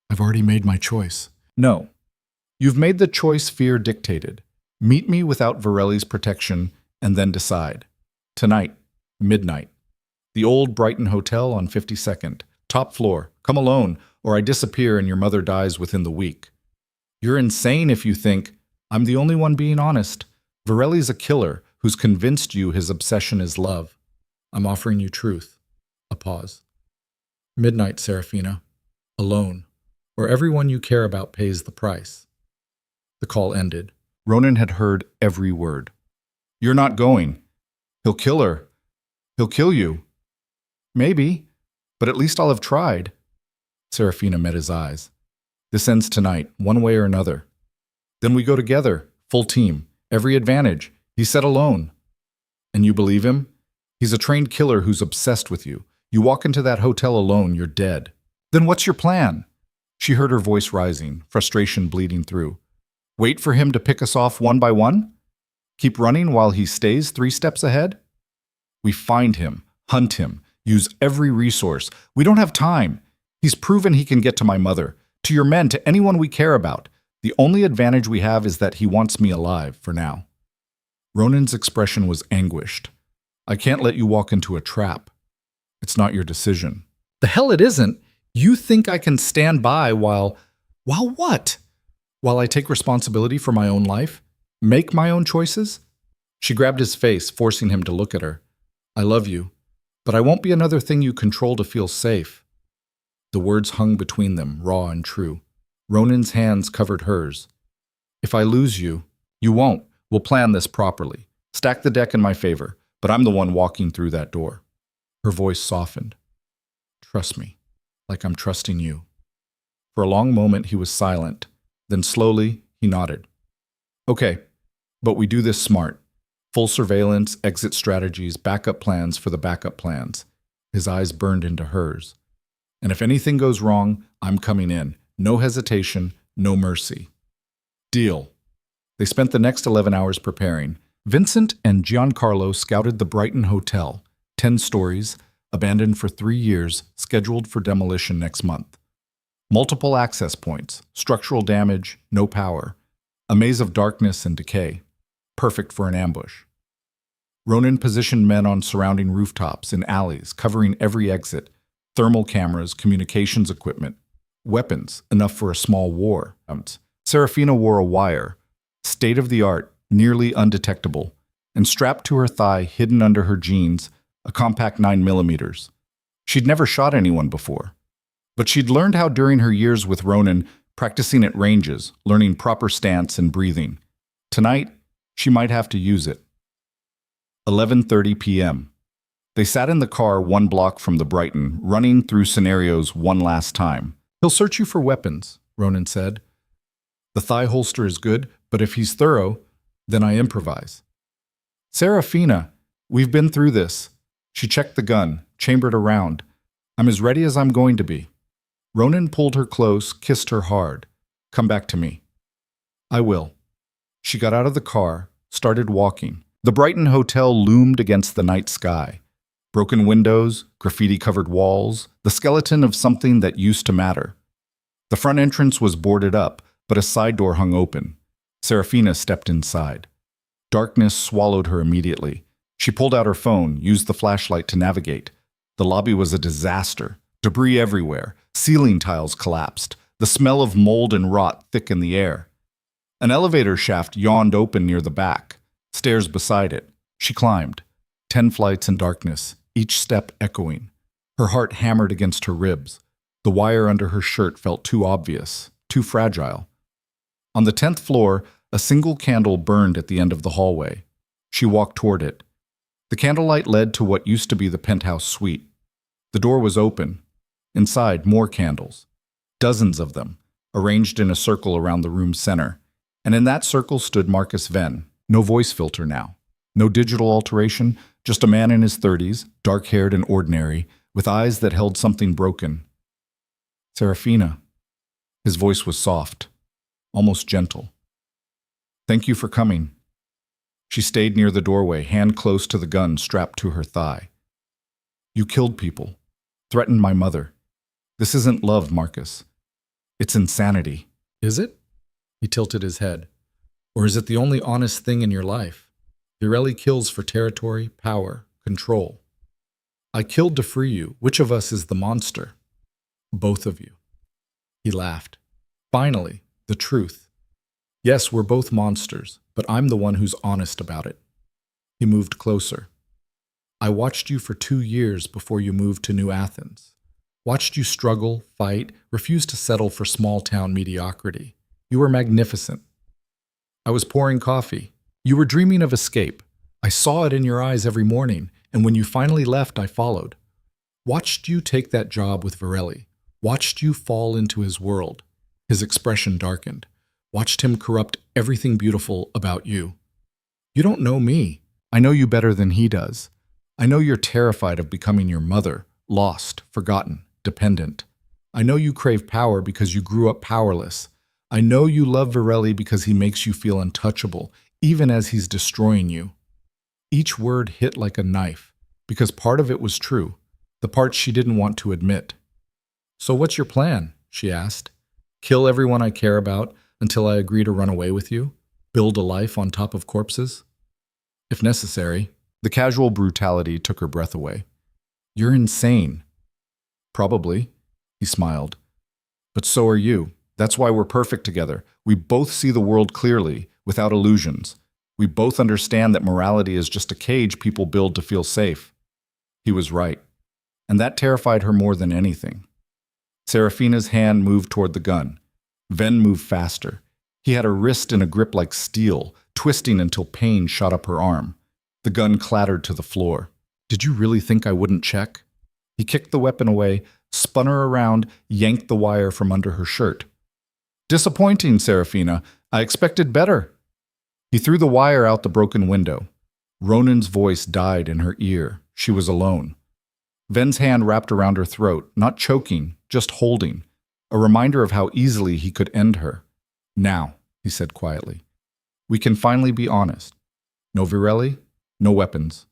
I've already made my choice. No. You've made the choice fear dictated. Meet me without Varelli's protection, and then decide. Tonight, midnight. The old Brighton Hotel on 52nd. Top floor. Come alone, or I disappear and your mother dies within the week. You're insane if you think, I'm the only one being honest. Varelli's a killer who's convinced you his obsession is love. I'm offering you truth. A pause. Midnight, Serafina. Alone. Where everyone you care about pays the price. The call ended. Ronan had heard every word. You're not going. He'll kill her. He'll kill you. Maybe, but at least I'll have tried. Serafina met his eyes. This ends tonight, one way or another. Then we go together, full team, every advantage. He said alone. And you believe him? He's a trained killer who's obsessed with you. You walk into that hotel alone, you're dead. Then what's your plan? She heard her voice rising, frustration bleeding through. Wait for him to pick us off one by one? Keep running while he stays 3 steps ahead? We find him, hunt him, use every resource. We don't have time. He's proven he can get to my mother, to your men, to anyone we care about. The only advantage we have is that he wants me alive for now. Ronan's expression was anguished. I can't let you walk into a trap. It's not your decision. The hell it isn't. You think I can stand by while what? While I take responsibility for my own life? Make my own choices? She grabbed his face, forcing him to look at her. I love you, but I won't be another thing you control to feel safe. The words hung between them, raw and true. Ronan's hands covered hers. If I lose you, you won't. We'll plan this properly. Stack the deck in my favor, but I'm the one walking through that door. Her voice softened. Trust me, like I'm trusting you. For a long moment he was silent. Then slowly he nodded. Okay, but we do this smart. Full surveillance, exit strategies, backup plans for the backup plans. His eyes burned into hers. And if anything goes wrong, I'm coming in. No hesitation, no mercy. Deal. They spent the next 11 hours preparing. Vincent and Giancarlo scouted the Brighton Hotel, 10 stories, abandoned for 3 years, scheduled for demolition next month. Multiple access points, structural damage, no power, a maze of darkness and decay, perfect for an ambush. Ronan positioned men on surrounding rooftops, in alleys, covering every exit, thermal cameras, communications equipment, weapons, enough for a small war. Serafina wore a wire, state-of-the-art, nearly undetectable, and strapped to her thigh, hidden under her jeans, a compact 9mm. She'd never shot anyone before. But she'd learned how during her years with Ronan, practicing at ranges, learning proper stance and breathing. Tonight, she might have to use it. 11:30 p.m. They sat in the car 1 block from the Brighton, running through scenarios one last time. He'll search you for weapons, Ronan said. The thigh holster is good, but if he's thorough, then I improvise. Serafina, we've been through this. She checked the gun, chambered around. I'm as ready as I'm going to be. Ronan pulled her close, kissed her hard. Come back to me. I will. She got out of the car, started walking. The Brighton Hotel loomed against the night sky. Broken windows, graffiti-covered walls, the skeleton of something that used to matter. The front entrance was boarded up, but a side door hung open. Serafina stepped inside. Darkness swallowed her immediately. She pulled out her phone, used the flashlight to navigate. The lobby was a disaster. Debris everywhere. Ceiling tiles collapsed. The smell of mold and rot thick in the air. An elevator shaft yawned open near the back. Stairs beside it. She climbed. 10 flights in darkness, each step echoing. Her heart hammered against her ribs. The wire under her shirt felt too obvious, too fragile. On the 10th floor, a single candle burned at the end of the hallway. She walked toward it. The candlelight led to what used to be the penthouse suite. The door was open. Inside, more candles. Dozens of them, arranged in a circle around the room's center. And in that circle stood Marcus Venn. No voice filter now. No digital alteration, just a man in his 30s, dark-haired and ordinary, with eyes that held something broken. Serafina. His voice was soft, almost gentle. Thank you for coming. She stayed near the doorway, hand close to the gun strapped to her thigh. You killed people, threatened my mother. This isn't love, Marcus. It's insanity. Is it? He tilted his head. Or is it the only honest thing in your life? Virelli kills for territory, power, control. I killed to free you. Which of us is the monster? Both of you. He laughed. Finally, the truth. Yes, we're both monsters, but I'm the one who's honest about it. He moved closer. I watched you for 2 years before you moved to New Athens. Watched you struggle, fight, refuse to settle for small-town mediocrity. You were magnificent. I was pouring coffee. You were dreaming of escape. I saw it in your eyes every morning, and when you finally left, I followed. Watched you take that job with Virelli. Watched you fall into his world. His expression darkened. Watched him corrupt everything beautiful about you. You don't know me. I know you better than he does. I know you're terrified of becoming your mother, lost, forgotten, dependent. I know you crave power because you grew up powerless. I know you love Virelli because he makes you feel untouchable, even as he's destroying you. Each word hit like a knife, because part of it was true, the part she didn't want to admit. So what's your plan? She asked. Kill everyone I care about until I agree to run away with you? Build a life on top of corpses? If necessary. The casual brutality took her breath away. You're insane. Probably, he smiled. But so are you. That's why we're perfect together. We both see the world clearly, without illusions. We both understand that morality is just a cage people build to feel safe. He was right. And that terrified her more than anything. Serafina's hand moved toward the gun. Venn moved faster. He had her wrist in a grip like steel, twisting until pain shot up her arm. The gun clattered to the floor. Did you really think I wouldn't check? He kicked the weapon away, spun her around, yanked the wire from under her shirt. Disappointing, Serafina. I expected better. He threw the wire out the broken window. Ronan's voice died in her ear. She was alone. Venn's hand wrapped around her throat, not choking, just holding, a reminder of how easily he could end her. Now, he said quietly, we can finally be honest. No Virelli, no weapons,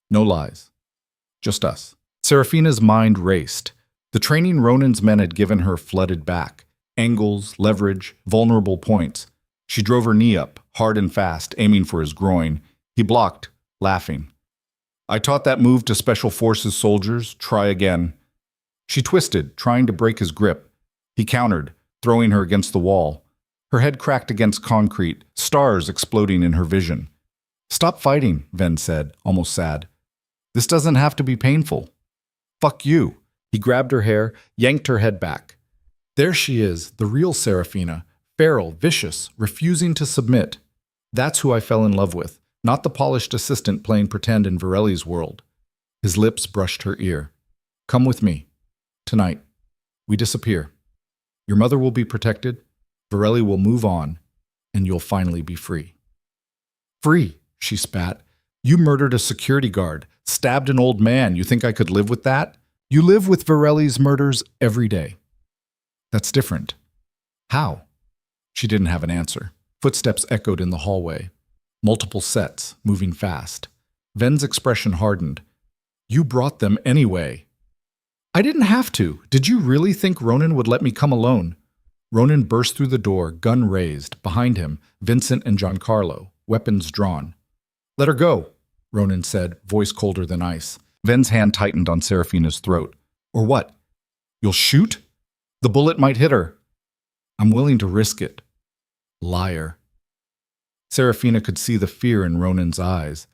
no lies. Just us. Serafina's mind raced. The training Ronan's men had given her flooded back. Angles, leverage, vulnerable points. She drove her knee up, hard and fast, aiming for his groin. He blocked, laughing. I taught that move to Special Forces soldiers. Try again. She twisted, trying to break his grip. He countered, throwing her against the wall. Her head cracked against concrete, stars exploding in her vision. Stop fighting, Venn said, almost sad. This doesn't have to be painful. Fuck you. He grabbed her hair, yanked her head back. There she is, the real Serafina, feral, vicious, refusing to submit. That's who I fell in love with, not the polished assistant playing pretend in Virelli's world. His lips brushed her ear. Come with me. Tonight. We disappear. Your mother will be protected, Virelli will move on, and you'll finally be free. Free, she spat. You murdered a security guard, stabbed an old man. You think I could live with that? You live with Virelli's murders every day. That's different. How? She didn't have an answer. Footsteps echoed in the hallway. Multiple sets, moving fast. Venn's expression hardened. You brought them anyway. I didn't have to. Did you really think Ronan would let me come alone? Ronan burst through the door, gun raised. Behind him, Vincent and Giancarlo, weapons drawn. Let her go, Ronan said, voice colder than ice. Venn's hand tightened on Serafina's throat. Or what? You'll shoot? The bullet might hit her. I'm willing to risk it. Liar. Serafina could see the fear in Ronan's eyes,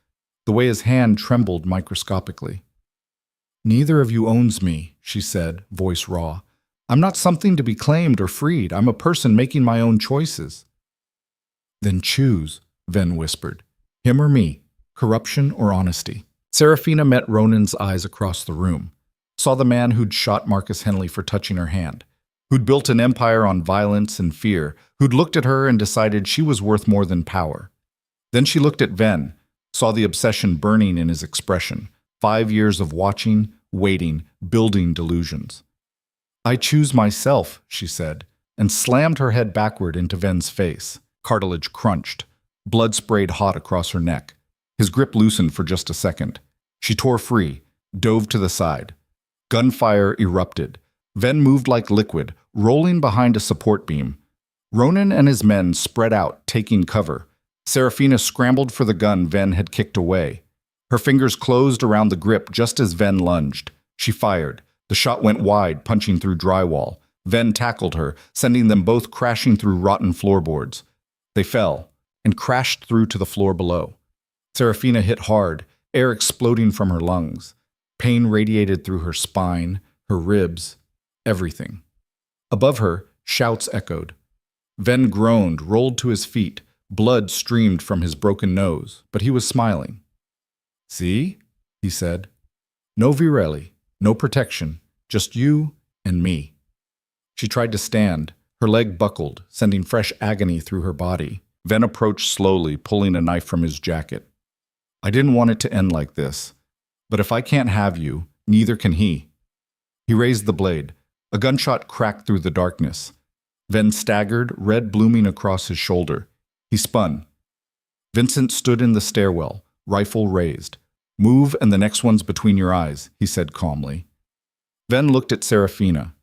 the way his hand trembled microscopically. Neither of you owns me, she said, voice raw. I'm not something to be claimed or freed. I'm a person making my own choices. Then choose, Ven whispered. Him or me, corruption or honesty. Serafina met Ronan's eyes across the room, saw the man who'd shot Marcus Henley for touching her hand, who'd built an empire on violence and fear, who'd looked at her and decided she was worth more than power. Then she looked at Ven, saw the obsession burning in his expression, 5 years of watching, waiting, building delusions. I choose myself, she said, and slammed her head backward into Ven's face. Cartilage crunched. Blood sprayed hot across her neck. His grip loosened for just a second. She tore free, dove to the side. Gunfire erupted. Ven moved like liquid, rolling behind a support beam. Ronan and his men spread out, taking cover. Serafina scrambled for the gun Ven had kicked away. Her fingers closed around the grip just as Ven lunged. She fired. The shot went wide, punching through drywall. Ven tackled her, sending them both crashing through rotten floorboards. They fell and crashed through to the floor below. Serafina hit hard, air exploding from her lungs. Pain radiated through her spine, her ribs, everything. Above her, shouts echoed. Ven groaned, rolled to his feet. Blood streamed from his broken nose, but he was smiling. See? He said. No virelli, no protection, just you and me. She tried to stand. Her leg buckled, sending fresh agony through her body. Ven approached slowly, pulling a knife from his jacket. I didn't want it to end like this, but if I can't have you, neither can he. He raised the blade. A gunshot cracked through the darkness. Ven staggered, red blooming across his shoulder. He spun. Vincent stood in the stairwell, rifle raised. Move and the next one's between your eyes, he said calmly. Ven looked at Serafina,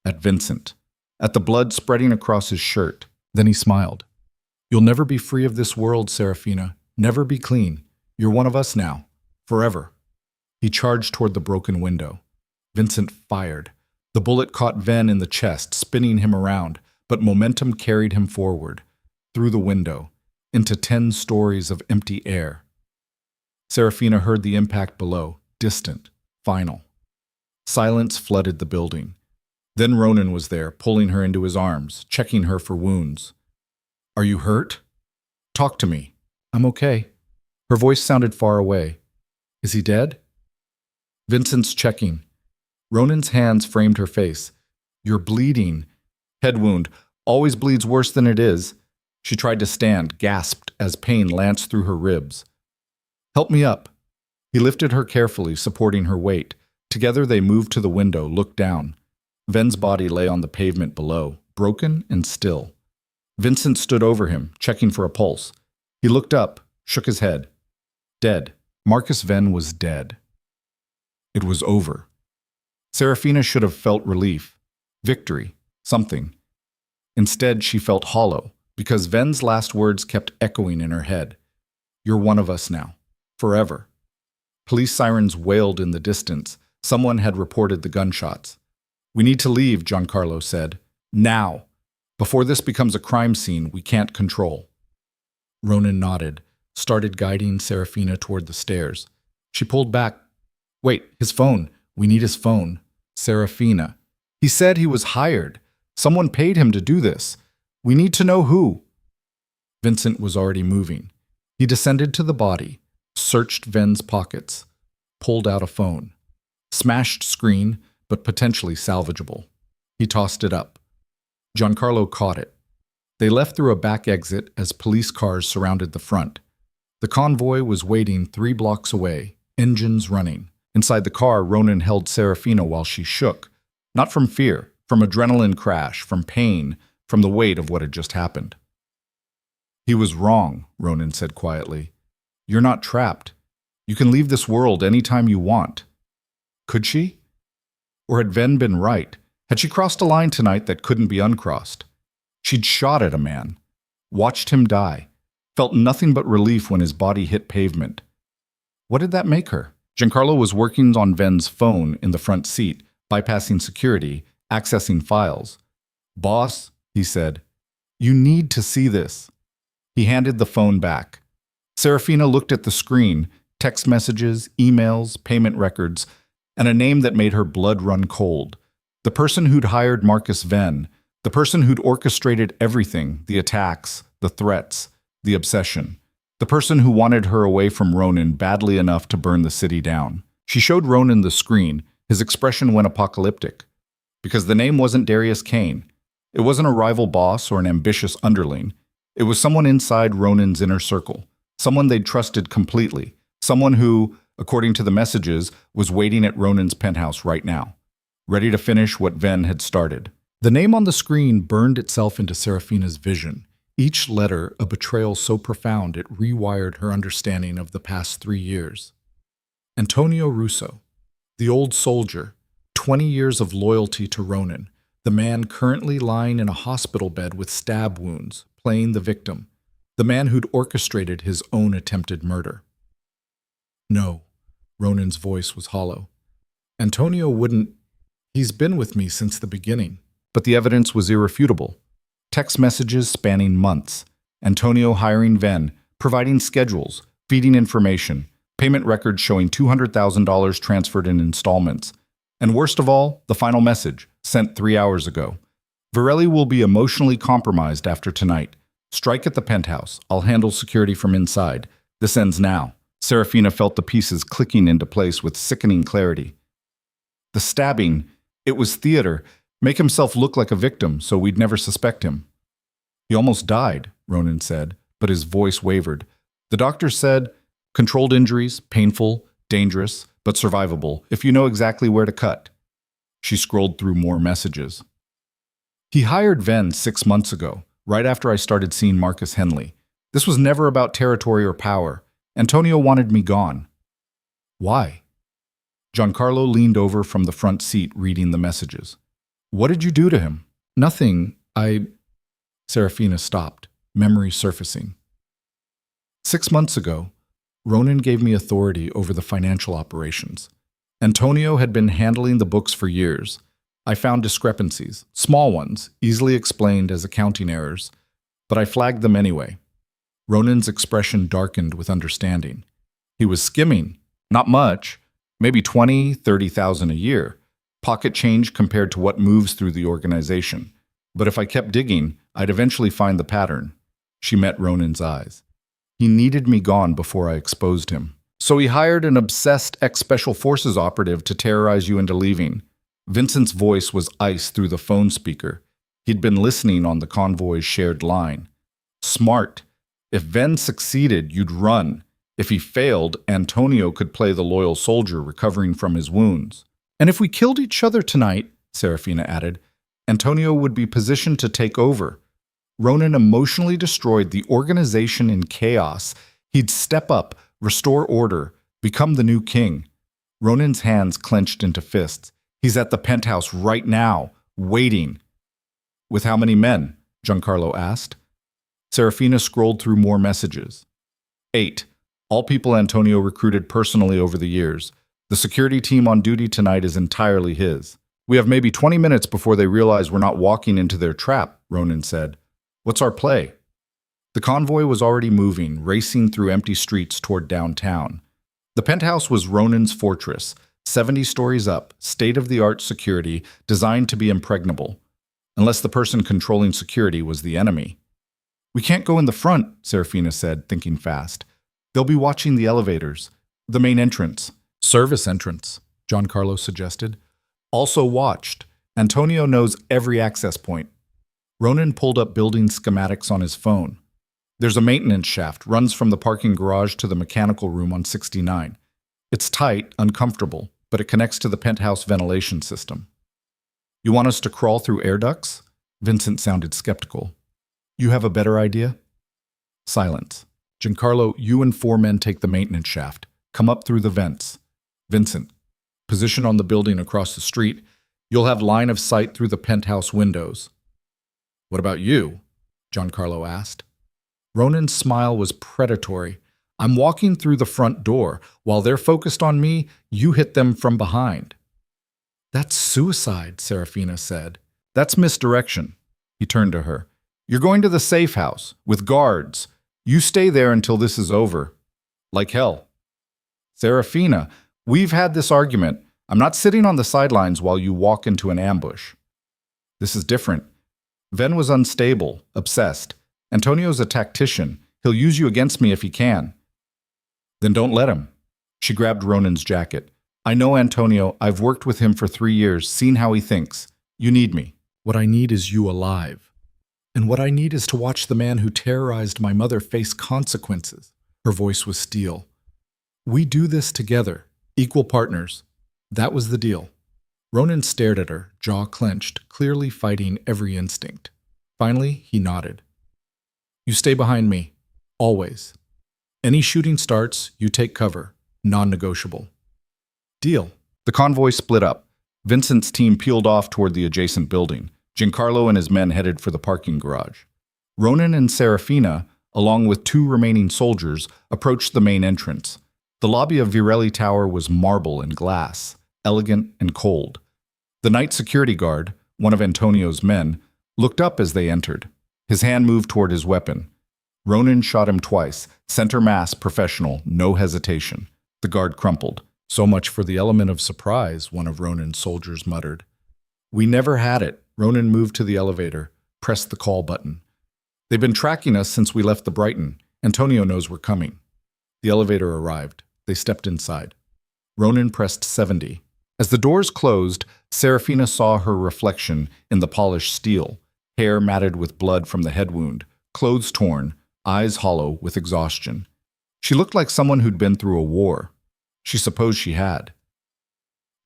at Vincent, at the blood spreading across his shirt. Then he smiled. You'll never be free of this world, Serafina. Never be clean. You're one of us now. Forever. He charged toward the broken window. Vincent fired. The bullet caught Ven in the chest, spinning him around, but momentum carried him forward, through the window, into 10 stories of empty air. Serafina heard the impact below, distant, final. Silence flooded the building. Then Ronan was there, pulling her into his arms, checking her for wounds. Are you hurt? Talk to me. I'm okay. Her voice sounded far away. Is he dead? Vincent's checking. Ronan's hands framed her face. You're bleeding. Head wound. Always bleeds worse than it is. She tried to stand, gasped as pain lanced through her ribs. Help me up. He lifted her carefully, supporting her weight. Together they moved to the window, looked down. Ven's body lay on the pavement below, broken and still. Vincent stood over him, checking for a pulse. He looked up, shook his head. Dead. Marcus Ven was dead. It was over. Serafina should have felt relief, victory, something. Instead, she felt hollow, because Ven's last words kept echoing in her head. You're one of us now. Forever. Police sirens wailed in the distance. Someone had reported the gunshots. We need to leave, Giancarlo said. Now. Before this becomes a crime scene we can't control. Ronan nodded, started guiding Serafina toward the stairs. She pulled back. Wait, his phone. We need his phone. Serafina. He said he was hired. Someone paid him to do this. We need to know who. Vincent was already moving. He descended to the body, searched Ven's pockets, pulled out a phone. Smashed screen, but potentially salvageable. He tossed it up. Giancarlo caught it. They left through a back exit as police cars surrounded the front. The convoy was waiting 3 blocks away, engines running. Inside the car, Ronan held Serafina while she shook. Not from fear, from adrenaline crash, from pain, from the weight of what had just happened. He was wrong, Ronan said quietly. You're not trapped. You can leave this world anytime you want. Could she? Or had Ven been right? Had she crossed a line tonight that couldn't be uncrossed? She'd shot at a man, watched him die, felt nothing but relief when his body hit pavement. What did that make her? Giancarlo was working on Ven's phone in the front seat, bypassing security, accessing files. Boss, he said, you need to see this. He handed the phone back. Serafina looked at the screen, text messages, emails, payment records, and a name that made her blood run cold. The person who'd hired Marcus Venn, the person who'd orchestrated everything, the attacks, the threats, the obsession. The person who wanted her away from Ronan badly enough to burn the city down. She showed Ronan the screen. His expression went apocalyptic. Because the name wasn't Darius Kane. It wasn't a rival boss or an ambitious underling. It was someone inside Ronan's inner circle. Someone they'd trusted completely. Someone who, according to the messages, was waiting at Ronan's penthouse right now, ready to finish what Venn had started. The name on the screen burned itself into Serafina's vision. Each letter a betrayal so profound it rewired her understanding of the past 3 years. Antonio Russo, the old soldier, 20 years of loyalty to Ronan, the man currently lying in a hospital bed with stab wounds, playing the victim, the man who'd orchestrated his own attempted murder. No, Ronan's voice was hollow. Antonio wouldn't. He's been with me since the beginning. But the evidence was irrefutable. Text messages spanning months. Antonio hiring Venn, providing schedules, feeding information, payment records showing $200,000 transferred in installments. And worst of all, the final message, sent 3 hours ago. Varelli will be emotionally compromised after tonight. Strike at the penthouse. I'll handle security from inside. This ends now. Serafina felt the pieces clicking into place with sickening clarity. The stabbing, it was theater. Make himself look like a victim so we'd never suspect him. He almost died, Ronan said, but his voice wavered. The doctor said, controlled injuries, painful, dangerous, but survivable, if you know exactly where to cut. She scrolled through more messages. He hired Venn 6 months ago, right after I started seeing Marcus Henley. This was never about territory or power. Antonio wanted me gone. Why? Giancarlo leaned over from the front seat reading the messages. What did you do to him? Nothing. Serafina stopped, memory surfacing. 6 months ago, Ronan gave me authority over the financial operations. Antonio had been handling the books for years. I found discrepancies, small ones, easily explained as accounting errors, but I flagged them anyway. Ronan's expression darkened with understanding. He was skimming, not much, maybe 20, 30,000 a year. Pocket change compared to what moves through the organization. But if I kept digging, I'd eventually find the pattern. She met Ronan's eyes. He needed me gone before I exposed him. So he hired an obsessed ex-Special Forces operative to terrorize you into leaving. Vincent's voice was ice through the phone speaker. He'd been listening on the convoy's shared line. Smart. If Venn succeeded, you'd run. If he failed, Antonio could play the loyal soldier recovering from his wounds. And if we killed each other tonight, Serafina added, Antonio would be positioned to take over. Ronan emotionally destroyed the organization in chaos. He'd step up, restore order, become the new king. Ronan's hands clenched into fists. He's at the penthouse right now, waiting. With how many men? Giancarlo asked. Serafina scrolled through more messages. 8. All people Antonio recruited personally over the years. The security team on duty tonight is entirely his. We have maybe 20 minutes before they realize we're not walking into their trap, Ronan said. What's our play? The convoy was already moving, racing through empty streets toward downtown. The penthouse was Ronan's fortress, 70 stories up, state-of-the-art security, designed to be impregnable. Unless the person controlling security was the enemy. We can't go in the front, Serafina said, thinking fast. They'll be watching the elevators, the main entrance. Service entrance, Giancarlo suggested. Also watched. Antonio knows every access point. Ronan pulled up building schematics on his phone. There's a maintenance shaft, runs from the parking garage to the mechanical room on 69. It's tight, uncomfortable, but it connects to the penthouse ventilation system. You want us to crawl through air ducts? Vincent sounded skeptical. You have a better idea? Silence. Giancarlo, you and 4 men take the maintenance shaft. Come up through the vents. Vincent, position on the building across the street. You'll have line of sight through the penthouse windows. What about you? Giancarlo asked. Ronan's smile was predatory. I'm walking through the front door. While they're focused on me, you hit them from behind. That's suicide, Serafina said. That's misdirection. He turned to her. You're going to the safe house, with guards. You stay there until this is over. Like hell. Serafina, we've had this argument. I'm not sitting on the sidelines while you walk into an ambush. This is different. Ven was unstable, obsessed. Antonio's a tactician. He'll use you against me if he can. Then don't let him. She grabbed Ronan's jacket. I know Antonio. I've worked with him for 3 years, seen how he thinks. You need me. What I need is you alive. And what I need is to watch the man who terrorized my mother face consequences. Her voice was steel. We do this together, equal partners. That was the deal. Ronan stared at her, jaw clenched, clearly fighting every instinct. Finally, he nodded. You stay behind me. Always. Any shooting starts, you take cover. Non-negotiable. Deal. The convoy split up. Vincent's team peeled off toward the adjacent building. Giancarlo and his men headed for the parking garage. Ronan and Serafina, along with 2 remaining soldiers, approached the main entrance. The lobby of Virelli Tower was marble and glass, elegant and cold. The night security guard, one of Antonio's men, looked up as they entered. His hand moved toward his weapon. Ronan shot him twice, center mass, professional, no hesitation. The guard crumpled. So much for the element of surprise, one of Ronan's soldiers muttered. We never had it. Ronan moved to the elevator, pressed the call button. They've been tracking us since we left the Brighton. Antonio knows we're coming. The elevator arrived. They stepped inside. Ronan pressed 70. As the doors closed, Serafina saw her reflection in the polished steel, hair matted with blood from the head wound, clothes torn, eyes hollow with exhaustion. She looked like someone who'd been through a war. She supposed she had.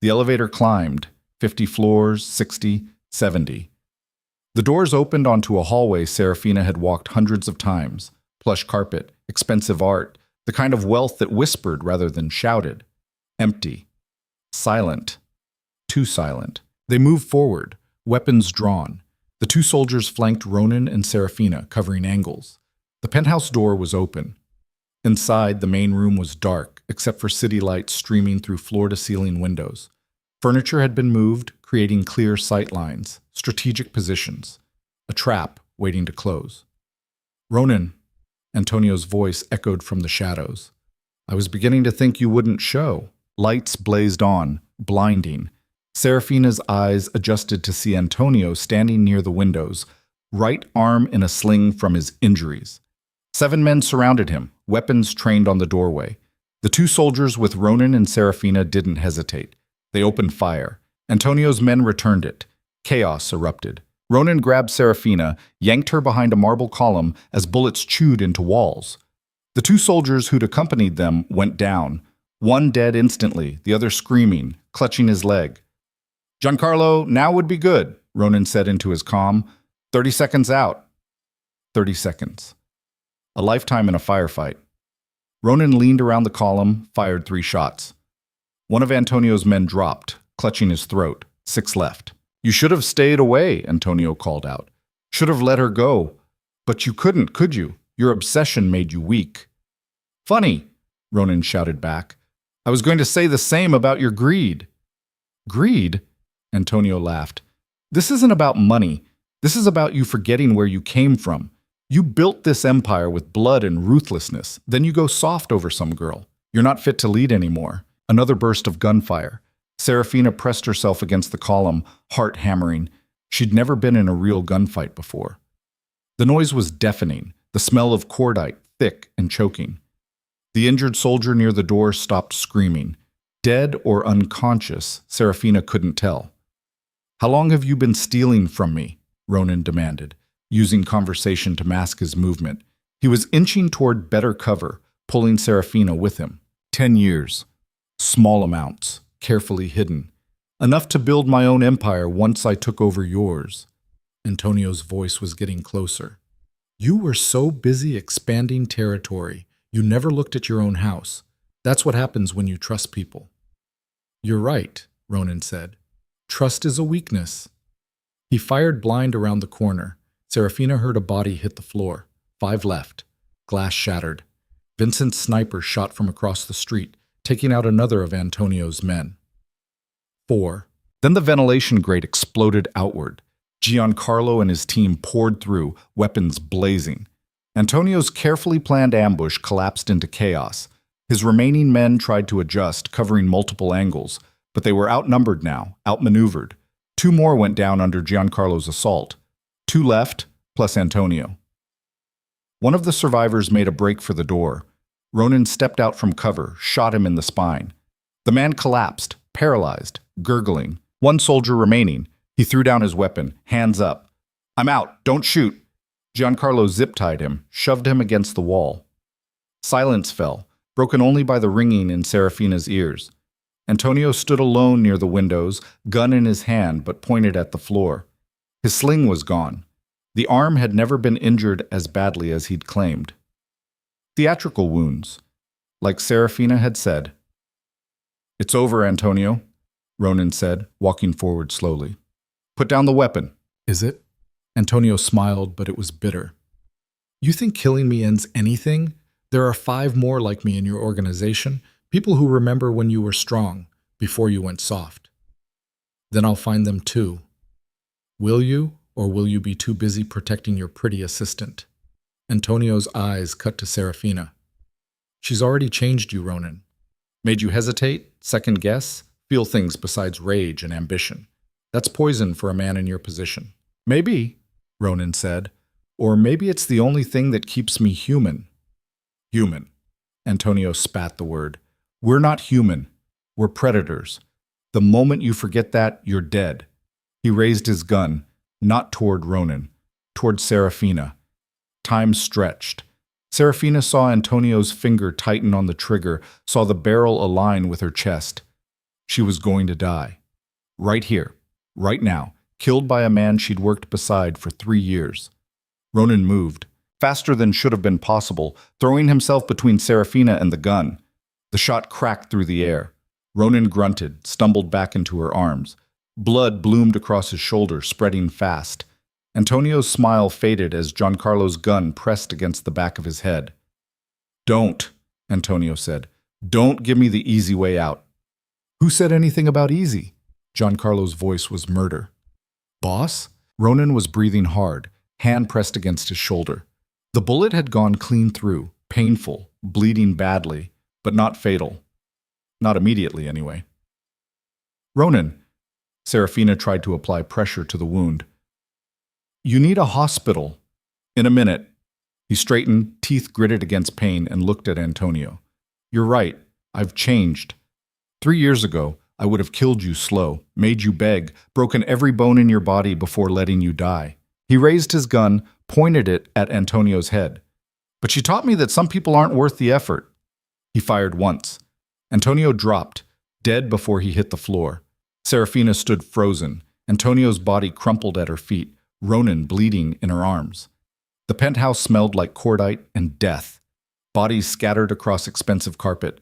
The elevator climbed, 50 floors, 60, 70. The doors opened onto a hallway Serafina had walked hundreds of times. Plush carpet, expensive art, the kind of wealth that whispered rather than shouted. Empty. Silent. Too silent. They moved forward, weapons drawn. The 2 soldiers flanked Ronan and Serafina, covering angles. The penthouse door was open. Inside, the main room was dark, except for city lights streaming through floor-to-ceiling windows. Furniture had been moved, creating clear sight lines, strategic positions. A trap waiting to close. Ronan, Antonio's voice echoed from the shadows. I was beginning to think you wouldn't show. Lights blazed on, blinding. Serafina's eyes adjusted to see Antonio standing near the windows, right arm in a sling from his injuries. 7 men surrounded him, weapons trained on the doorway. The 2 soldiers with Ronan and Serafina didn't hesitate. They opened fire. Antonio's men returned it. Chaos erupted. Ronan grabbed Serafina, yanked her behind a marble column as bullets chewed into walls. The 2 soldiers who'd accompanied them went down, one dead instantly, the other screaming, clutching his leg. Giancarlo, now would be good, Ronan said into his comm. 30 seconds out. 30 seconds. A lifetime in a firefight. Ronan leaned around the column, fired 3 shots. One of Antonio's men dropped, clutching his throat. 6 left. You should have stayed away, Antonio called out. Should have let her go. But you couldn't, could you? Your obsession made you weak. Funny, Ronan shouted back. I was going to say the same about your greed. Greed? Antonio laughed. This isn't about money. This is about you forgetting where you came from. You built this empire with blood and ruthlessness. Then you go soft over some girl. You're not fit to lead anymore. Another burst of gunfire. Serafina pressed herself against the column, heart hammering. She'd never been in a real gunfight before. The noise was deafening, the smell of cordite, thick and choking. The injured soldier near the door stopped screaming. Dead or unconscious, Serafina couldn't tell. How long have you been stealing from me? Ronan demanded, using conversation to mask his movement. He was inching toward better cover, pulling Serafina with him. 10 years. Small amounts, carefully hidden. Enough to build my own empire once I took over yours. Antonio's voice was getting closer. You were so busy expanding territory, you never looked at your own house. That's what happens when you trust people. You're right, Ronan said. Trust is a weakness. He fired blind around the corner. Serafina heard a body hit the floor. 5 left. Glass shattered. Vincent's sniper shot from across the street, taking out another of Antonio's men. 4. Then the ventilation grate exploded outward. Giancarlo and his team poured through, weapons blazing. Antonio's carefully planned ambush collapsed into chaos. His remaining men tried to adjust, covering multiple angles, But they were outnumbered now, outmaneuvered. Two more went down under Giancarlo's assault. Two left, plus Antonio. One of the survivors made a break for the door. Ronan stepped out from cover, shot him in the spine. The man collapsed, paralyzed, gurgling. One soldier remaining. He threw down his weapon, hands up. "I'm out, don't shoot." Giancarlo zip-tied him, shoved him against the wall. Silence fell, broken only by the ringing in Serafina's ears. Antonio stood alone near the windows, gun in his hand but pointed at the floor. His sling was gone. The arm had never been injured as badly as he'd claimed. Theatrical wounds, like Serafina had said. "It's over, Antonio," Ronan said, walking forward slowly. "Put down the weapon." Is it? Antonio smiled, but it was bitter. You think killing me ends anything? There are 5 more like me in your organization, people who remember when you were strong, before you went soft. Then I'll find them too. Will you, or will you be too busy protecting your pretty assistant? Antonio's eyes cut to Serafina. She's already changed you, Ronan. Made you hesitate, second guess, feel things besides rage and ambition. That's poison for a man in your position. Maybe, Ronan said, or maybe it's the only thing that keeps me human. Human. Antonio spat the word. We're not human. We're predators. The moment you forget that, you're dead. He raised his gun, not toward Ronan, toward Serafina. Time stretched. Serafina saw Antonio's finger tighten on the trigger, saw the barrel align with her chest. She was going to die. Right here, right now, killed by a man she'd worked beside for 3 years. Ronan moved, faster than should have been possible, throwing himself between Serafina and the gun. The shot cracked through the air. Ronan grunted, stumbled back into her arms. Blood bloomed across his shoulder, spreading fast. Antonio's smile faded as Giancarlo's gun pressed against the back of his head. "Don't," Antonio said. "Don't give me the easy way out." "Who said anything about easy?" Giancarlo's voice was murder. "Boss?" Ronan was breathing hard, hand pressed against his shoulder. The bullet had gone clean through, painful, bleeding badly, but not fatal. Not immediately, anyway. "Ronan," Serafina tried to apply pressure to the wound. "You need a hospital. In a minute." He straightened, teeth gritted against pain, and looked at Antonio. "You're right. I've changed. 3 years ago, I would have killed you slow, made you beg, broken every bone in your body before letting you die." He raised his gun, pointed it at Antonio's head. "But she taught me that some people aren't worth the effort." He fired once. Antonio dropped, dead before he hit the floor. Serafina stood frozen. Antonio's body crumpled at her feet, Ronan bleeding in her arms. The penthouse smelled like cordite and death. Bodies scattered across expensive carpet.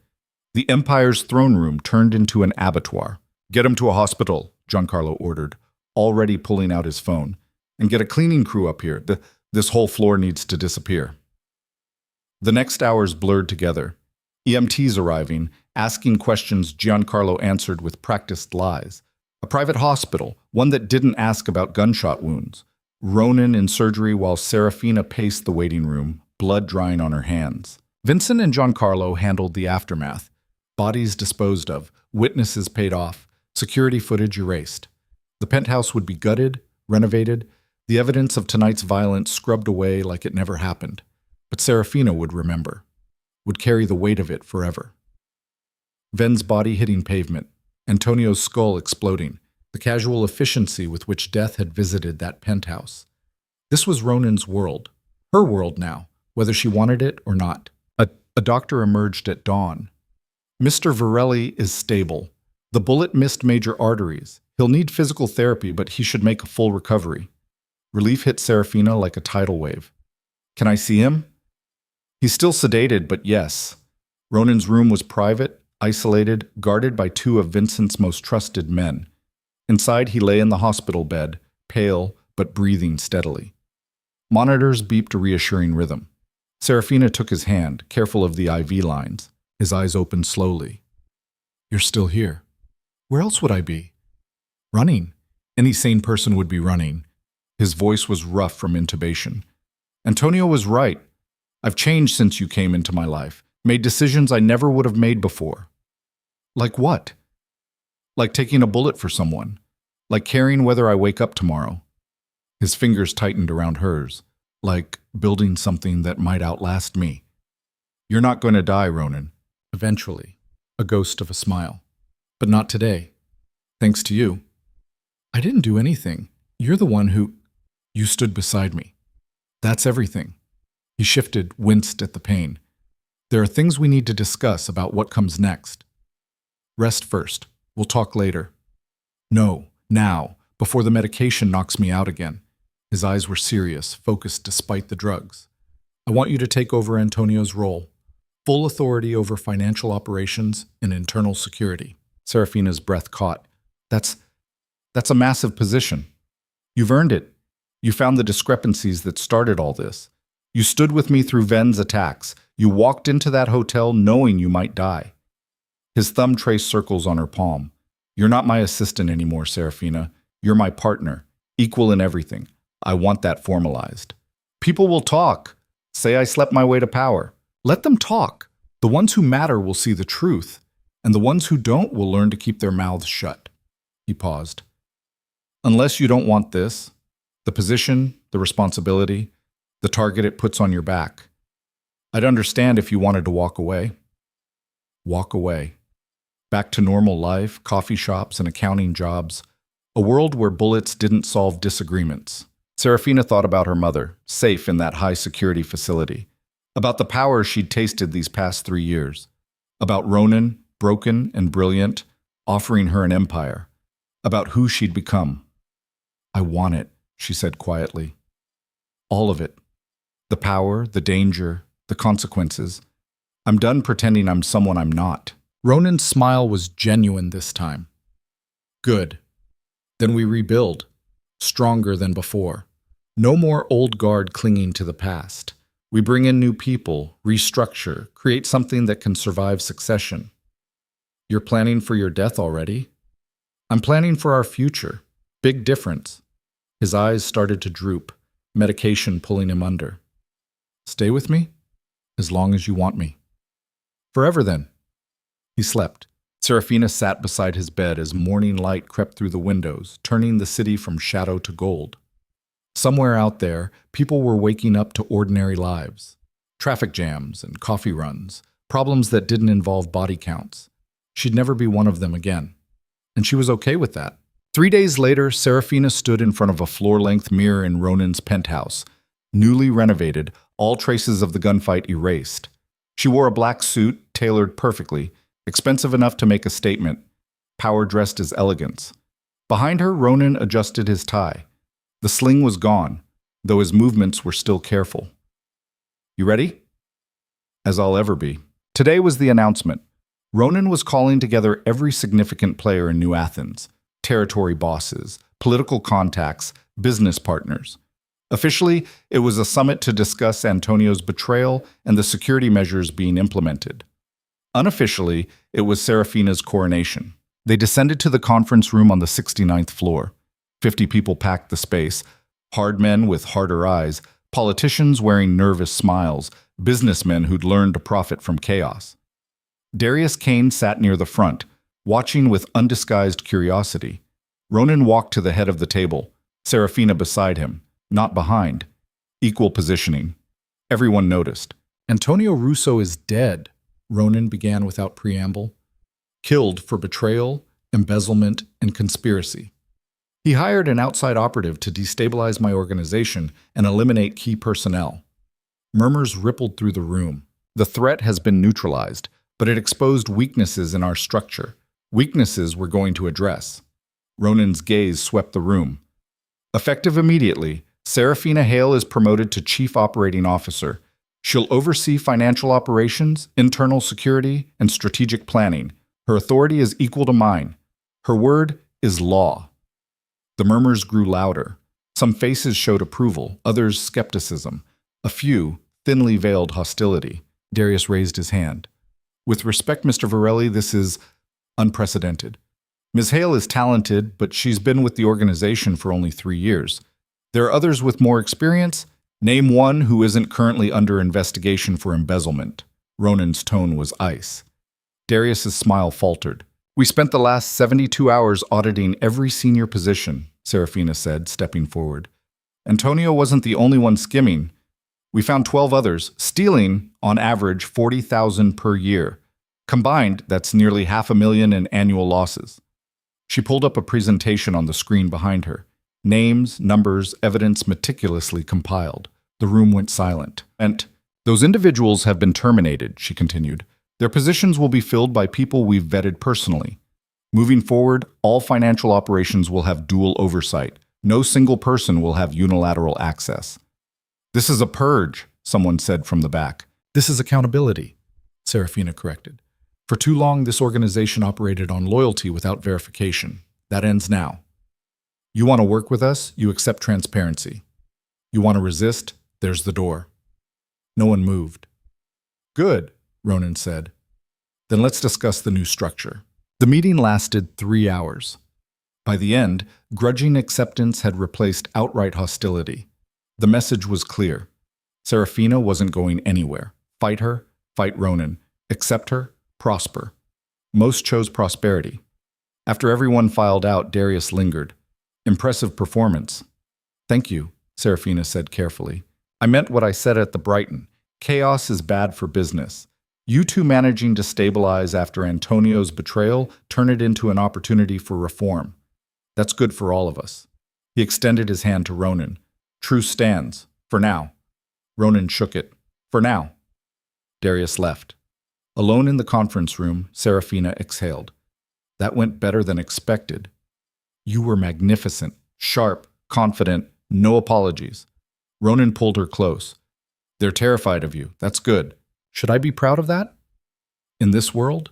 The Empire's throne room turned into an abattoir. "Get him to a hospital," Giancarlo ordered, already pulling out his phone. "And get a cleaning crew up here. This whole floor needs to disappear." The next hours blurred together. EMTs arriving, asking questions Giancarlo answered with practiced lies. A private hospital, one that didn't ask about gunshot wounds. Ronan in surgery while Serafina paced the waiting room, blood drying on her hands. Vincent and Giancarlo handled the aftermath. Bodies disposed of, witnesses paid off, security footage erased. The penthouse would be gutted, renovated, the evidence of tonight's violence scrubbed away like it never happened. But Serafina would remember, would carry the weight of it forever. Ven's body hitting pavement, Antonio's skull exploding, the casual efficiency with which death had visited that penthouse. This was Ronan's world, her world now, whether she wanted it or not. A doctor emerged at dawn. "Mr. Varelli is stable. The bullet missed major arteries. He'll need physical therapy, but he should make a full recovery." Relief hit Serafina like a tidal wave. "Can I see him?" "He's still sedated, but yes." Ronan's room was private, isolated, guarded by 2 of Vincent's most trusted men. Inside, he lay in the hospital bed, pale but breathing steadily. Monitors beeped a reassuring rhythm. Serafina took his hand, careful of the IV lines. His eyes opened slowly. "You're still here. Where else would I be?" "Running. Any sane person would be running." His voice was rough from intubation. "Antonio was right. I've changed since you came into my life, made decisions I never would have made before." "Like what?" Like taking a bullet for someone. Like caring whether I wake up tomorrow. His fingers tightened around hers. Like building something that might outlast me. You're not going to die, Ronan. Eventually, a ghost of a smile. But not today. Thanks to you. I didn't do anything. You're the one who... You stood beside me. That's everything. He shifted, winced at the pain. There are things we need to discuss about what comes next. Rest first. We'll talk later. No, now, before the medication knocks me out again. His eyes were serious, focused despite the drugs. I want you to take over Antonio's role. Full authority over financial operations and internal security. Serafina's breath caught. That's a massive position. You've earned it. You found the discrepancies that started all this. You stood with me through Ven's attacks. You walked into that hotel knowing you might die. His thumb traced circles on her palm. You're not my assistant anymore, Serafina. You're my partner, equal in everything. I want that formalized. People will talk. Say I slept my way to power. Let them talk. The ones who matter will see the truth, and the ones who don't will learn to keep their mouths shut. He paused. Unless you don't want this, the position, the responsibility, the target it puts on your back, I'd understand if you wanted to walk away. Walk away. Back to normal life, coffee shops and accounting jobs, a world where bullets didn't solve disagreements. Serafina thought about her mother, safe in that high-security facility, about the power she'd tasted these past 3 years, about Ronan, broken and brilliant, offering her an empire, about who she'd become. I want it, she said quietly. All of it. The power, the danger, the consequences. I'm done pretending I'm someone I'm not. Ronan's smile was genuine this time. Good. Then we rebuild, stronger than before. No more old guard clinging to the past. We bring in new people, restructure, create something that can survive succession. You're planning for your death already? I'm planning for our future. Big difference. His eyes started to droop, medication pulling him under. Stay with me? As long as you want me. Forever then. He slept. Serafina sat beside his bed as morning light crept through the windows, turning the city from shadow to gold. Somewhere out there, people were waking up to ordinary lives. Traffic jams and coffee runs, problems that didn't involve body counts. She'd never be one of them again. And she was okay with that. 3 days later, Serafina stood in front of a floor-length mirror in Ronan's penthouse. Newly renovated, all traces of the gunfight erased. She wore a black suit, tailored perfectly, expensive enough to make a statement, power dressed as elegance. Behind her, Ronan adjusted his tie. The sling was gone, though his movements were still careful. You ready? As I'll ever be. Today was the announcement. Ronan was calling together every significant player in New Athens, territory bosses, political contacts, business partners. Officially, it was a summit to discuss Antonio's betrayal and the security measures being implemented. Unofficially, it was Serafina's coronation. They descended to the conference room on the 69th floor. 50 people packed the space, hard men with harder eyes, politicians wearing nervous smiles, businessmen who'd learned to profit from chaos. Darius Kane sat near the front, watching with undisguised curiosity. Ronan walked to the head of the table, Serafina beside him, not behind. Equal positioning. Everyone noticed. Antonio Russo is dead, Ronan began without preamble. Killed for betrayal, embezzlement, and conspiracy. He hired an outside operative to destabilize my organization and eliminate key personnel. Murmurs rippled through the room. The threat has been neutralized, but it exposed weaknesses in our structure. Weaknesses we're going to address. Ronan's gaze swept the room. Effective immediately, Serafina Hale is promoted to Chief Operating Officer. She'll oversee financial operations, internal security, and strategic planning. Her authority is equal to mine. Her word is law. The murmurs grew louder. Some faces showed approval, others skepticism. A few, thinly veiled hostility. Darius raised his hand. With respect, Mr. Varelli, this is unprecedented. Ms. Hale is talented, but she's been with the organization for only 3 years. There are others with more experience. Name one who isn't currently under investigation for embezzlement. Ronan's tone was ice. Darius's smile faltered. We spent the last 72 hours auditing every senior position, Serafina said, stepping forward. Antonio wasn't the only one skimming. We found 12 others, stealing, on average, 40,000 per year. Combined, that's nearly $500,000 in annual losses. She pulled up a presentation on the screen behind her. Names, numbers, evidence meticulously compiled. The room went silent. And those individuals have been terminated, she continued. Their positions will be filled by people we've vetted personally. Moving forward, all financial operations will have dual oversight. No single person will have unilateral access. This is a purge, someone said from the back. This is accountability, Serafina corrected. For too long, this organization operated on loyalty without verification. That ends now. You want to work with us, you accept transparency. You want to resist, there's the door. No one moved. Good, Ronan said. Then let's discuss the new structure. The meeting lasted 3 hours. By the end, grudging acceptance had replaced outright hostility. The message was clear. Serafina wasn't going anywhere. Fight her, fight Ronan. Accept her, prosper. Most chose prosperity. After everyone filed out, Darius lingered. Impressive performance. Thank you, Serafina said carefully. I meant what I said at the Brighton. Chaos is bad for business. You two managing to stabilize after Antonio's betrayal turn it into an opportunity for reform. That's good for all of us. He extended his hand to Ronan. Truce stands. For now. Ronan shook it. For now. Darius left. Alone in the conference room, Serafina exhaled. That went better than expected. You were magnificent, sharp, confident, no apologies. Ronan pulled her close. They're terrified of you. That's good. Should I be proud of that? In this world?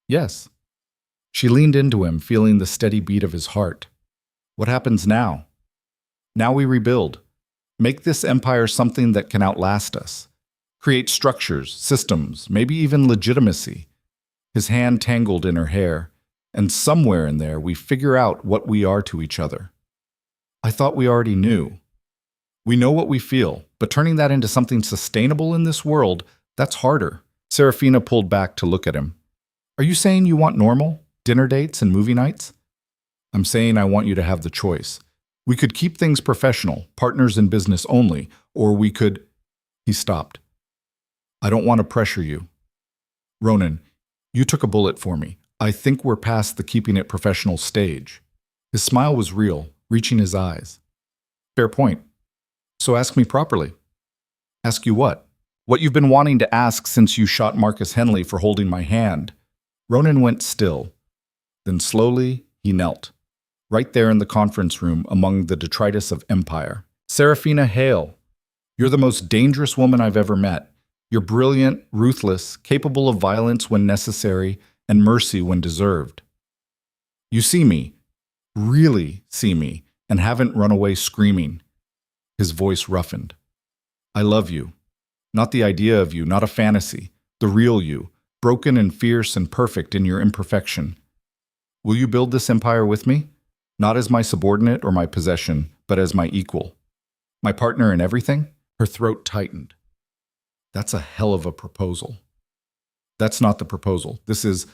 Yes. She leaned into him, feeling the steady beat of his heart. What happens now? Now we rebuild. Make this empire something that can outlast us. Create structures, systems, maybe even legitimacy. His hand tangled in her hair, and somewhere in there we figure out what we are to each other. I thought we already knew. We know what we feel, but turning that into something sustainable in this world, that's harder. Serafina pulled back to look at him. Are you saying you want normal? Dinner dates and movie nights? I'm saying I want you to have the choice. We could keep things professional, partners in business only, or we could... He stopped. I don't want to pressure you. Ronan, you took a bullet for me. I think we're past the keeping it professional stage. His smile was real, reaching his eyes. Fair point. So ask me properly. Ask you what? What you've been wanting to ask since you shot Marcus Henley for holding my hand. Ronan went still. Then slowly, he knelt. Right there in the conference room among the detritus of empire. Serafina Hale, you're the most dangerous woman I've ever met. You're brilliant, ruthless, capable of violence when necessary, and mercy when deserved. You see me, really see me, and haven't run away screaming. His voice roughened. I love you. Not the idea of you, not a fantasy. The real you, broken and fierce and perfect in your imperfection. Will you build this empire with me? Not as my subordinate or my possession, but as my equal. My partner in everything? Her throat tightened. That's a hell of a proposal. That's not the proposal. This is...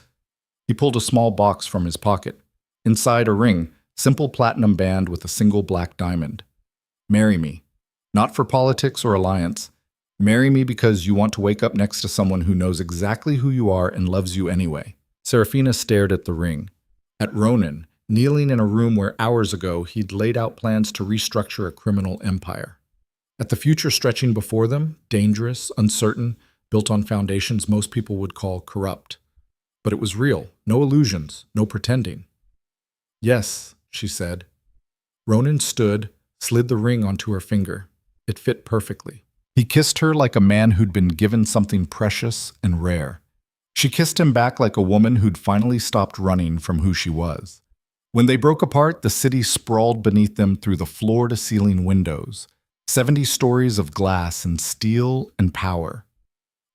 He pulled a small box from his pocket. Inside a ring, simple platinum band with a single black diamond. Marry me. Not for politics or alliance. Marry me because you want to wake up next to someone who knows exactly who you are and loves you anyway. Serafina stared at the ring. At Ronan, kneeling in a room where hours ago he'd laid out plans to restructure a criminal empire. At the future stretching before them, dangerous, uncertain, built on foundations most people would call corrupt. But it was real, no illusions, no pretending. Yes, she said. Ronan stood, slid the ring onto her finger. It fit perfectly. He kissed her like a man who'd been given something precious and rare. She kissed him back like a woman who'd finally stopped running from who she was. When they broke apart, the city sprawled beneath them through the floor-to-ceiling windows. 70 stories of glass and steel and power.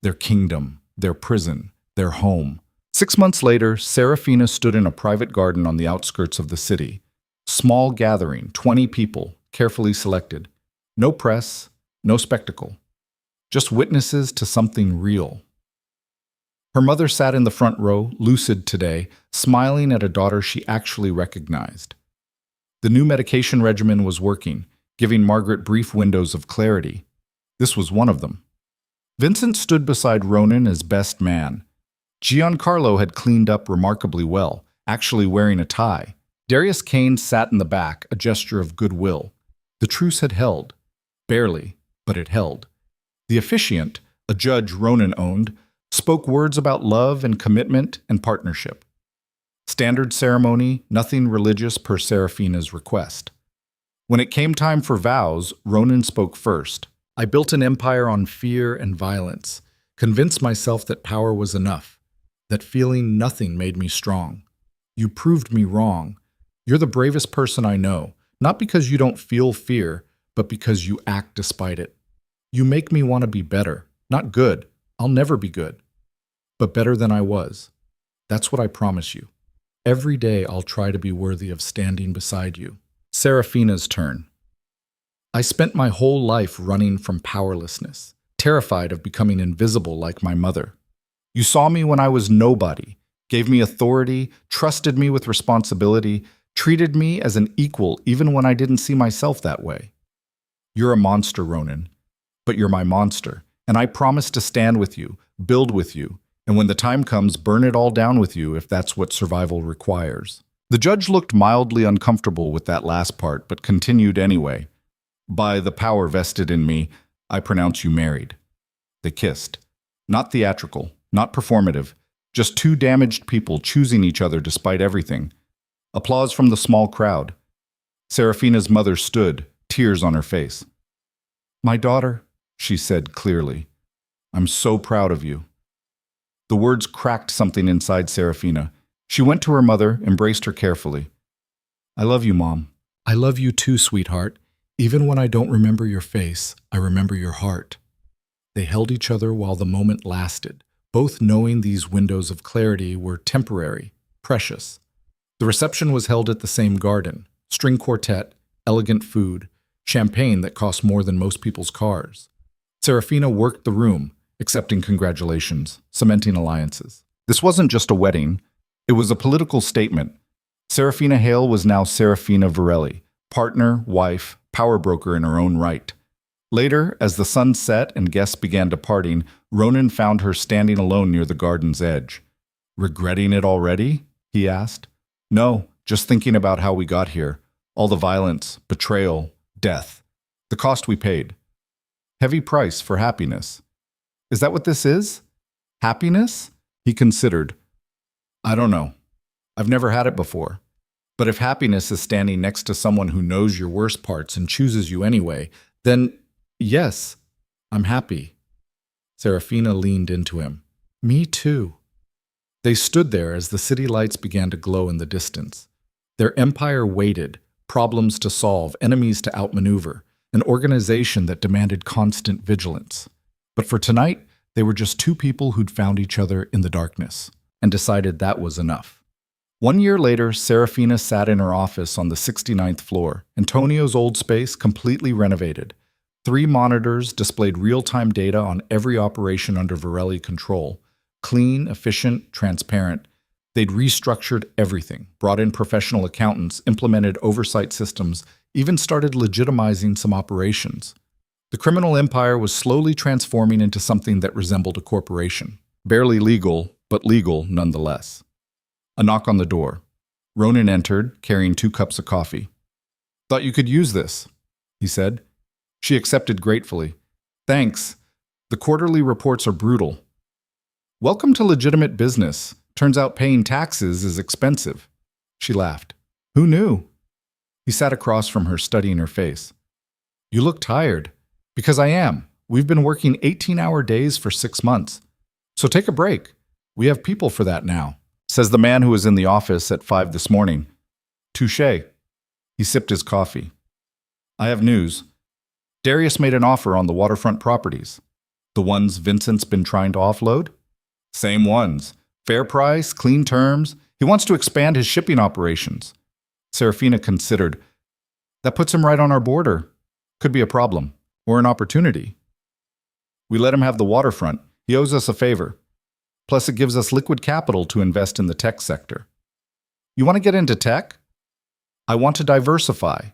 Their kingdom, their prison, their home. 6 months later, Serafina stood in a private garden on the outskirts of the city. Small gathering, 20 people, carefully selected. No press, no spectacle. Just witnesses to something real. Her mother sat in the front row, lucid today, smiling at a daughter she actually recognized. The new medication regimen was working, giving Margaret brief windows of clarity. This was one of them. Vincent stood beside Ronan as best man. Giancarlo had cleaned up remarkably well, actually wearing a tie. Darius Kane sat in the back, a gesture of goodwill. The truce had held. Barely, but it held. The officiant, a judge Ronan owned, spoke words about love and commitment and partnership. Standard ceremony, nothing religious per Serafina's request. When it came time for vows, Ronan spoke first. I built an empire on fear and violence, convinced myself that power was enough, that feeling nothing made me strong. You proved me wrong. You're the bravest person I know, not because you don't feel fear, but because you act despite it. You make me want to be better, not good. I'll never be good, but better than I was. That's what I promise you. Every day I'll try to be worthy of standing beside you. Serafina's turn. I spent my whole life running from powerlessness, terrified of becoming invisible like my mother. You saw me when I was nobody, gave me authority, trusted me with responsibility, treated me as an equal even when I didn't see myself that way. You're a monster, Ronan, but you're my monster, and I promise to stand with you, build with you, and when the time comes, burn it all down with you if that's what survival requires. The judge looked mildly uncomfortable with that last part, but continued anyway. By the power vested in me, I pronounce you married. They kissed. Not theatrical, not performative, just two damaged people choosing each other despite everything. Applause from the small crowd. Serafina's mother stood, tears on her face. My daughter, she said clearly, I'm so proud of you. The words cracked something inside Serafina. She went to her mother, embraced her carefully. I love you, Mom. I love you too, sweetheart. Even when I don't remember your face, I remember your heart. They held each other while the moment lasted, both knowing these windows of clarity were temporary, precious. The reception was held at the same garden, string quartet, elegant food, champagne that cost more than most people's cars. Serafina worked the room, accepting congratulations, cementing alliances. This wasn't just a wedding, it was a political statement. Serafina Hale was now Serafina Varelli, partner, wife, power broker in her own right. Later, as the sun set and guests began departing, Ronan found her standing alone near the garden's edge. Regretting it already? He asked. No, just thinking about how we got here. All the violence, betrayal, death. The cost we paid. Heavy price for happiness. Is that what this is? Happiness? He considered. I don't know. I've never had it before. But if happiness is standing next to someone who knows your worst parts and chooses you anyway, then yes, I'm happy. Serafina leaned into him. Me too. They stood there as the city lights began to glow in the distance. Their empire waited, problems to solve, enemies to outmaneuver, an organization that demanded constant vigilance. But for tonight, they were just two people who'd found each other in the darkness and decided that was enough. 1 year later, Serafina sat in her office on the 69th floor, Antonio's old space completely renovated. 3 monitors displayed real-time data on every operation under Varelli control. Clean, efficient, transparent. They'd restructured everything, brought in professional accountants, implemented oversight systems, even started legitimizing some operations. The criminal empire was slowly transforming into something that resembled a corporation. Barely legal, but legal nonetheless. A knock on the door. Ronan entered, carrying 2 cups of coffee. Thought you could use this, he said. She accepted gratefully. Thanks. The quarterly reports are brutal. Welcome to legitimate business. Turns out paying taxes is expensive. She laughed. Who knew? He sat across from her, studying her face. You look tired. Because I am. We've been working 18-hour days for 6 months. So take a break. We have people for that now, says the man who was in the office at 5 this morning. Touché. He sipped his coffee. I have news. Darius made an offer on the waterfront properties. The ones Vincent's been trying to offload? Same ones. Fair price, clean terms. He wants to expand his shipping operations. Serafina considered. That puts him right on our border. Could be a problem. Or an opportunity. We let him have the waterfront. He owes us a favor. Plus, it gives us liquid capital to invest in the tech sector. You want to get into tech? I want to diversify.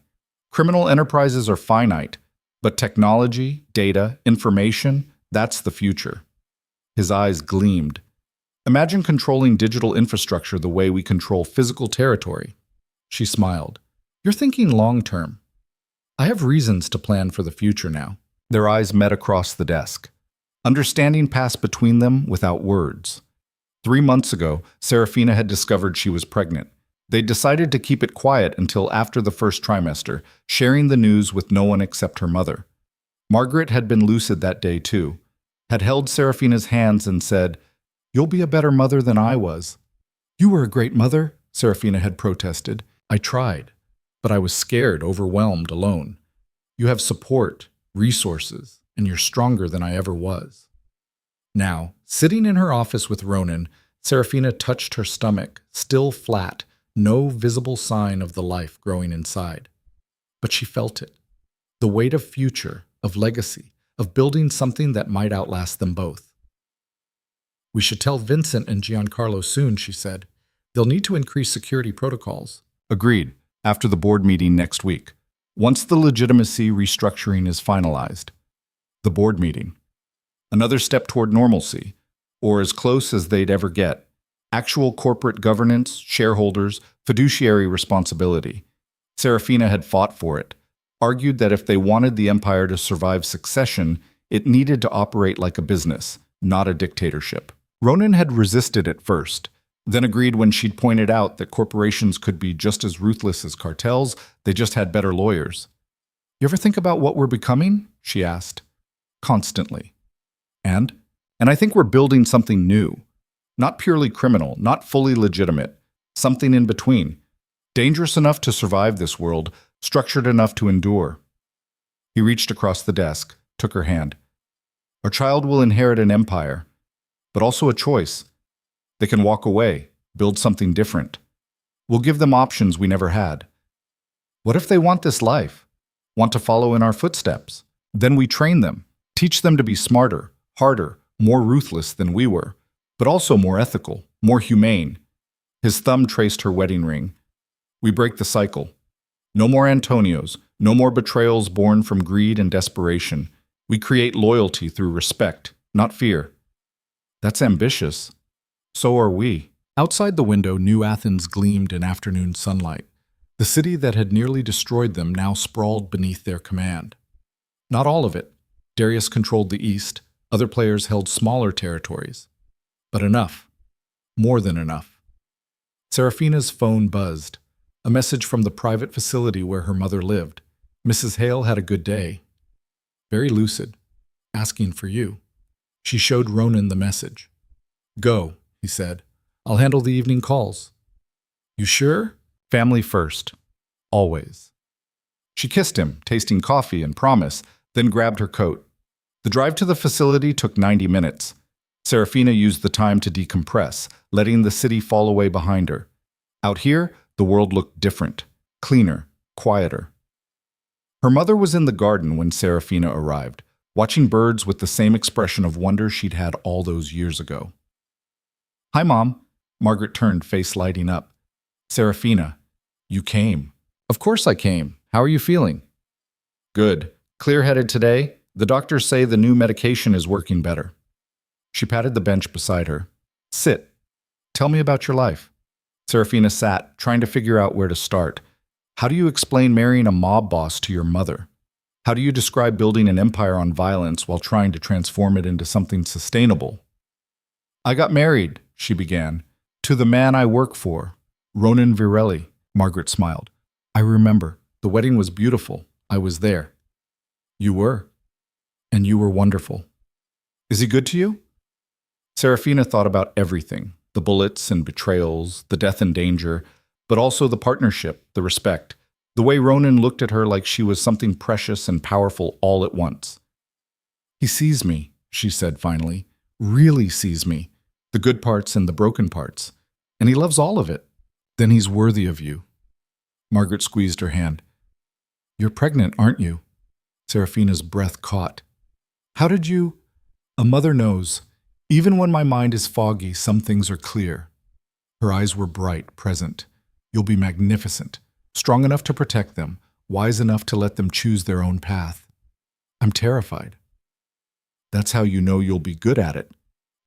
Criminal enterprises are finite, but technology, data, information, that's the future. His eyes gleamed. Imagine controlling digital infrastructure the way we control physical territory. She smiled. You're thinking long term. I have reasons to plan for the future now. Their eyes met across the desk. Understanding passed between them without words. 3 months ago, Serafina had discovered she was pregnant. They decided to keep it quiet until after the first trimester, sharing the news with no one except her mother. Margaret had been lucid that day too, had held Serafina's hands and said, "You'll be a better mother than I was." "You were a great mother," Serafina had protested. "I tried, but I was scared, overwhelmed, alone. You have support, resources, and you're stronger than I ever was." Now, sitting in her office with Ronan, Serafina touched her stomach, still flat, no visible sign of the life growing inside. But she felt it. The weight of future, of legacy, of building something that might outlast them both. "We should tell Vincent and Giancarlo soon," she said. "They'll need to increase security protocols." Agreed, after the board meeting next week, once the legitimacy restructuring is finalized. The board meeting. Another step toward normalcy, or as close as they'd ever get. Actual corporate governance, shareholders, fiduciary responsibility. Serafina had fought for it, argued that if they wanted the empire to survive succession, it needed to operate like a business, not a dictatorship. Ronan had resisted at first, then agreed when she'd pointed out that corporations could be just as ruthless as cartels, they just had better lawyers. "You ever think about what we're becoming?" she asked. "Constantly. And I think we're building something new. Not purely criminal, not fully legitimate. Something in between. Dangerous enough to survive this world, structured enough to endure." He reached across the desk, took her hand. "Our child will inherit an empire, but also a choice. They can walk away, build something different. We'll give them options we never had. What if they want this life? Want to follow in our footsteps? Then we train them, teach them to be smarter, harder, more ruthless than we were, but also more ethical, more humane." His thumb traced her wedding ring. "We break the cycle. No more Antonios, no more betrayals born from greed and desperation. We create loyalty through respect, not fear." "That's ambitious." "So are we." Outside the window, New Athens gleamed in afternoon sunlight. The city that had nearly destroyed them now sprawled beneath their command. Not all of it. Darius controlled the east, other players held smaller territories. But enough. More than enough. Serafina's phone buzzed. A message from the private facility where her mother lived. "Mrs. Hale had a good day. Very lucid. Asking for you." She showed Ronan the message. "Go," he said. "I'll handle the evening calls." "You sure?" "Family first. Always." She kissed him, tasting coffee and promise, then grabbed her coat. The drive to the facility took 90 minutes. Serafina used the time to decompress, letting the city fall away behind her. Out here, the world looked different, cleaner, quieter. Her mother was in the garden when Serafina arrived, watching birds with the same expression of wonder she'd had all those years ago. "Hi, Mom." Margaret turned, face lighting up. "Serafina, you came." "Of course I came. How are you feeling?" "Good. Clear-headed today? The doctors say the new medication is working better." She patted the bench beside her. "Sit. Tell me about your life." Serafina sat, trying to figure out where to start. How do you explain marrying a mob boss to your mother? How do you describe building an empire on violence while trying to transform it into something sustainable? "I got married," she began, "to the man I work for, Ronan Virelli." Margaret smiled. "I remember. The wedding was beautiful. I was there." "You were. And you were wonderful." "Is he good to you?" Serafina thought about everything, the bullets and betrayals, the death and danger, but also the partnership, the respect, the way Ronan looked at her like she was something precious and powerful all at once. "He sees me," she said finally, "really sees me, the good parts and the broken parts, and he loves all of it. Then he's worthy of you." Margaret squeezed her hand. "You're pregnant, aren't you?" Serafina's breath caught. "How did you—" "A mother knows. Even when my mind is foggy, some things are clear. Her eyes were bright, present. You'll be magnificent, strong enough to protect them, wise enough to let them choose their own path. I'm terrified. That's how you know you'll be good at it.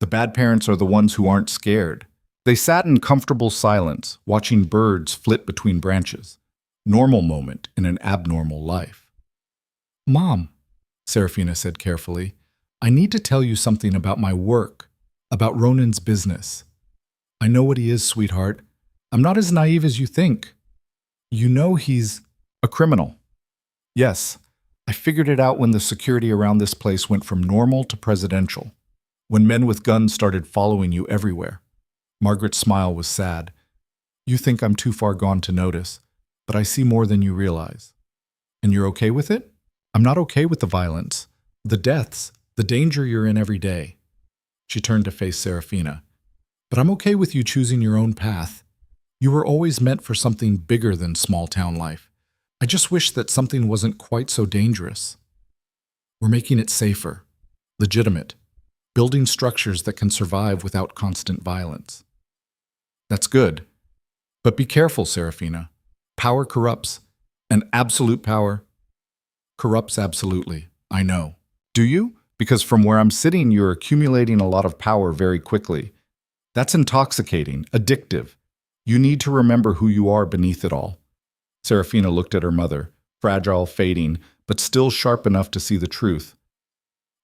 The bad parents are the ones who aren't scared. They sat in comfortable silence, watching birds flit between branches. Normal moment in an abnormal life. Mom, Serafina said carefully, I need to tell you something about my work, about Ronan's business. I know what he is, sweetheart. I'm not as naive as you think. You know he's A criminal. Yes, I figured it out when the security around this place went from normal to presidential. When men with guns started following you everywhere. Margaret's smile was sad. You think I'm too far gone to notice, but I see more than you realize. And you're okay with it? I'm not okay with the violence, the deaths, the danger you're in every day. She turned to face Serafina. But I'm okay with you choosing your own path. You were always meant for something bigger than small-town life. I just wish that something wasn't quite so dangerous. We're making it safer, legitimate, building structures that can survive without constant violence. That's good. But be careful, Serafina. Power corrupts, and absolute power corrupts absolutely. I know. Do you? Because from where I'm sitting, you're accumulating a lot of power very quickly. That's intoxicating, addictive. You need to remember who you are beneath it all. Serafina looked at her mother, fragile, fading, but still sharp enough to see the truth.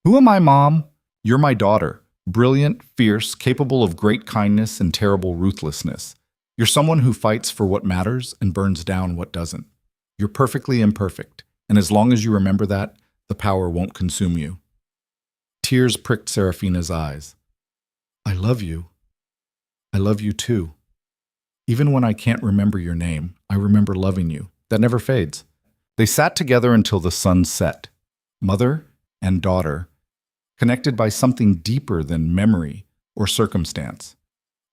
Who am I, Mom? You're my daughter, brilliant, fierce, capable of great kindness and terrible ruthlessness. You're someone who fights for what matters and burns down what doesn't. You're perfectly imperfect, and as long as you remember that, the power won't consume you. Tears pricked Serafina's eyes. I love you. I love you too. Even when I can't remember your name, I remember loving you. That never fades. They sat together until the sun set, mother and daughter, connected by something deeper than memory or circumstance.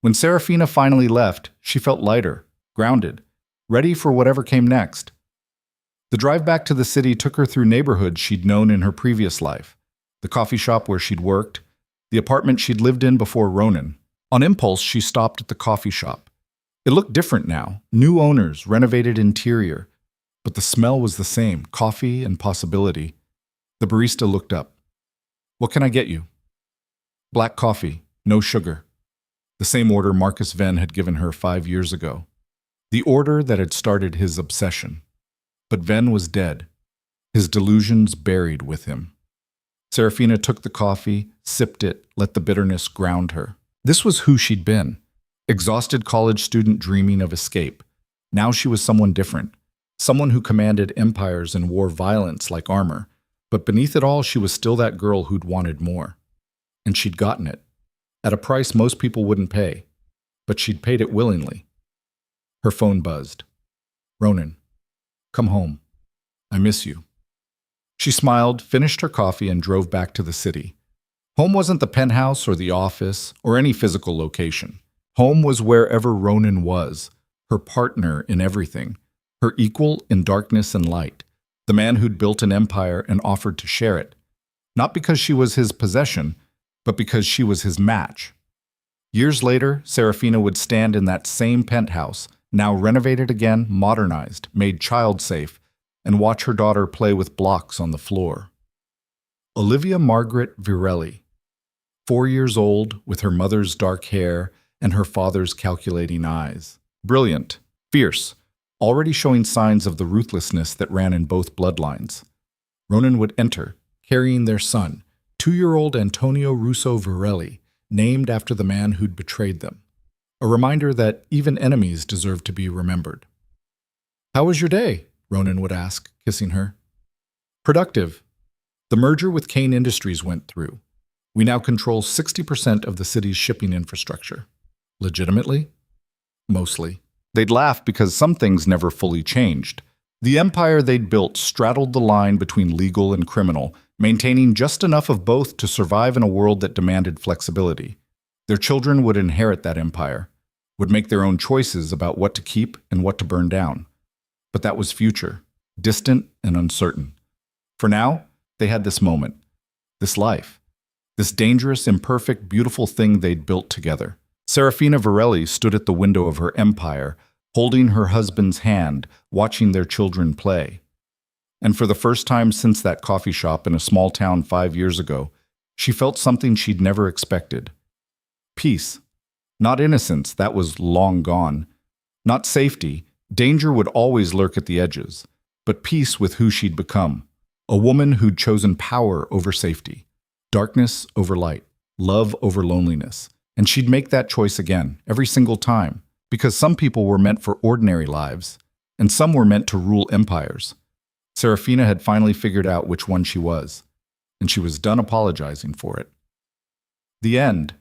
When Serafina finally left, she felt lighter, grounded, ready for whatever came next. The drive back to the city took her through neighborhoods she'd known in her previous life, the coffee shop where she'd worked, the apartment she'd lived in before Ronan. On impulse, she stopped at the coffee shop. It looked different now, new owners, renovated interior, but the smell was the same, coffee and possibility. The barista looked up. What can I get you? Black coffee, no sugar. The same order Marcus Venn had given her 5 years ago. The order that had started his obsession. But Venn was dead, his delusions buried with him. Serafina took the coffee, sipped it, let the bitterness ground her. This was who she'd been. Exhausted college student dreaming of escape. Now she was someone different. Someone who commanded empires and wore violence like armor. But beneath it all, she was still that girl who'd wanted more. And she'd gotten it. At a price most people wouldn't pay. But she'd paid it willingly. Her phone buzzed. Ronan, come home. I miss you. She smiled, finished her coffee, and drove back to the city. Home wasn't the penthouse or the office or any physical location. Home was wherever Ronan was, her partner in everything, her equal in darkness and light, the man who'd built an empire and offered to share it. Not because she was his possession, but because she was his match. Years later, Serafina would stand in that same penthouse, now renovated again, modernized, made child-safe, and watch her daughter play with blocks on the floor. Olivia Margaret Virelli, 4 years old, with her mother's dark hair and her father's calculating eyes. Brilliant, fierce, already showing signs of the ruthlessness that ran in both bloodlines. Ronan would enter, carrying their son, 2-year-old Antonio Russo Virelli, named after the man who'd betrayed them. A reminder that even enemies deserve to be remembered. How was your day? Ronan would ask, kissing her. Productive. The merger with Kane Industries went through. We now control 60% of the city's shipping infrastructure. Legitimately? Mostly. They'd laugh because some things never fully changed. The empire they'd built straddled the line between legal and criminal, maintaining just enough of both to survive in a world that demanded flexibility. Their children would inherit that empire, would make their own choices about what to keep and what to burn down. But that was future, distant and uncertain. For now, they had this moment, this life. This dangerous, imperfect, beautiful thing they'd built together. Serafina Varelli stood at the window of her empire, holding her husband's hand, watching their children play. And for the first time since that coffee shop in a small town 5 years ago, she felt something she'd never expected. Peace. Not innocence, that was long gone. Not safety, danger would always lurk at the edges. But peace with who she'd become. A woman who'd chosen power over safety, darkness over light, love over loneliness. And she'd make that choice again, every single time. Because some people were meant for ordinary lives, and some were meant to rule empires. Serafina had finally figured out which one she was, and she was done apologizing for it. The end.